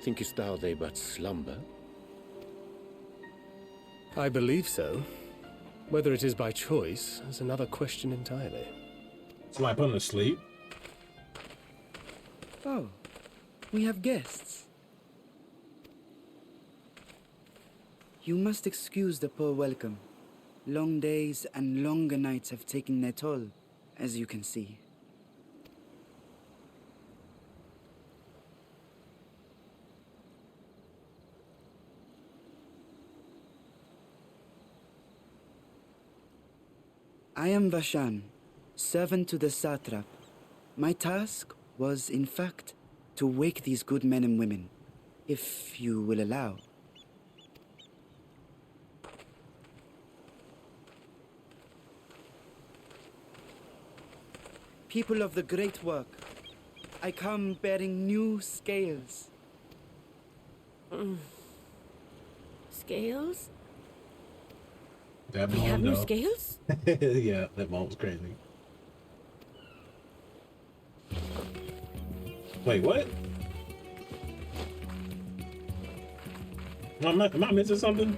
Thinkest thou they but slumber? I believe so. Whether it is by choice is another question entirely. Somebody put them to sleep? Oh, we have guests. You must excuse the poor welcome. Long days and longer nights have taken their toll, as you can see. I am Vashan, servant to the satrap. My task was, in fact, to wake these good men and women, if you will allow. People of the great work, I come bearing new scales. Scales? That we have new scales? Yeah, that mom was crazy. Wait, what? Am I missing something?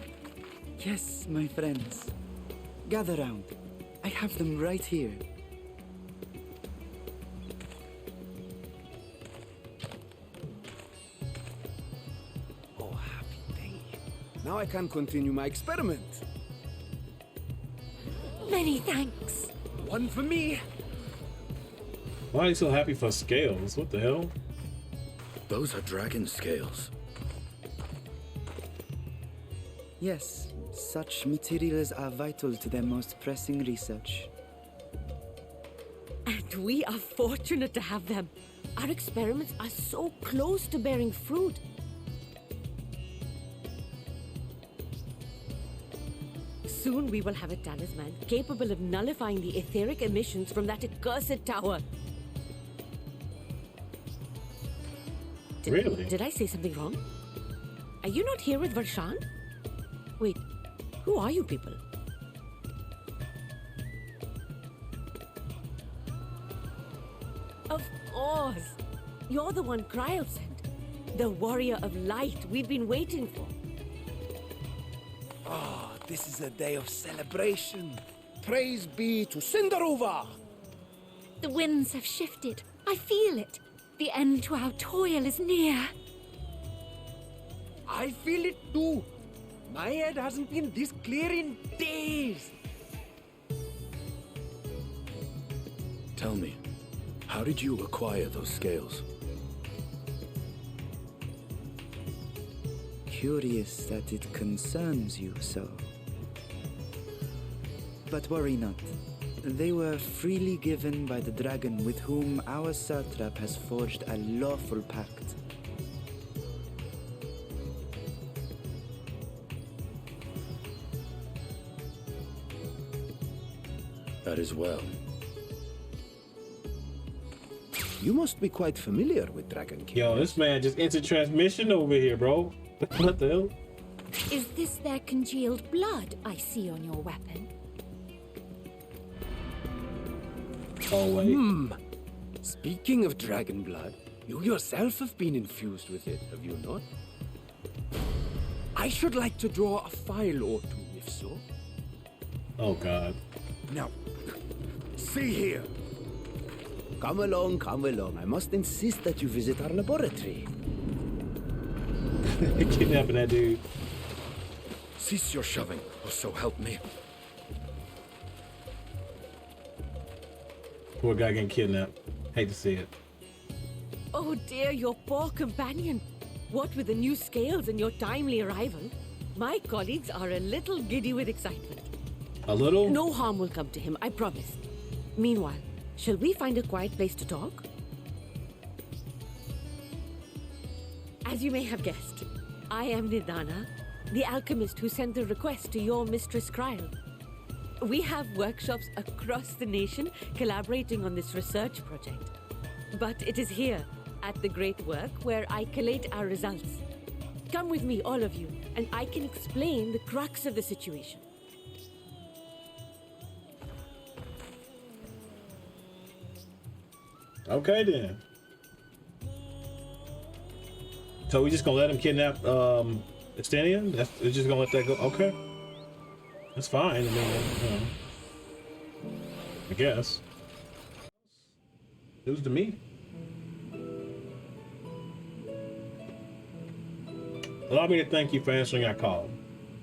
Yes, my friends. Gather round. I have them right here. Oh, happy day. Now I can continue my experiment. Many thanks. One for me. Why are you so happy for scales? What the hell? Those are dragon scales. Yes, such materials are vital to their most pressing research. And we are fortunate to have them. Our experiments are so close to bearing fruit. Soon we will have a talisman capable of nullifying the etheric emissions from that accursed tower. Really? Did I say something wrong? Are you not here with Varshan? Wait, who are you people? Of course! You're the one Cryo sent. The warrior of light we've been waiting for. Ah, this is a day of celebration. Praise be to Cinderova! The winds have shifted. I feel it. The end to our toil is near. I feel it too. My head hasn't been this clear in days. Tell me, how did you acquire those scales? Curious that it concerns you so. But worry not. They were freely given by the dragon with whom our satrap has forged a lawful pact. That is well. You must be quite familiar with Dragon King. Yo, this man just entered transmission over here, bro. What the hell? Is this their congealed blood I see on your weapon? Oh, wait. Speaking of dragon blood, you yourself have been infused with it, have you not? I should like to draw a file or two, if so. Oh, God. Now, see here. Come along, come along. I must insist that you visit our laboratory. Kidnapping that dude. Cease your shoving, or so help me. Poor guy getting kidnapped. Hate to see it. Oh dear, your poor companion. What with the new scales and your timely arrival, my colleagues are a little giddy with excitement. A little? No harm will come to him, I promise. Meanwhile, shall we find a quiet place to talk? As you may have guessed, I am Nidana, the alchemist who sent the request to your Mistress Kryl. We have workshops across the nation collaborating on this research project. But it is here, at the Great Work, where I collate our results. Come with me, all of you, and I can explain the crux of the situation. Okay, then. So we just gonna let him kidnap Estinian? We're just gonna let that go? Okay. That's fine. I mean, you know, I guess. News to me. Allow me to thank you for answering our call.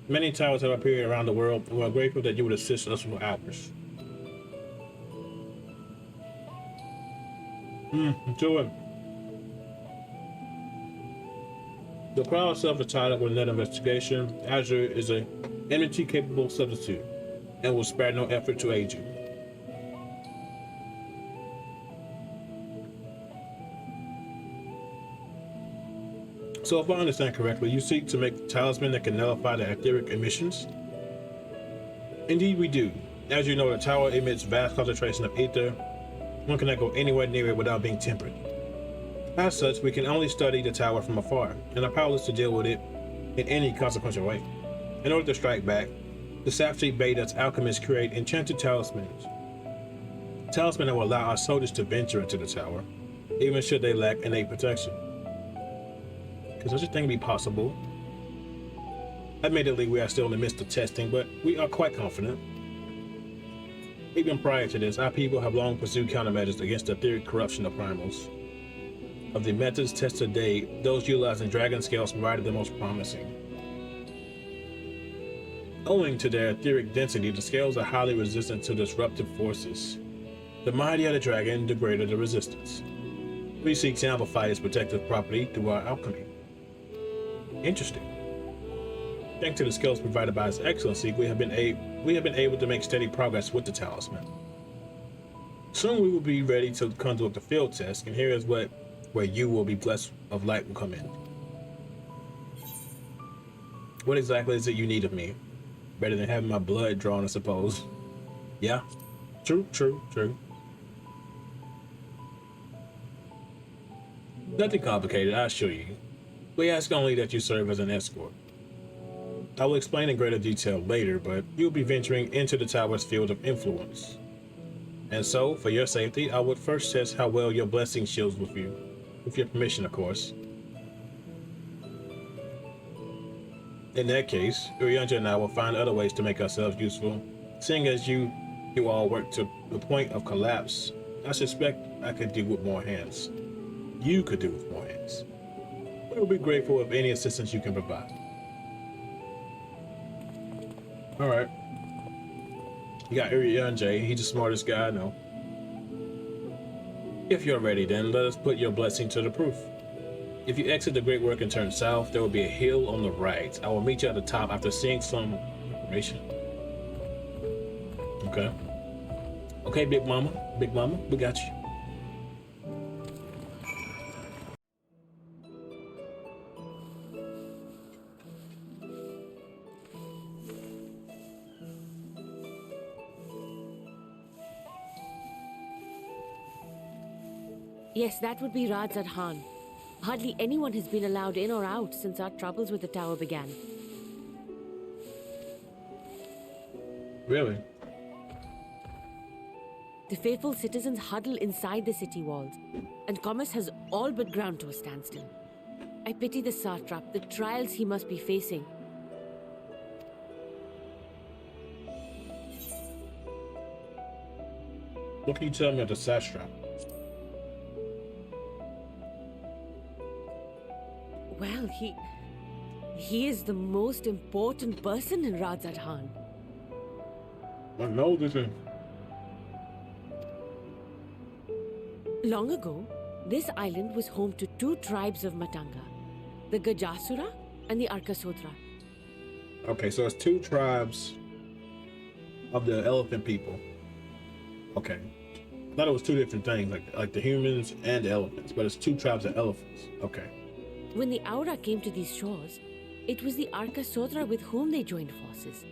Many towers have appeared around the world, and we're grateful that you would assist us for hours. Enjoy it. The crowd itself is tied up with net investigation. Azure is a MT-capable substitute and will spare no effort to aid you. So if I understand correctly, you seek to make a talisman that can nullify the etheric emissions? Indeed we do. As you know, the tower emits vast concentration of ether. One cannot go anywhere near it without being tempered. As such, we can only study the tower from afar, and are powerless to deal with it in any consequential way. In order to strike back, the Sapseed bade us alchemists create enchanted talismans. Talisman that will allow our soldiers to venture into the tower, even should they lack innate protection. Could such a thing be possible? Admittedly, we are still in the midst of testing, but we are quite confident. Even prior to this, our people have long pursued countermeasures against the etheric corruption of primals. Of the methods tested today, those utilizing dragon scales provided the most promising. Owing to their etheric density, the scales are highly resistant to disruptive forces. The mightier the dragon, the greater the resistance. We seek to amplify its protective property through our alchemy. Interesting. Thanks to the skills provided by His Excellency, we have been able to make steady progress with the talisman. Soon we will be ready to conduct the field test, and here is where you will be blessed of light will come in. What exactly is it you need of me? Better than having my blood drawn, I suppose. Yeah? True. Nothing complicated, I assure you. We ask only that you serve as an escort. I will explain in greater detail later, but you'll be venturing into the tower's field of influence. And so, for your safety, I would first test how well your blessing shields with you. With your permission, of course. In that case, Urianja and I will find other ways to make ourselves useful. Seeing as you all work to the point of collapse, I suspect I could do with more hands. You could do with more hands. We will be grateful of any assistance you can provide. Alright. You got Urianja, he's the smartest guy I know. If you're ready, then let us put your blessing to the proof. If you exit the Great Work and turn south, there will be a hill on the right. I will meet you at the top after seeing some information. Okay. Okay, Big Mama, we got you. Yes, that would be Radz-at-Han. Hardly anyone has been allowed in or out since our troubles with the tower began. Really? The faithful citizens huddle inside the city walls, and commerce has all but ground to a standstill. I pity the satrap, the trials he must be facing, What can you tell me of the satrap? Well, he is the most important person in Radz-at-Han. I know this is. Long ago, this island was home to two tribes of Matanga, the Gajasura and the Arkasodra. Okay, so it's two tribes of the elephant people. Okay. I thought it was two different things, like the humans and the elephants, but it's two tribes of elephants. Okay. When the Aura came to these shores, it was the Arkasodra with whom they joined forces.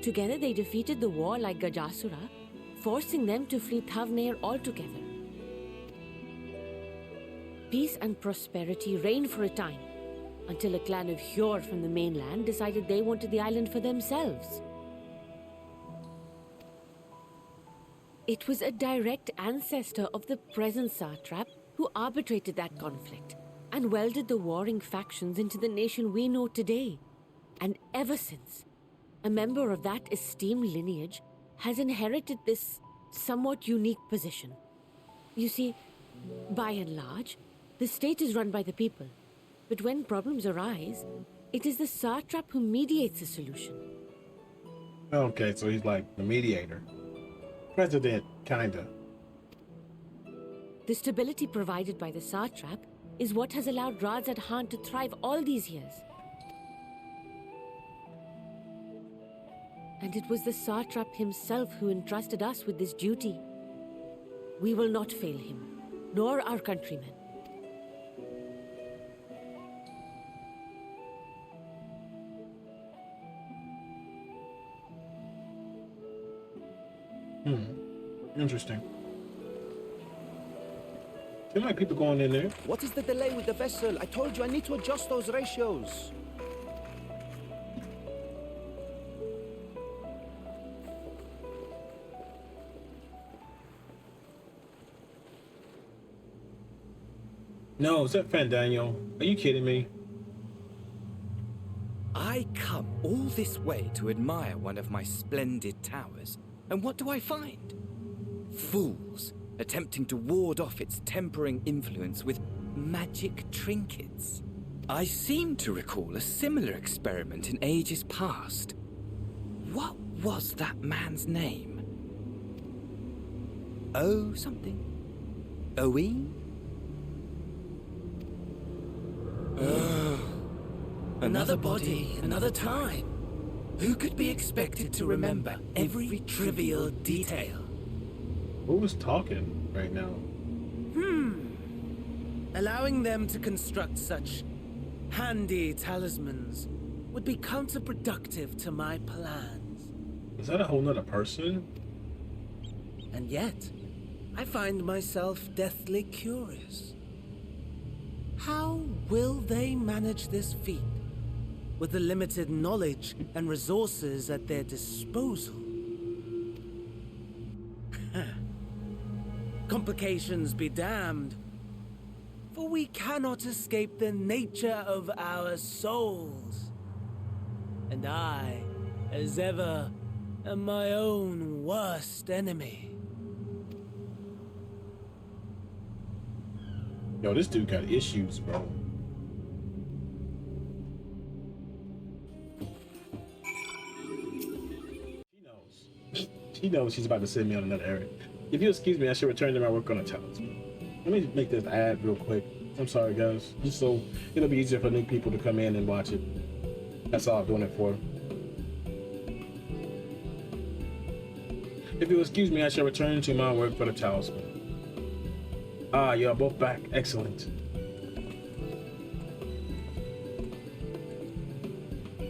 Together they defeated the warlike Gajasura, forcing them to flee Thavnair altogether. Peace and prosperity reigned for a time, until a clan of Hjor from the mainland decided they wanted the island for themselves. It was a direct ancestor of the present satrap who arbitrated that conflict and welded the warring factions into the nation we know today. And ever since, a member of that esteemed lineage has inherited this somewhat unique position. You see, by and large, the state is run by the people. But when problems arise, it is the satrap who mediates a solution. Okay, so he's like the mediator. President, kinda. The stability provided by the satrap is what has allowed Radz-at-Han to thrive all these years. And it was the satrap himself who entrusted us with this duty. We will not fail him, nor our countrymen. Interesting. Seems like people going in there. What is the delay with the vessel? I told you I need to adjust those ratios. No, is that Fandango? Are you kidding me? I come all this way to admire one of my splendid towers, and what do I find? Fools attempting to ward off its tempering influence with magic trinkets. I seem to recall a similar experiment in ages past. What was that man's name? Oh, something. Owen? Another body, another time. Who could be expected to remember every trivial detail? Who was talking right now? Allowing them to construct such handy talismans would be counterproductive to my plans. Is that a whole nother person? And yet, I find myself deathly curious. How will they manage this feat with the limited knowledge and resources at their disposal? Complications be damned, for we cannot escape the nature of our souls. And I, as ever, am my own worst enemy. Yo, this dude got issues, bro. She knows she's about to send me on another errand. If you excuse me, I should return to my work on the talisman. Let me make this ad real quick. I'm sorry, guys. Just so it'll be easier for new people to come in and watch it. That's all I'm doing it for. If you'll excuse me, I shall return to my work for the talisman. Ah, you're both back. Excellent.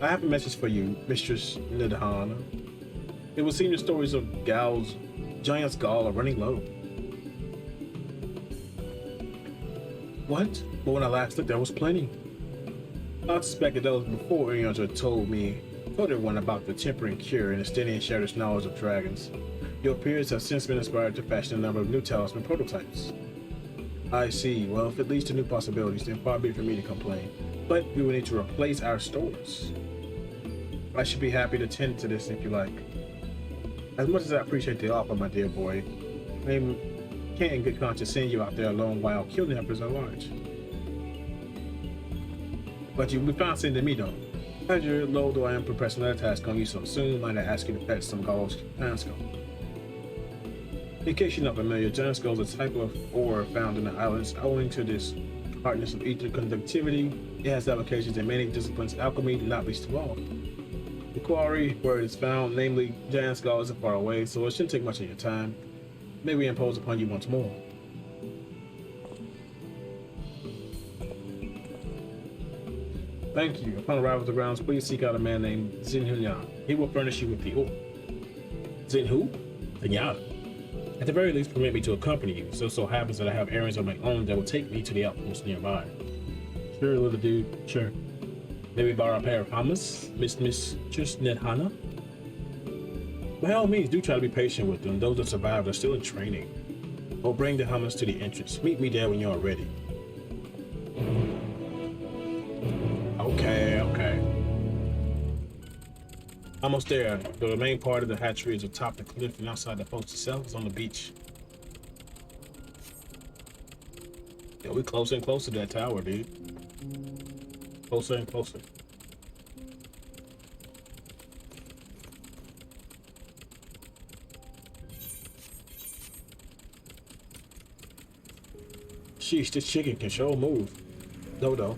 I have a message for you, Mistress Radz-at-Han. It would seem the stories of Gal's Giant's Gall are running low. What? But when I last looked, there was plenty. I suspected those before Urianza told everyone about the tempering cure and extending Shatter's knowledge of dragons. Your peers have since been inspired to fashion a number of new talisman prototypes. I see. Well, if it leads to new possibilities, then far be it for me to complain. But we will need to replace our stores. I should be happy to tend to this if you like. As much as I appreciate the offer, my dear boy, Maybe can't in good conscience send you out there alone while killing emperors at large. But you'll be fine sending me though. As you're low though I am pressing another task on you so soon, might I ask you to fetch some Gauls giant skull. In case you're not familiar, giant skull is a type of ore found in the islands. Owing to this hardness of ether conductivity, it has applications in many disciplines, alchemy not least of all. The quarry where it is found, namely giant skull, isn't far away, so it shouldn't take much of your time. May we impose upon you once more. Thank you. Upon arrival at the grounds, please seek out a man named Zinhunyan. He will furnish you with the ore. Zin who? Zinyan. At the very least, permit me to accompany you. So happens that I have errands of my own that will take me to the outpost nearby. Sure, little dude. Sure. Maybe borrow a pair of hummus, Mistress Nethana? By all means, do try to be patient with them. Those that survived are still in training. Or bring the hummus to the entrance. Meet me there when you are ready. Okay. Almost there. The main part of the hatchery is atop the cliff, and outside the post itself is on the beach. Yeah, we're closer and closer to that tower, dude. Closer and closer. Sheesh, this chicken can sure move. Dodo.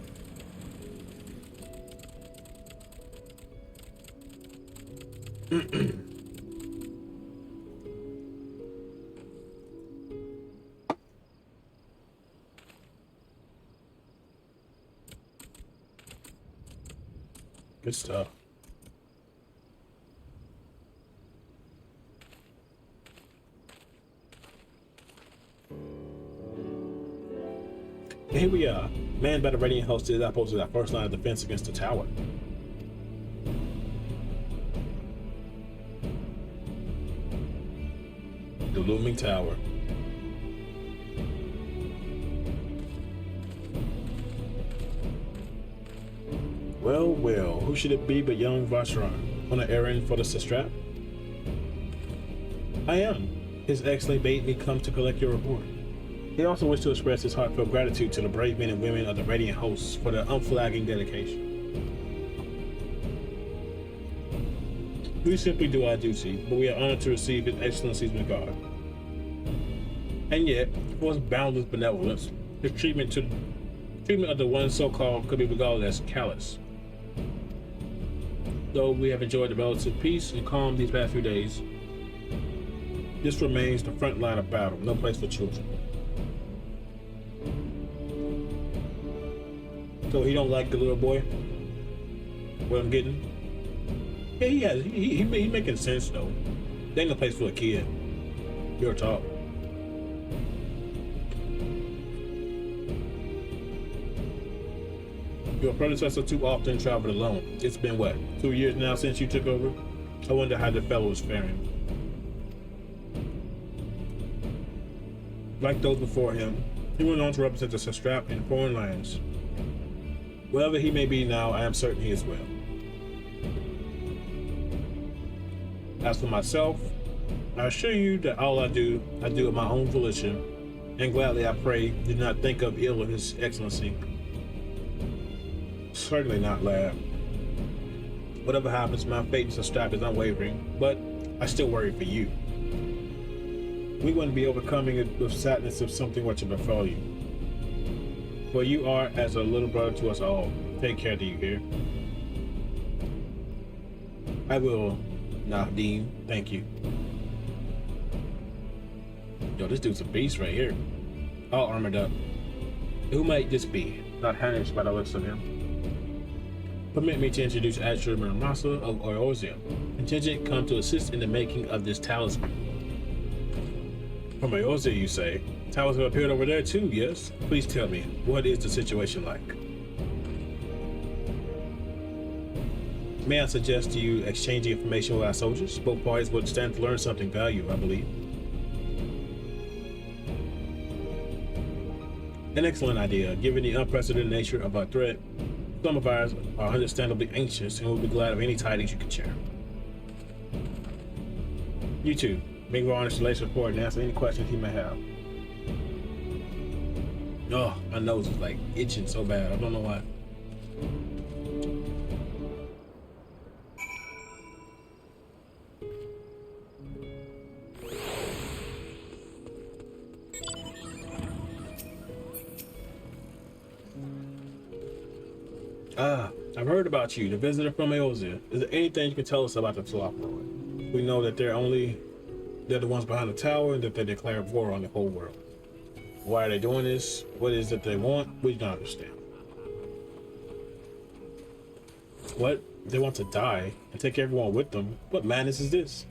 Good stuff. Here we are, manned by the Radiant host is opposed to that first line of defense against the tower. The looming tower. Well, who should it be but young Vacheron on an errand for the Sastrap? I am. His Excellency bade me come to collect your report. He also wished to express his heartfelt gratitude to the brave men and women of the Radiant hosts for their unflagging dedication. We simply do our duty, but we are honored to receive His Excellency's regard. And yet, for his boundless benevolence, his treatment of the one so-called could be regarded as callous. Though we have enjoyed the relative peace and calm these past few days, this remains the front line of battle, no place for children. So he don't like the little boy? What I'm getting? Yeah, he making sense though. There ain't no place for a kid. You're talk. Your predecessor too often traveled alone. It's been what, 2 years now since you took over? I wonder how the fellow is faring. Like those before him, he went on to represent the Sastrap in foreign lands. Wherever he may be now, I am certain he is well. As for myself, I assure you that all I do of my own volition, and gladly I pray do not think of ill of His Excellency. Certainly not, lad. Whatever happens, my faith in Sastrap is unwavering, but I still worry for you. We wouldn't be overcoming it with sadness if something were to befall you. For you are as a little brother to us all. Take care, do you hear? I will, Nadim. Thank you. Yo, this dude's a beast right here. All armored up. Who might this be? Not Hanish by the looks of him. Permit me to introduce Asher Miramasa of Eorzea. Contingent come to assist in the making of this talisman. From Eorzea, you say? Towers have appeared over there too, yes? Please tell me, what is the situation like? May I suggest to you exchanging information with our soldiers? Both parties would stand to learn something valuable, I believe. An excellent idea, given the unprecedented nature of our threat. Some of ours are understandably anxious and will be glad of any tidings you can share. You too. Bring our installation report and answer any questions he may have. Oh, my nose is like itching so bad. I don't know why. I've heard about you, the visitor from Eorzea. Is there anything you can tell us about the Slothroid? We know that they're the ones behind the tower and that they declared war on the whole world. Why are they doing this? What is it they want? We don't understand. What? They want to die and take everyone with them? What madness is this?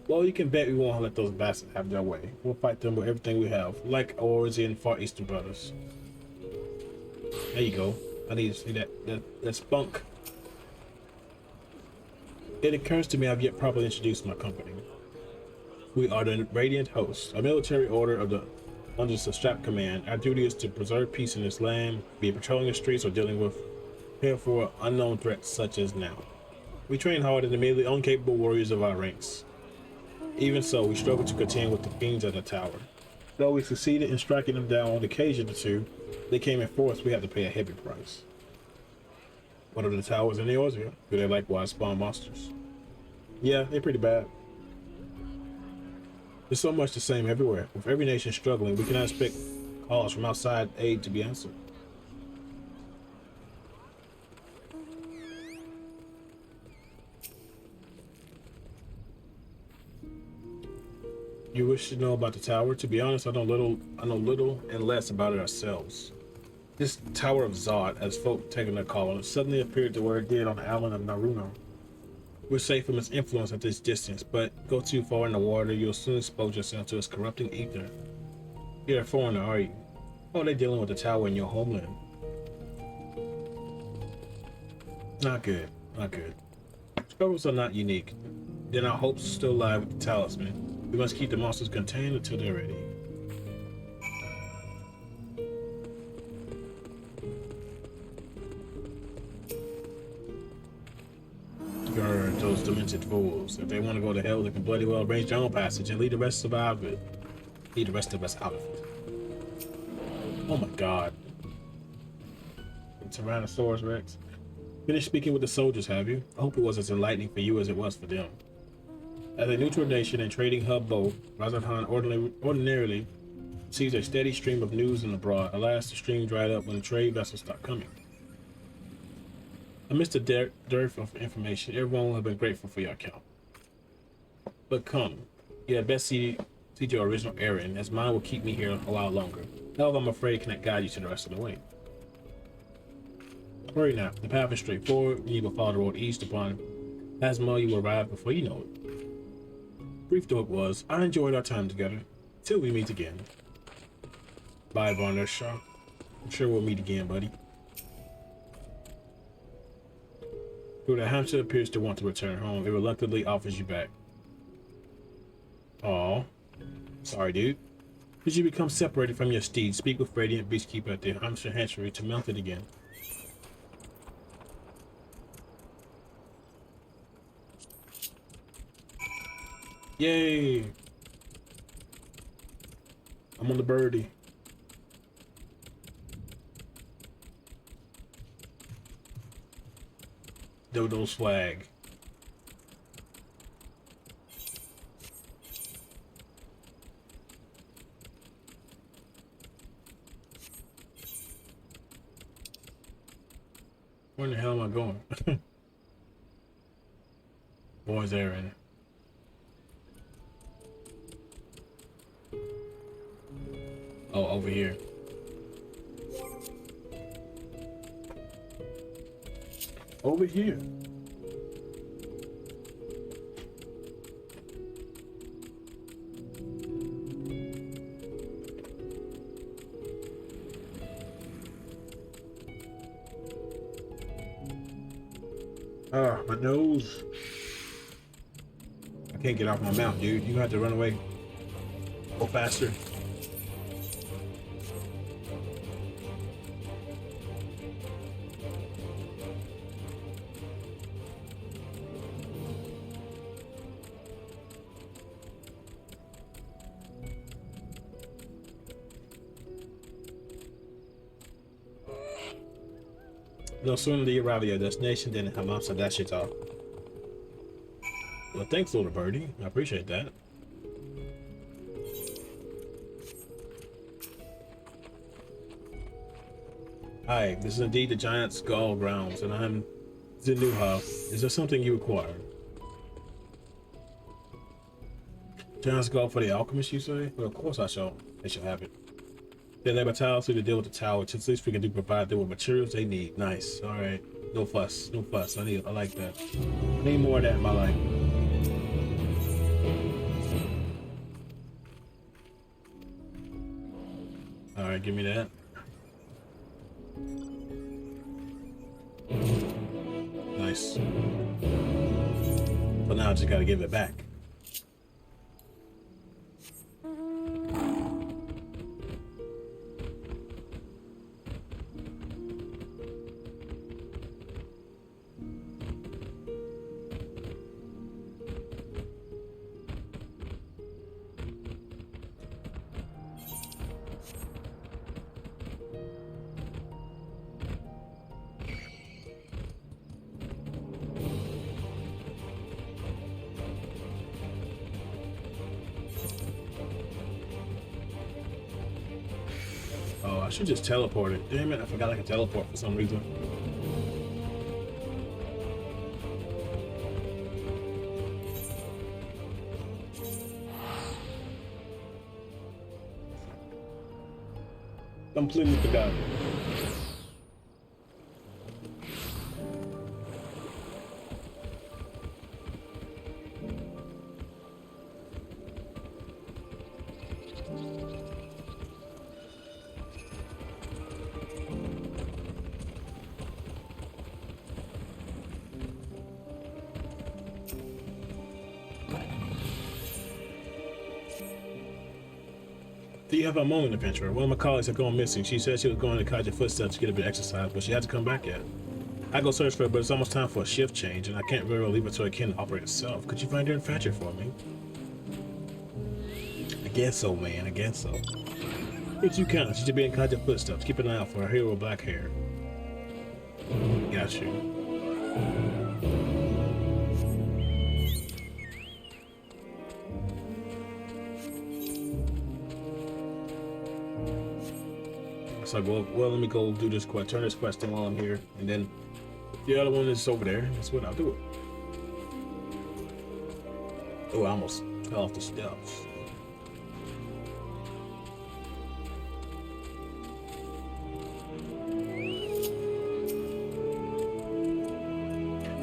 Well, you can bet we won't let those bastards have their way. We'll fight them with everything we have, like Eorzea and Far Eastern brothers. There you go. I need to see that spunk. It occurs to me I've yet properly introduced my company. We are the Radiant Host, a military order under the Strap Command. Our duty is to preserve peace in this land, be patrolling the streets or dealing with for unknown threats such as now. We train hard and immediately incapable warriors of our ranks. Even so, we struggle to contend with the fiends at the tower. Though we succeeded in striking them down on occasion or two, they came in force, we had to pay a heavy price. What are the towers in Eorzea? Do they likewise spawn monsters? Yeah, they're pretty bad. There's so much the same everywhere. With every nation struggling, we cannot expect calls from outside aid to be answered. You wish to know about the tower? To be honest, I know little and less about it ourselves. This Tower of Zod, as folk taking their call on it, suddenly appeared to where it did on the island of Naruno. We're safe from its influence at this distance, but go too far in the water, you'll soon expose yourself to its corrupting ether. You're a foreigner, are you? Oh, they're dealing with the tower in your homeland. Not good, not good. Struggles are not unique. Then our hopes still lie with the talisman. We must keep the monsters contained until they're ready. Grr, those demented fools. If they want to go to hell, they can bloody well arrange their own passage and lead the rest of us out of it. Lead the rest of us out of it. Oh my god. Tyrannosaurus Rex. Finished speaking with the soldiers, have you? I hope it was as enlightening for you as it was for them. As a neutral nation and trading hub both, Radz-at-Han ordinarily receives a steady stream of news and abroad. Alas, the stream dried up when the trade vessels stopped coming. Amidst the dearth of information, everyone will have been grateful for your account. But come, you had best see your original errand, as mine will keep me here a while longer. However, I'm afraid cannot guide you to the rest of the way. Hurry now, the path is straightforward. You will follow the road east upon Asmo. You will arrive before you know it. Brief though it was, I enjoyed our time together. Till we meet again. Bye, Von der Shaw. I'm sure we'll meet again, buddy. Though the hamster appears to want to return home, it reluctantly offers you back. Aw. Sorry, dude. Did you become separated from your steed? Speak with Radiant Beastkeeper at the hamster hatchery to mount it again. Yay! I'm on the birdie. Dodo swag. Where the hell am I going? Boys errand. Oh, over here. Over here. Ah, my nose. I can't get off my mount, dude. You have to run away. Go faster. No sooner do you arrive at your destination than her mom said that shit's off. Well, thanks, little birdie. I appreciate that. Hi, this is indeed the Giant Skull Grounds, and I'm Zenuha. Is there something you require? Giant Skull for the alchemist, you say? Well, of course I shall. They shall have it. They labor tiles to deal with the tower. At least we can do provide them with materials they need. Nice. All right. No fuss. No fuss. I like that. I need more of that in my life. All right, give me that. Nice. But now I just gotta give it back. Oh, I should just teleport it. Damn it, I forgot I could teleport for some reason. Completely forgot. Do you have a moment, adventurer? One of my colleagues had gone missing. She said she was going to catch your footsteps to get a bit of exercise, but she hasn't come back yet. I go search for her, but it's almost time for a shift change, and I can't really leave her till it can operate itself. Could you find her and fetch her for me? I guess so, man. I guess so. If you can, she should be in catch your footsteps. Keep an eye out for her hero with black hair. Got you. So well, let me go do this quest, turn this quest in while I'm here, and then the other one is over there. That's what I'll do it. Oh, I almost fell off the steps.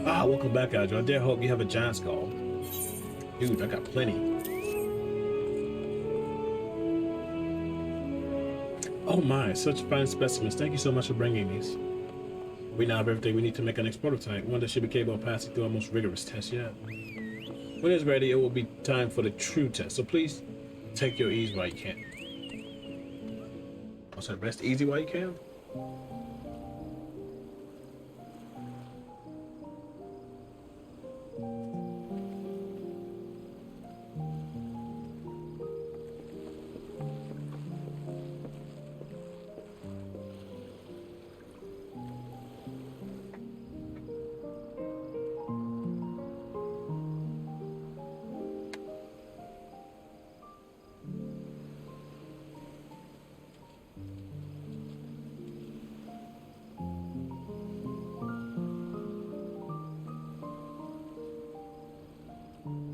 Ah, welcome back, Adjo. I dare hope you have a giant skull. Dude, I got plenty. Oh my, such fine specimens. Thank you so much for bringing these. We now have everything we need to make our next prototype, one that should be capable of passing through our most rigorous test yet. When it's ready, it will be time for the true test, so please take your ease while you can. What's that, rest easy while you can?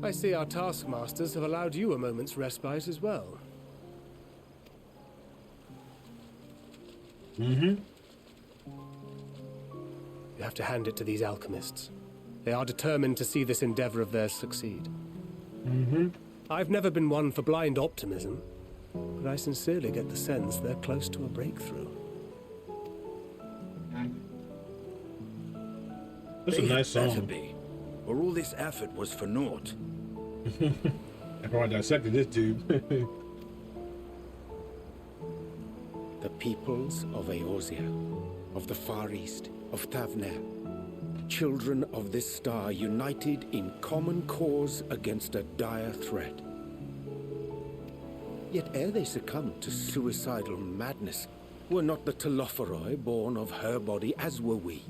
I see our taskmasters have allowed you a moment's respite as well. Mm-hmm. You have to hand it to these alchemists. They are determined to see this endeavor of theirs succeed. Mm-hmm. I've never been one for blind optimism, but I sincerely get the sense they're close to a breakthrough. That's a nice song. Better be, or all this effort was for naught. Everyone dissected this dude. The peoples of Eorzea, of the Far East, of Thavner, children of this star united in common cause against a dire threat. Yet ere they succumb to suicidal madness, Were not the Telophoroi born of her body, as were we?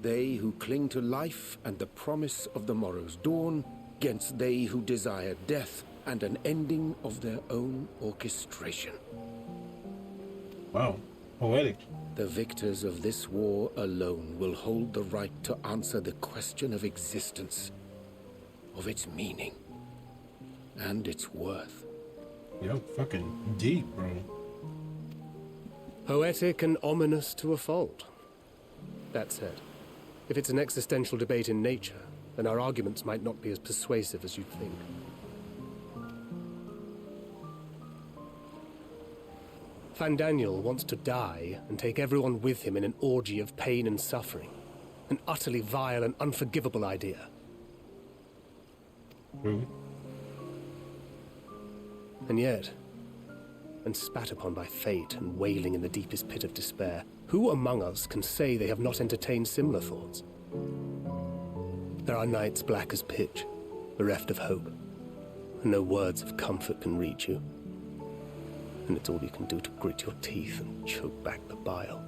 They who cling to life and the promise of the morrow's dawn, against they who desire death and an ending of their own orchestration. Wow, poetic. The victors of this war alone will hold the right to answer the question of existence, of its meaning, and its worth. Yo, fucking deep, bro. Poetic and ominous to a fault. That said, if it's an existential debate in nature, then our arguments might not be as persuasive as you'd think. Fandaniel wants to die and take everyone with him in an orgy of pain and suffering. An utterly vile and unforgivable idea. And yet, and spat upon by fate and wailing in the deepest pit of despair, who among us can say they have not entertained similar thoughts? There are nights black as pitch, bereft of hope, and no words of comfort can reach you. And it's all you can do to grit your teeth and choke back the bile.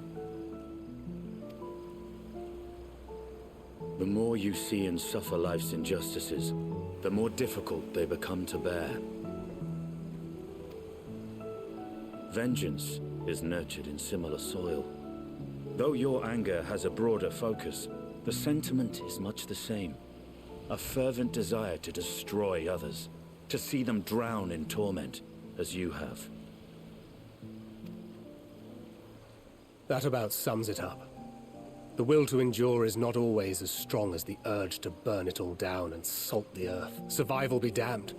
The more you see and suffer life's injustices, the more difficult they become to bear. Vengeance is nurtured in similar soil. Though your anger has a broader focus, the sentiment is much the same. A fervent desire to destroy others, to see them drown in torment, as you have. That about sums it up. The will to endure is not always as strong as the urge to burn it all down and salt the earth. Survival be damned.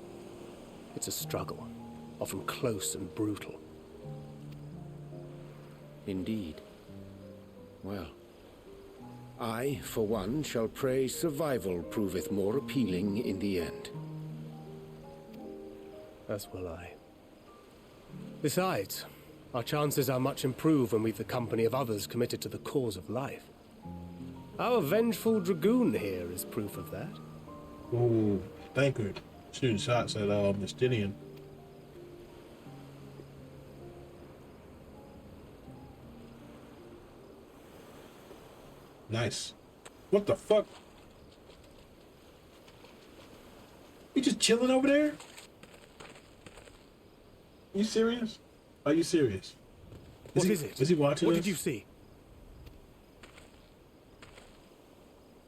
It's a struggle, often close and brutal. Indeed. Well, I, for one, shall pray survival proveth more appealing in the end. As will I. Besides, our chances are much improved when we've the company of others committed to the cause of life. Our vengeful dragoon here is proof of that. Ooh, thanker. Shooting shots at Justinian. Nice. What the fuck? You just chilling over there? You serious? Are you serious? What is it? Is he watching What us? did you see?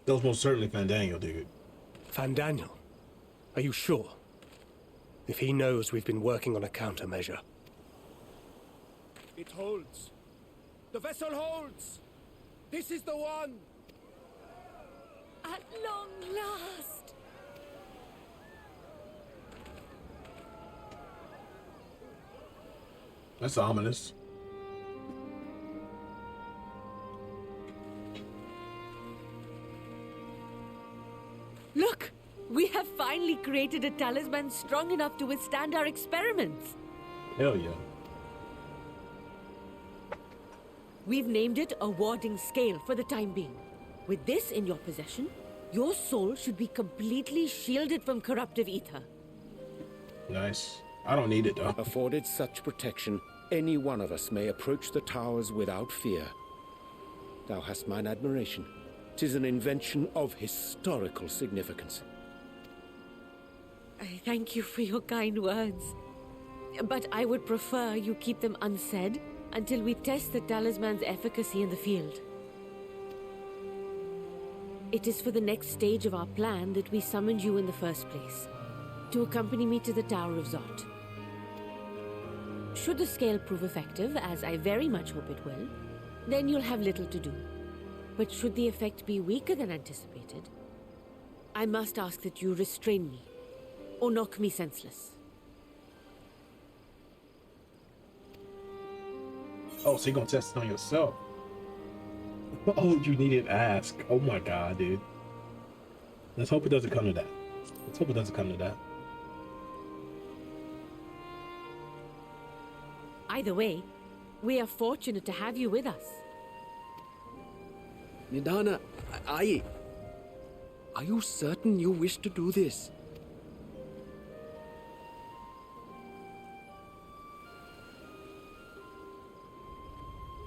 That was most certainly Fandaniel, dude. Fandaniel? Are you sure? If he knows we've been working on a countermeasure. It holds. The vessel holds! This is the one! At long last! That's ominous. Look! We have finally created a talisman strong enough to withstand our experiments. Hell yeah. We've named it a warding scale for the time being. With this in your possession, your soul should be completely shielded from corruptive ether. Nice. I don't need it though. Afforded such protection, any one of us may approach the towers without fear. Thou hast mine admiration. 'Tis an invention of historical significance. I thank you for your kind words. But I would prefer you keep them unsaid until we test the talisman's efficacy in the field. It is for the next stage of our plan that we summoned you in the first place, to accompany me to the Tower of Zot. Should the scale prove effective, as I very much hope it will, then you'll have little to do. But should the effect be weaker than anticipated, I must ask that you restrain me, or knock me senseless. Oh, so you're gonna test it on yourself? Oh, you needed to ask. Oh my god, dude. Let's hope it doesn't come to that. Let's hope it doesn't come to that. Either way, we are fortunate to have you with us. Nidana, are you certain you wish to do this?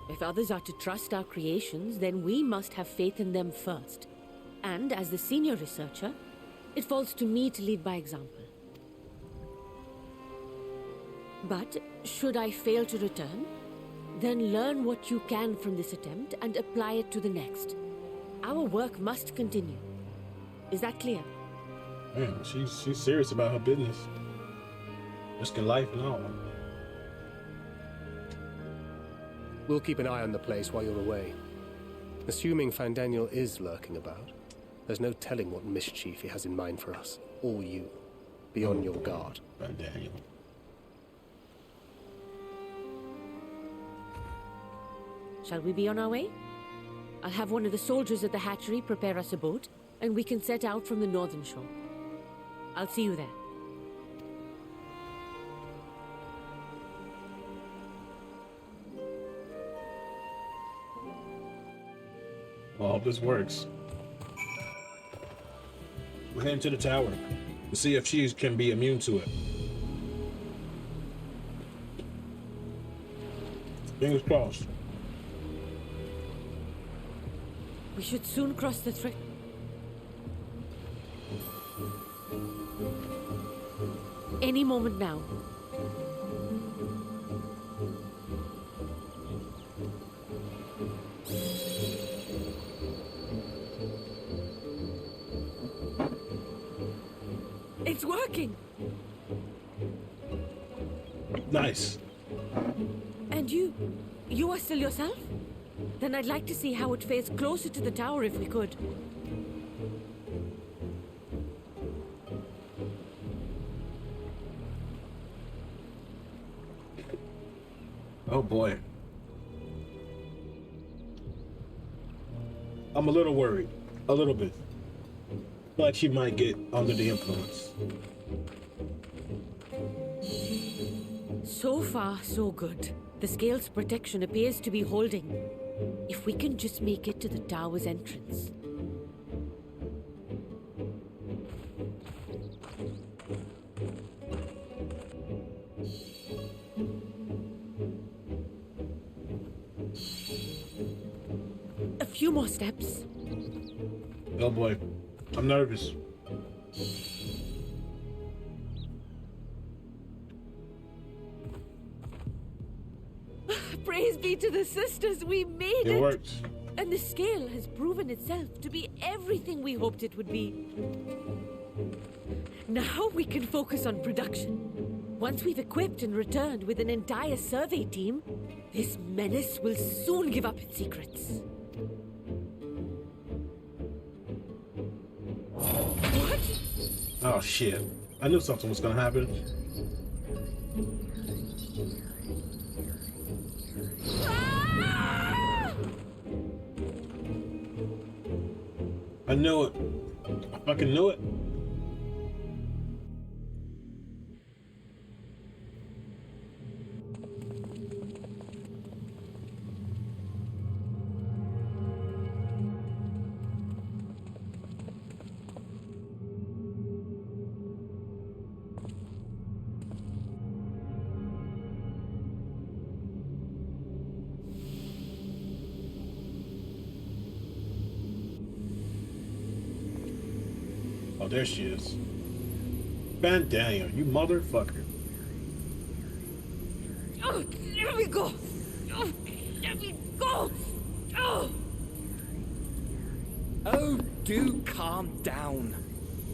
If others are to trust our creations, then we must have faith in them first. And as the senior researcher, it falls to me to lead by example. But should I fail to return, then learn what you can from this attempt and apply it to the next. Our work must continue. Is that clear? Man, she's serious about her business. Risking life and all. We'll keep an eye on the place while you're away. Assuming Fandaniel is lurking about, there's no telling what mischief he has in mind for us, or you. Be on your guard. Fandaniel. Shall we be on our way? I'll have one of the soldiers at the hatchery prepare us a boat, and we can set out from the northern shore. I'll see you there. Well, I hope this works. We're heading to the tower to see if she can be immune to it. Fingers crossed. We should soon cross the threat. Any moment now. It's working! Nice. And you are still yourself? Then I'd like to see how it fares closer to the tower if we could. Oh boy. I'm a little worried. A little bit. Like she might get under the influence. So far, so good. The scale's protection appears to be holding. If we can just make it to the tower's entrance. A few more steps. Oh boy. I'm nervous. Praise be to the sisters, we made it! It worked. And the scale has proven itself to be everything we hoped it would be. Now we can focus on production. Once we've equipped and returned with an entire survey team, this menace will soon give up its secrets. What? Oh shit. I knew something was gonna happen. I knew it. I fucking knew it. Oh, there she is. Fandaniel, you motherfucker. Oh, there we go. Oh, there we go. Oh. Oh, do calm down.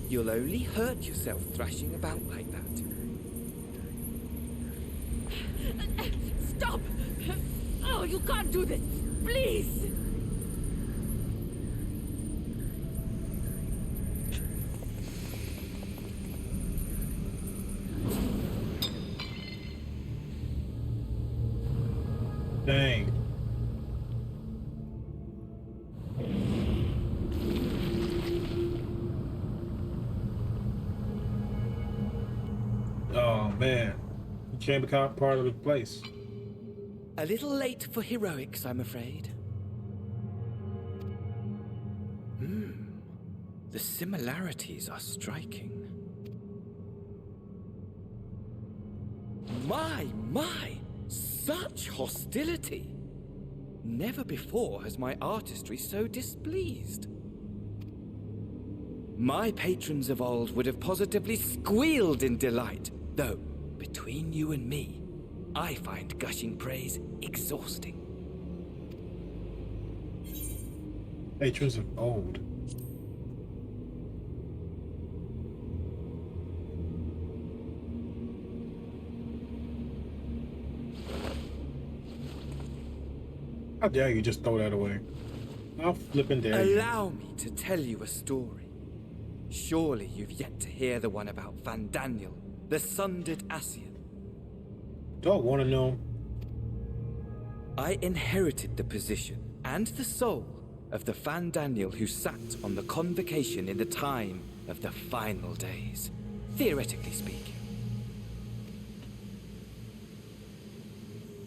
You'll only hurt yourself thrashing about like that. Stop! Oh, you can't do this. Please. Dang. Oh man, you can't become part of the place. A little late for heroics, I'm afraid. The similarities are striking. My, such hostility! Never before has my artistry so displeased. My patrons of old would have positively squealed in delight, though, between you and me, I find gushing praise exhausting. Patrons of old. How dare you just throw that away? I'll flip and dare you. Allow me to tell you a story. Surely you've yet to hear the one about Van Daniel, the sundered Ascian. Don't want to know. I inherited the position and the soul of the Van Daniel who sat on the convocation in the time of the final days, theoretically speaking.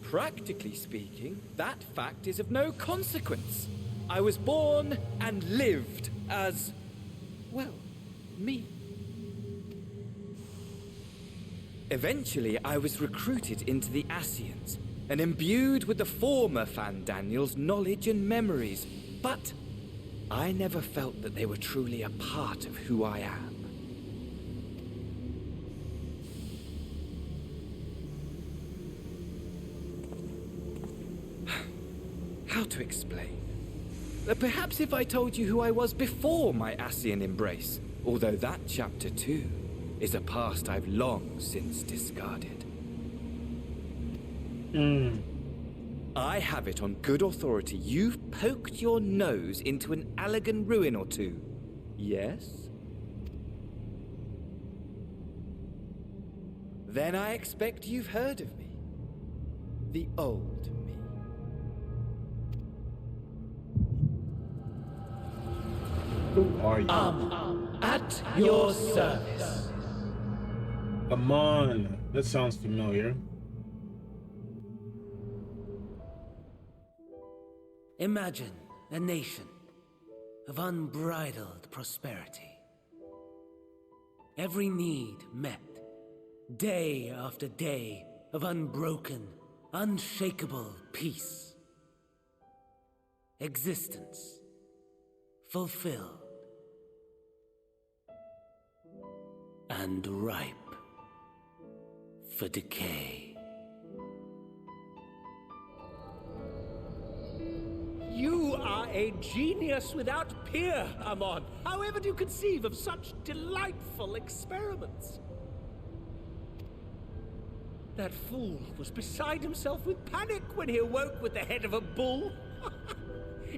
Practically speaking, that fact is of no consequence. I was born and lived as, well, me. Eventually, I was recruited into the Ascians and imbued with the former Van Daniel's knowledge and memories, but I never felt that they were truly a part of who I am. How to explain? Perhaps if I told you who I was before my Ascian embrace, although that chapter too is a past I've long since discarded. I have it on good authority you've poked your nose into an Allagan ruin or two, yes? Then I expect you've heard of me. The old me. Who are you? At your service. Come on. That sounds familiar. Imagine a nation of unbridled prosperity. Every need met, day after day of unbroken, unshakable peace. Existence fulfilled and ripe for decay. You are a genius without peer, Amon. However do you conceive of such delightful experiments? That fool was beside himself with panic when he awoke with the head of a bull.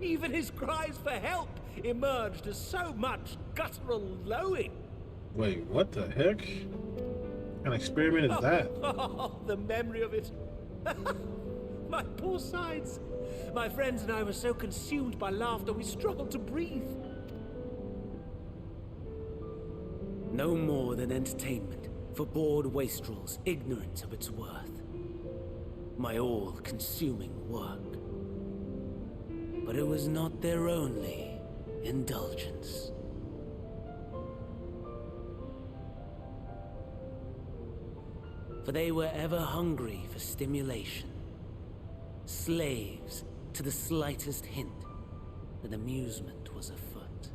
Even his cries for help emerged as so much guttural lowing. Wait, what the heck? What kind of experiment is that? Oh, the memory of it. My poor sides. My friends and I were so consumed by laughter we struggled to breathe. No more than entertainment for bored wastrels ignorant of its worth. My all-consuming work. But it was not their only indulgence. For they were ever hungry for stimulation. Slaves to the slightest hint that amusement was afoot.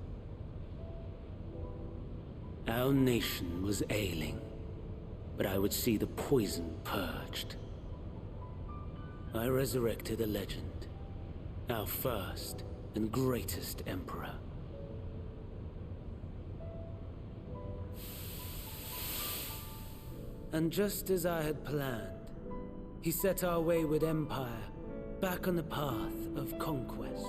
Our nation was ailing, but I would see the poison purged. I resurrected a legend, our first and greatest emperor. And just as I had planned, he set our wayward empire back on the path of conquest.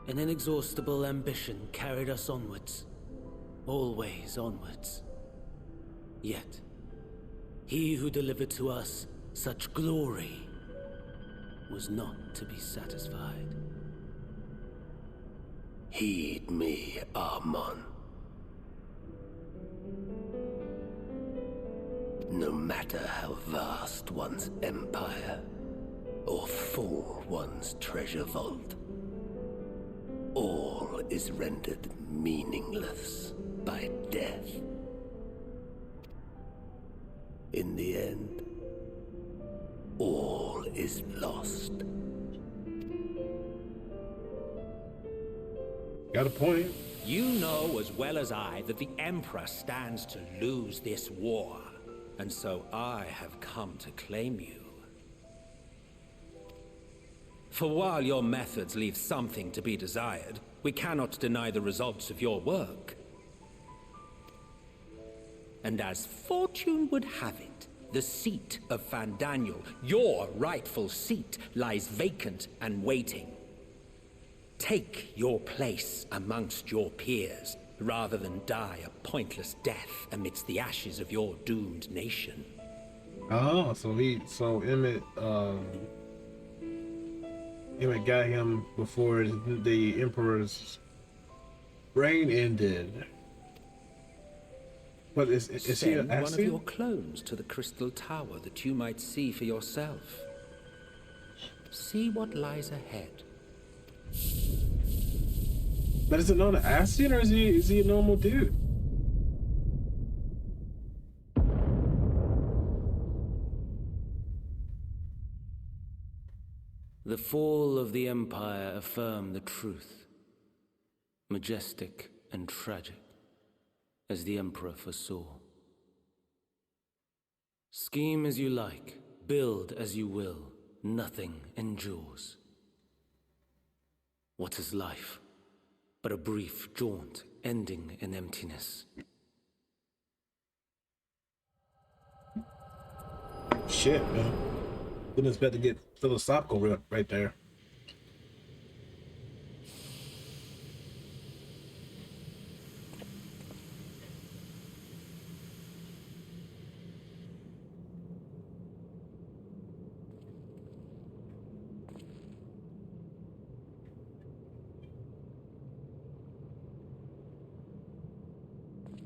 An inexhaustible ambition carried us onwards, always onwards. Yet, he who delivered to us such glory was not to be satisfied. Heed me, Amon. No matter how vast one's empire, or full one's treasure vault, all is rendered meaningless by death. In the end, all is lost, Got a point. You know as well as I that the Emperor stands to lose this war, and so I have come to claim you. For while your methods leave something to be desired, we cannot deny the results of your work. And as fortune would have it, the seat of Fandaniel, your rightful seat, lies vacant and waiting. Take your place amongst your peers, rather than die a pointless death amidst the ashes of your doomed nation. Oh, so Emmett got him before the Emperor's reign ended. But is he an Send one of your clones to the Crystal Tower that you might see for yourself. See what lies ahead. But is it not an Ascian, or is he a normal dude? The fall of the Empire affirmed the truth. Majestic and tragic, as the Emperor foresaw. Scheme as you like, build as you will, nothing endures. What is life but a brief jaunt ending in emptiness? Shit, man. Didn't expect to get philosophical right there.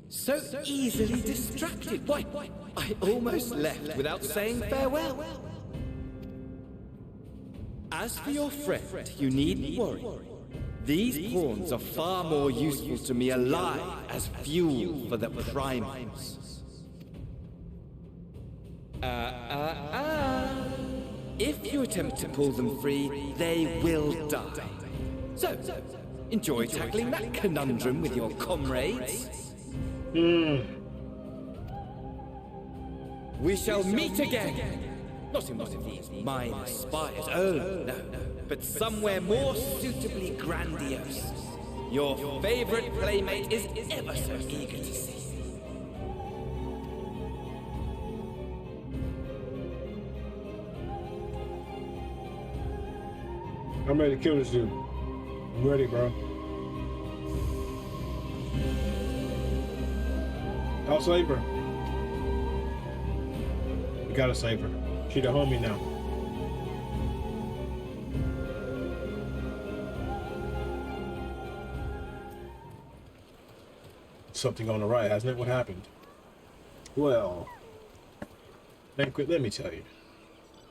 So easily distracted. Why, I almost left without saying farewell. As for your friend, you needn't worry. These pawns are far more useful to me alive as fuel for the primals. If you attempt to pull them free, they will die. So, enjoy tackling that conundrum with your comrades. We shall meet again. Not in one of these minor spires, oh no, but somewhere more suitably grandiose. Your favorite playmate is ever so eager to see. I'm ready to kill this dude. I'm ready, bro. I'll save her. We gotta save her. She the homie now. Something on the right, hasn't it? What happened? Well, Banquet, let me tell you.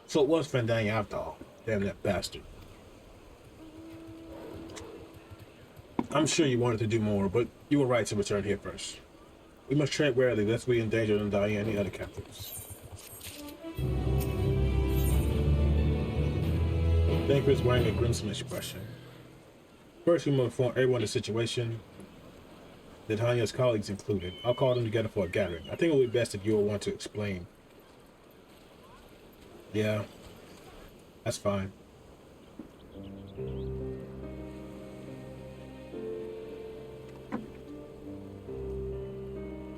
So it was Fandang after all. Damn that bastard. I'm sure you wanted to do more, but you were right to return here first. We must tread warily, lest we endanger Undyne and the other captives. Banquet's wearing a gruesome expression. First, we must inform everyone the situation, that Hanya's colleagues included. I'll call them together for a gathering. I think it will be best if you'll want to explain. Yeah, that's fine.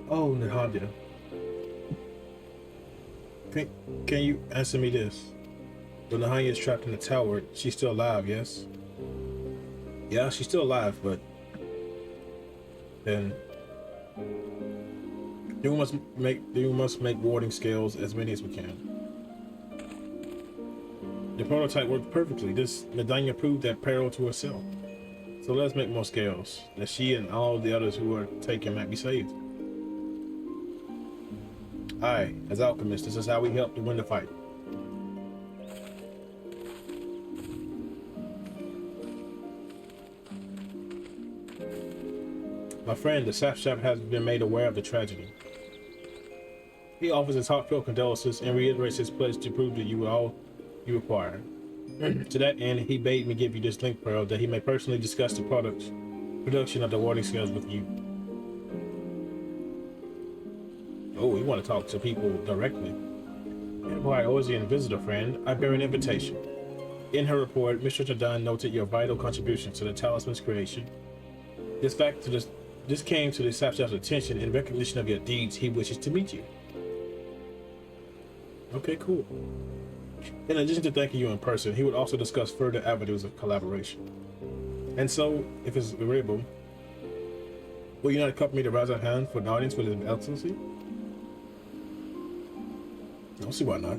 Oh, Nahadya. Can you answer me this? Though Nahanya is trapped in the tower, she's still alive, yes? Yeah, she's still alive, but then you must make warding scales as many as we can. The prototype worked perfectly. This Nadanya proved that peril to herself. So let's make more scales, that she and all the others who are taken might be saved. Aye, as alchemists, this is how we help to win the fight. My friend, the Sapshap has been made aware of the tragedy. He offers his heartfelt condolences and reiterates his pledge to prove to you all you require. To that end, he bade me give you this link pearl that he may personally discuss the products production of the warding skills with you. Oh, we want to talk to people directly. Empire Ozian visitor friend, I bear an invitation. In her report, Mistress Radz-at-Han noted your vital contributions to the talisman's creation. This came to the Sapshap's attention in recognition of your deeds. He wishes to meet you. Okay, cool. In addition to thanking you in person, he would also discuss further avenues of collaboration. And so, if it's agreeable, will you not accompany the Radz-at-Han for an audience with His Excellency? I don't see why not.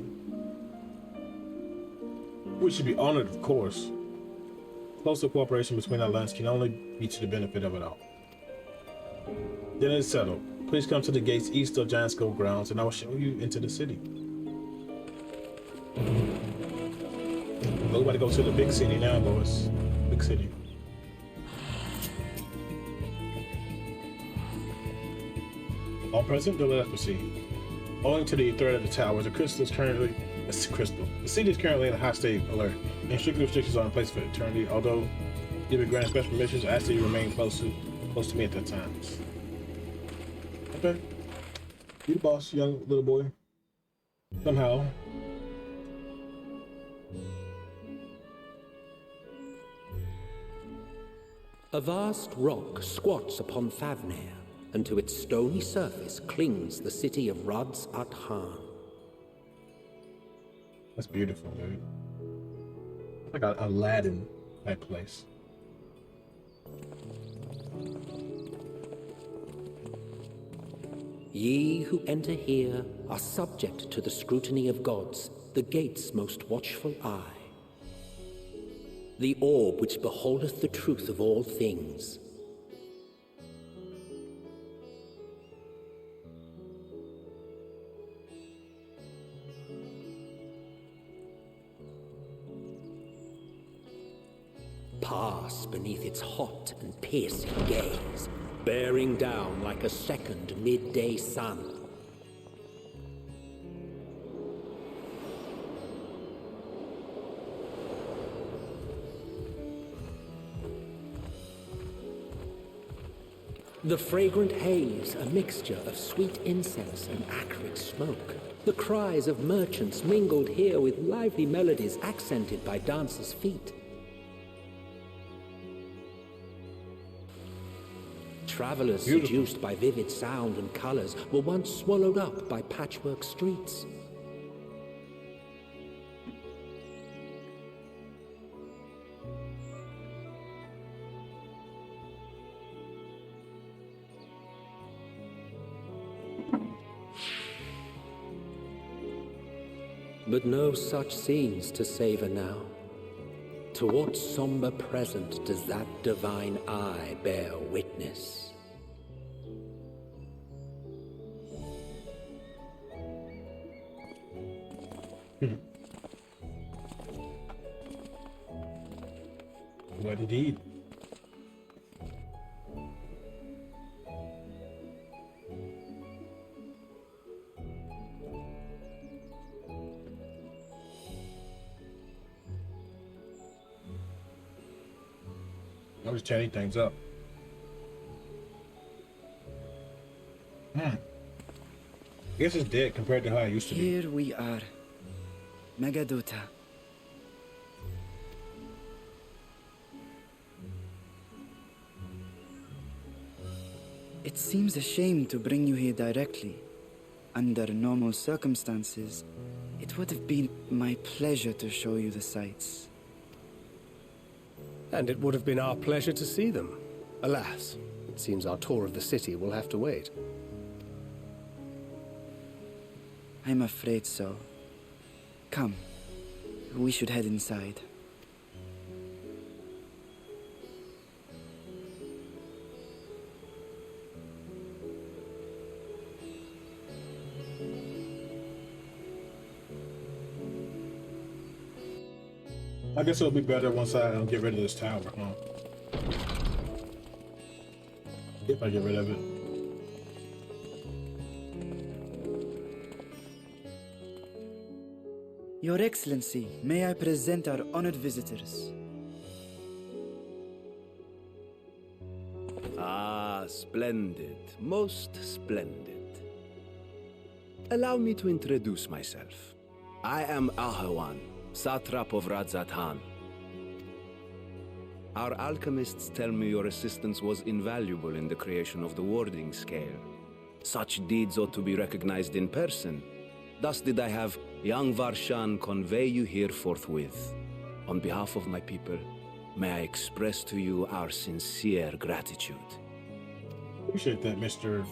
We should be honored, of course. Closer cooperation between our lands can only be to the benefit of it all. Then it's settled. Please come to the gates east of Giant Skull grounds, and I will show you into the city. We're about to go to the big city now, boys. Big city. All present, then let us proceed. Owing to the threat of the towers, the city is currently in a high state of alert, and strict restrictions are in place for eternity. Although you've been granted special permissions, I ask that you remain close to me at that time. Okay. You the boss, young little boy. Somehow. A vast rock squats upon Favnir, and to its stony surface clings the city of Radz-at-Han. That's beautiful, dude. Like a Aladdin type place. Ye who enter here are subject to the scrutiny of gods, the gate's most watchful eye. The orb which beholdeth the truth of all things. Pass beneath its hot and piercing gaze, bearing down like a second midday sun. The fragrant haze, a mixture of sweet incense and acrid smoke. The cries of merchants mingled here with lively melodies accented by dancers' feet. Travelers seduced by vivid sound and colors were once swallowed up by patchwork streets. But no such scenes to savor now. To what somber present does that divine eye bear witness? What indeed? I was chatting things up. I guess it's dead compared to how it used to be. Here we are. Megaduta. It seems a shame to bring you here directly. Under normal circumstances, it would have been my pleasure to show you the sights. And it would have been our pleasure to see them. Alas, it seems our tour of the city will have to wait. I'm afraid so. Come, we should head inside. I guess it'll be better once I get rid of this tower, huh? If I get rid of it. Your Excellency, may I present our honored visitors? Splendid. Most splendid. Allow me to introduce myself. I am Ahawan, satrap of Radz-at-Han. Our alchemists tell me your assistance was invaluable in the creation of the warding scale. Such deeds ought to be recognized in person. Thus did I have young Varshan convey you here forthwith. On behalf of my people, may I express to you our sincere gratitude. Appreciate that, Mr.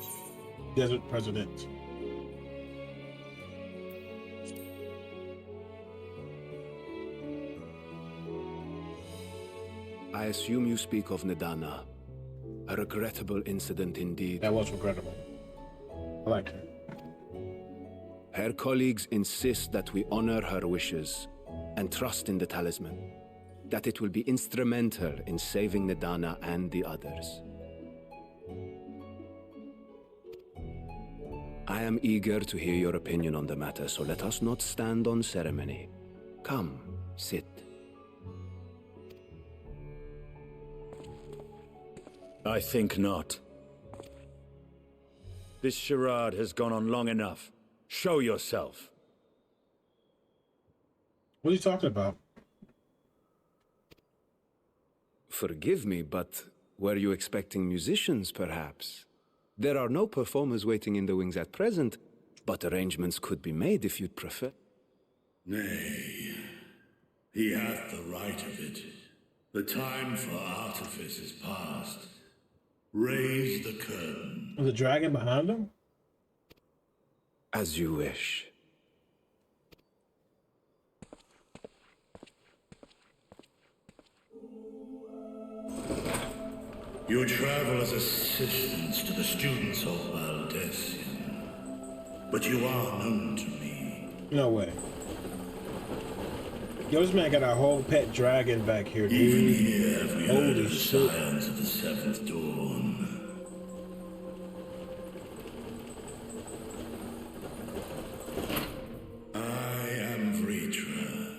Desert President. I assume you speak of Nidana. A regrettable incident indeed. That was regrettable. I like her. Her colleagues insist that we honor her wishes and trust in the talisman, that it will be instrumental in saving Nidana and the others. I am eager to hear your opinion on the matter, so let us not stand on ceremony. Come, sit. I think not. This charade has gone on long enough. Show yourself. What are you talking about? Forgive me, but were you expecting musicians, perhaps? There are no performers waiting in the wings at present, but arrangements could be made if you'd prefer. Nay, he hath the right of it. The time for artifice is past. Raise the curtain. Was the dragon behind him? As you wish. You travel as assistants to the students of Valdesian, but you are known to me. No way. Yo, this man got a whole pet dragon back here, dude. Even here have we heard Holy of the shit. scions of the Seventh Dawn. I am Vritra,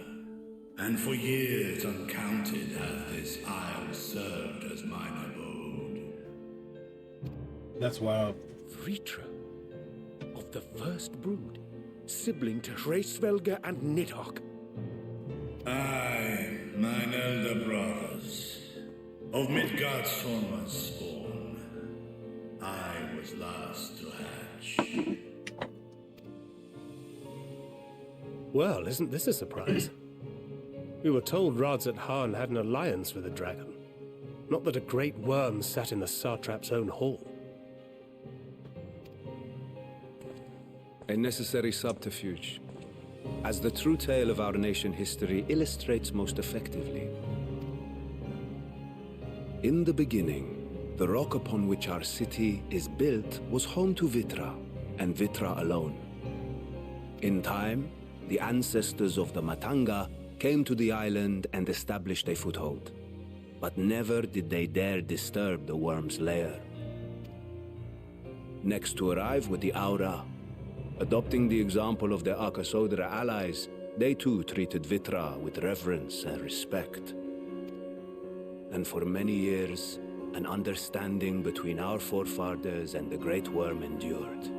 and for years uncounted hath this isle served as mine abode. That's wild. Vritra, of the first brood, sibling to Hraesvelga and Nidhogg. I, mine elder brothers, of Midgard Sorma's spawn, I was last to hatch. Well, isn't this a surprise? We were told Radz-at-Han had an alliance with a dragon. Not that a great worm sat in the satrap's own hall. A necessary subterfuge, as the true tale of our nation history illustrates most effectively. In the beginning, the rock upon which our city is built was home to Vitra, and Vitra alone. In time, the ancestors of the Matanga came to the island and established a foothold. But never did they dare disturb the worm's lair. Next to arrive were the Aura. Adopting the example of their Akasodra allies, they too treated Vitra with reverence and respect. And for many years, an understanding between our forefathers and the Great Worm endured.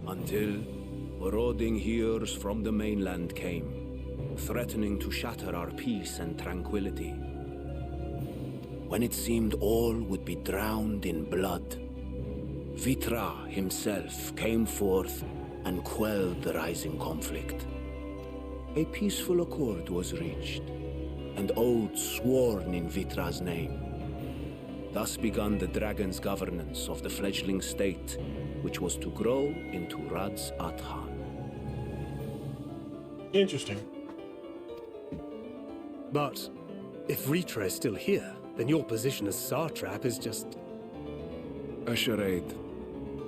Until marauding heroes from the mainland came, threatening to shatter our peace and tranquility. When it seemed all would be drowned in blood, Vitra himself came forth and quelled the rising conflict. A peaceful accord was reached, and oaths sworn in Vitra's name. Thus began the dragon's governance of the fledgling state, which was to grow into Radz-at-Han. Interesting. But if Vritra is still here, then your position as satrap is just... a charade.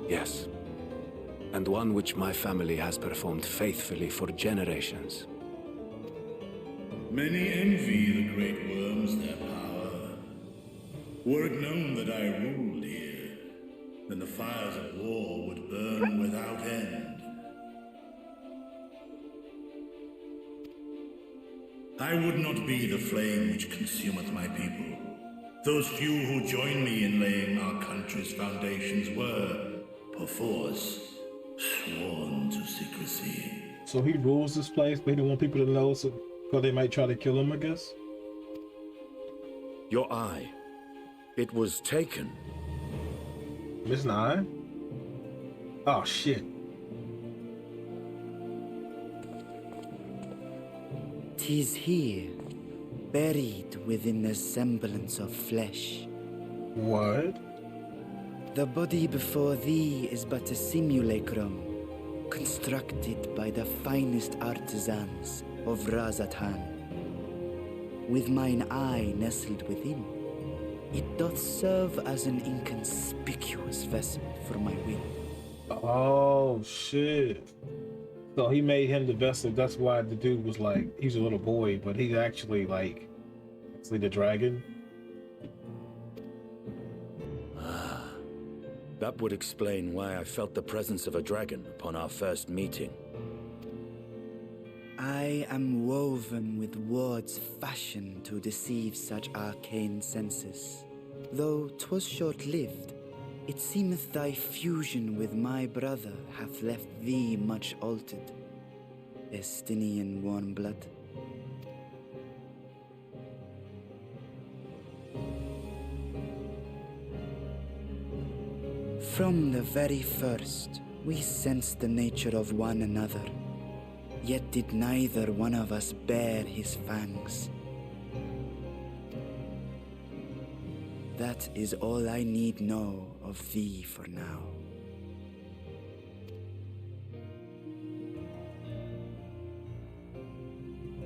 Yes. And one which my family has performed faithfully for generations. Many envy the great worms their power. Were it known that I ruled here, then the fires of war would burn without end. I would not be the flame which consumeth my people. Those few who joined me in laying our country's foundations were, perforce, sworn to secrecy. So he rules this place, but he didn't want people to know, so because they might try to kill him, I guess. Your eye. It was taken. Missing an eye? Oh shit. "'Tis here, buried within the semblance of flesh." What? "The body before thee is but a simulacrum, constructed by the finest artisans of Radz-at-Han. With mine eye nestled within, it doth serve as an inconspicuous vessel for my will." Oh shit. So he made him the vessel. That's why the dude was like, he's a little boy, but he's actually like, actually the dragon. That would explain why I felt the presence of a dragon upon our first meeting. "I am woven with words fashioned to deceive such arcane senses. Though 'twas short-lived, it seemeth thy fusion with my brother hath left thee much altered, Estinian warm blood." "From the very first, we sensed the nature of one another, yet did neither one of us bare his fangs. That is all I need know of thee for now."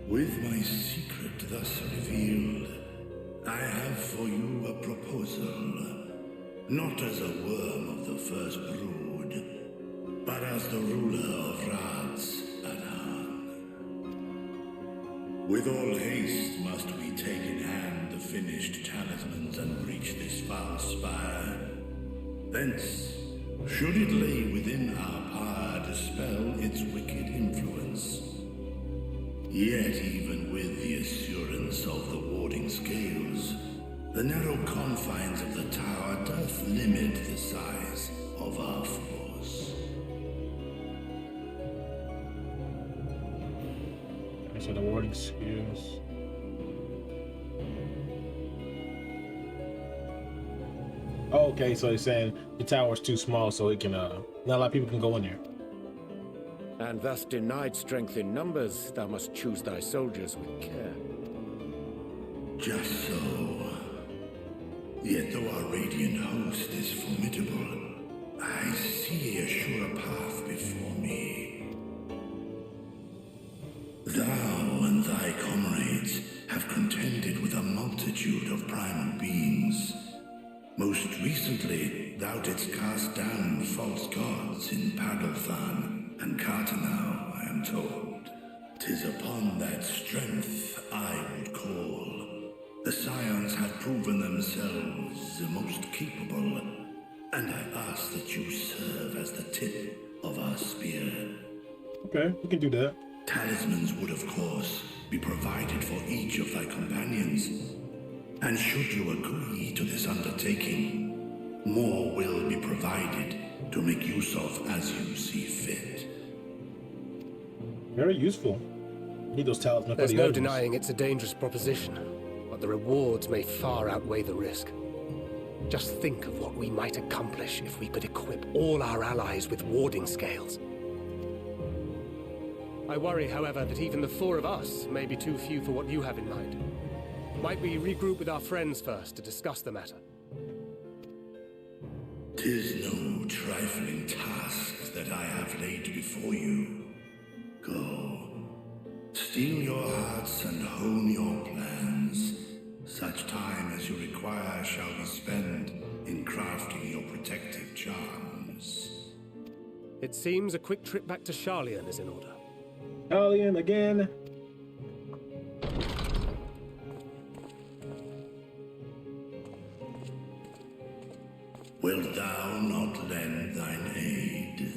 With my secret thus revealed, I have for you a proposal. Not as a worm of the first brood, but as the ruler of Radz-at-Han. With all haste must we take in hand the finished talismans and reach this foul spire. Thence, should it lay within our power, dispel its wicked influence. Yet even with the assurance of the warding scales, the narrow confines of the tower doth limit the size of our force. So the warding skills. Oh, okay, so he's saying the tower's too small, so it can not a lot of people can go in there. And thus denied strength in numbers, thou must choose thy soldiers with care. Just so. Yet though our radiant host is formidable, I see a surer path before me. Thou and thy comrades have contended with a multitude of primal beings. Most recently, thou didst cast down false gods in Pagalthan and Cartanau, I am told. 'Tis upon that strength I would call. The Scions have proven themselves the most capable, and I ask that you serve as the tip of our spear. Okay, we can do that. Talismans would, of course, be provided for each of thy companions. And should you agree to this undertaking, more will be provided to make use of as you see fit. Very useful. Need those talismans. There's no denying it's a dangerous proposition, but the rewards may far outweigh the risk. Just think of what we might accomplish if we could equip all our allies with warding scales. I worry, however, that even the four of us may be too few for what you have in mind. Might we regroup with our friends first to discuss the matter? 'Tis no trifling task that I have laid before you. Go. Steel your hearts and hone your plans. Such time as you require shall be spent in crafting your protective charms. It seems a quick trip back to Sharlayan is in order. Sharlayan again. Wilt thou not lend thine aid?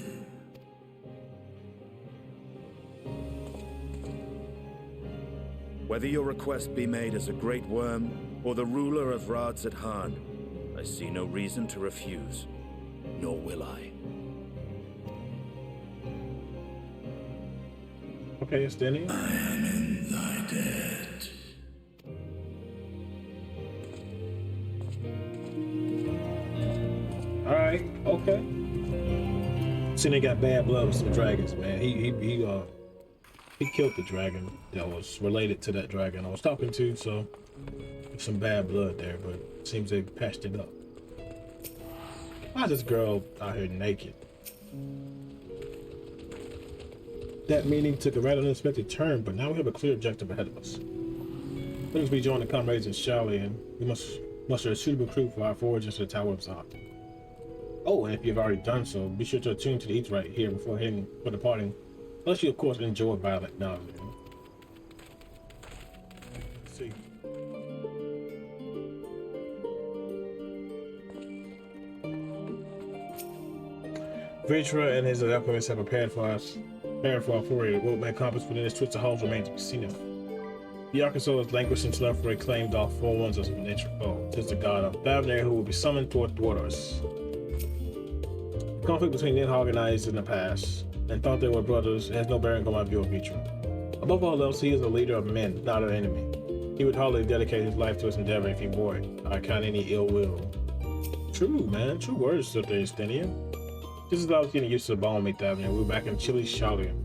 Whether your request be made as a Great Worm or the ruler of Radz-at-Han, I see no reason to refuse, nor will I. Okay, it's Denny. I am in thy debt. Alright, okay. See, they got bad blood with some dragons, man. He killed the dragon that was related to that dragon I was talking to, so some bad blood there, but it seems they patched it up. Why is this girl out here naked? That meeting took a rather unexpected turn, but now we have a clear objective ahead of us. Once we join the comrades in Sharlayan, we must muster a suitable crew for our forage into the Tower of Zot. Oh, and if you've already done so, be sure to attune to the eats right here before departing. Unless you, of course, enjoy violent knowledge. Let's see. Vitra and his alchemists have prepared for our foray. What may accomplish within this twisted halls remains to be seen. The Arkansas is languishing to love for claimed off 4 ones as nature. Oh, tis the god of Thavnair who will be summoned toward us. The conflict between Nidhogg and I is in the past, and thought they were brothers, and has no bearing on my view of Vitra. Above all else, he is a leader of men, not an enemy. He would hardly dedicate his life to his endeavor if he bore it. I count any ill will. True, man. True words up there, Stenia. Just as I was getting used to the bone meat Thavnair, we were back in chilly Sharlayan.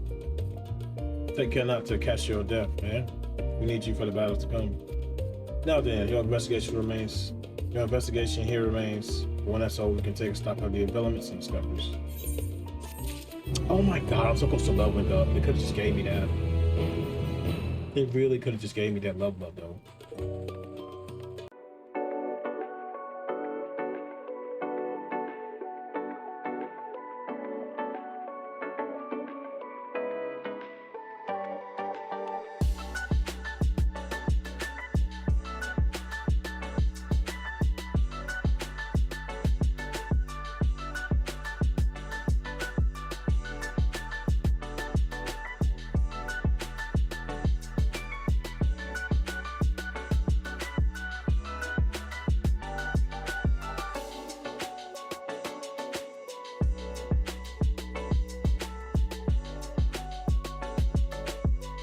Take care not to catch your death, man. We need you for the battles to come. Now then, your investigation here remains. When that's over, we can take a stock of the developments and discoveries. Oh my god, I'm supposed to love it up. They could have just gave me that. They really could have just gave me that love though.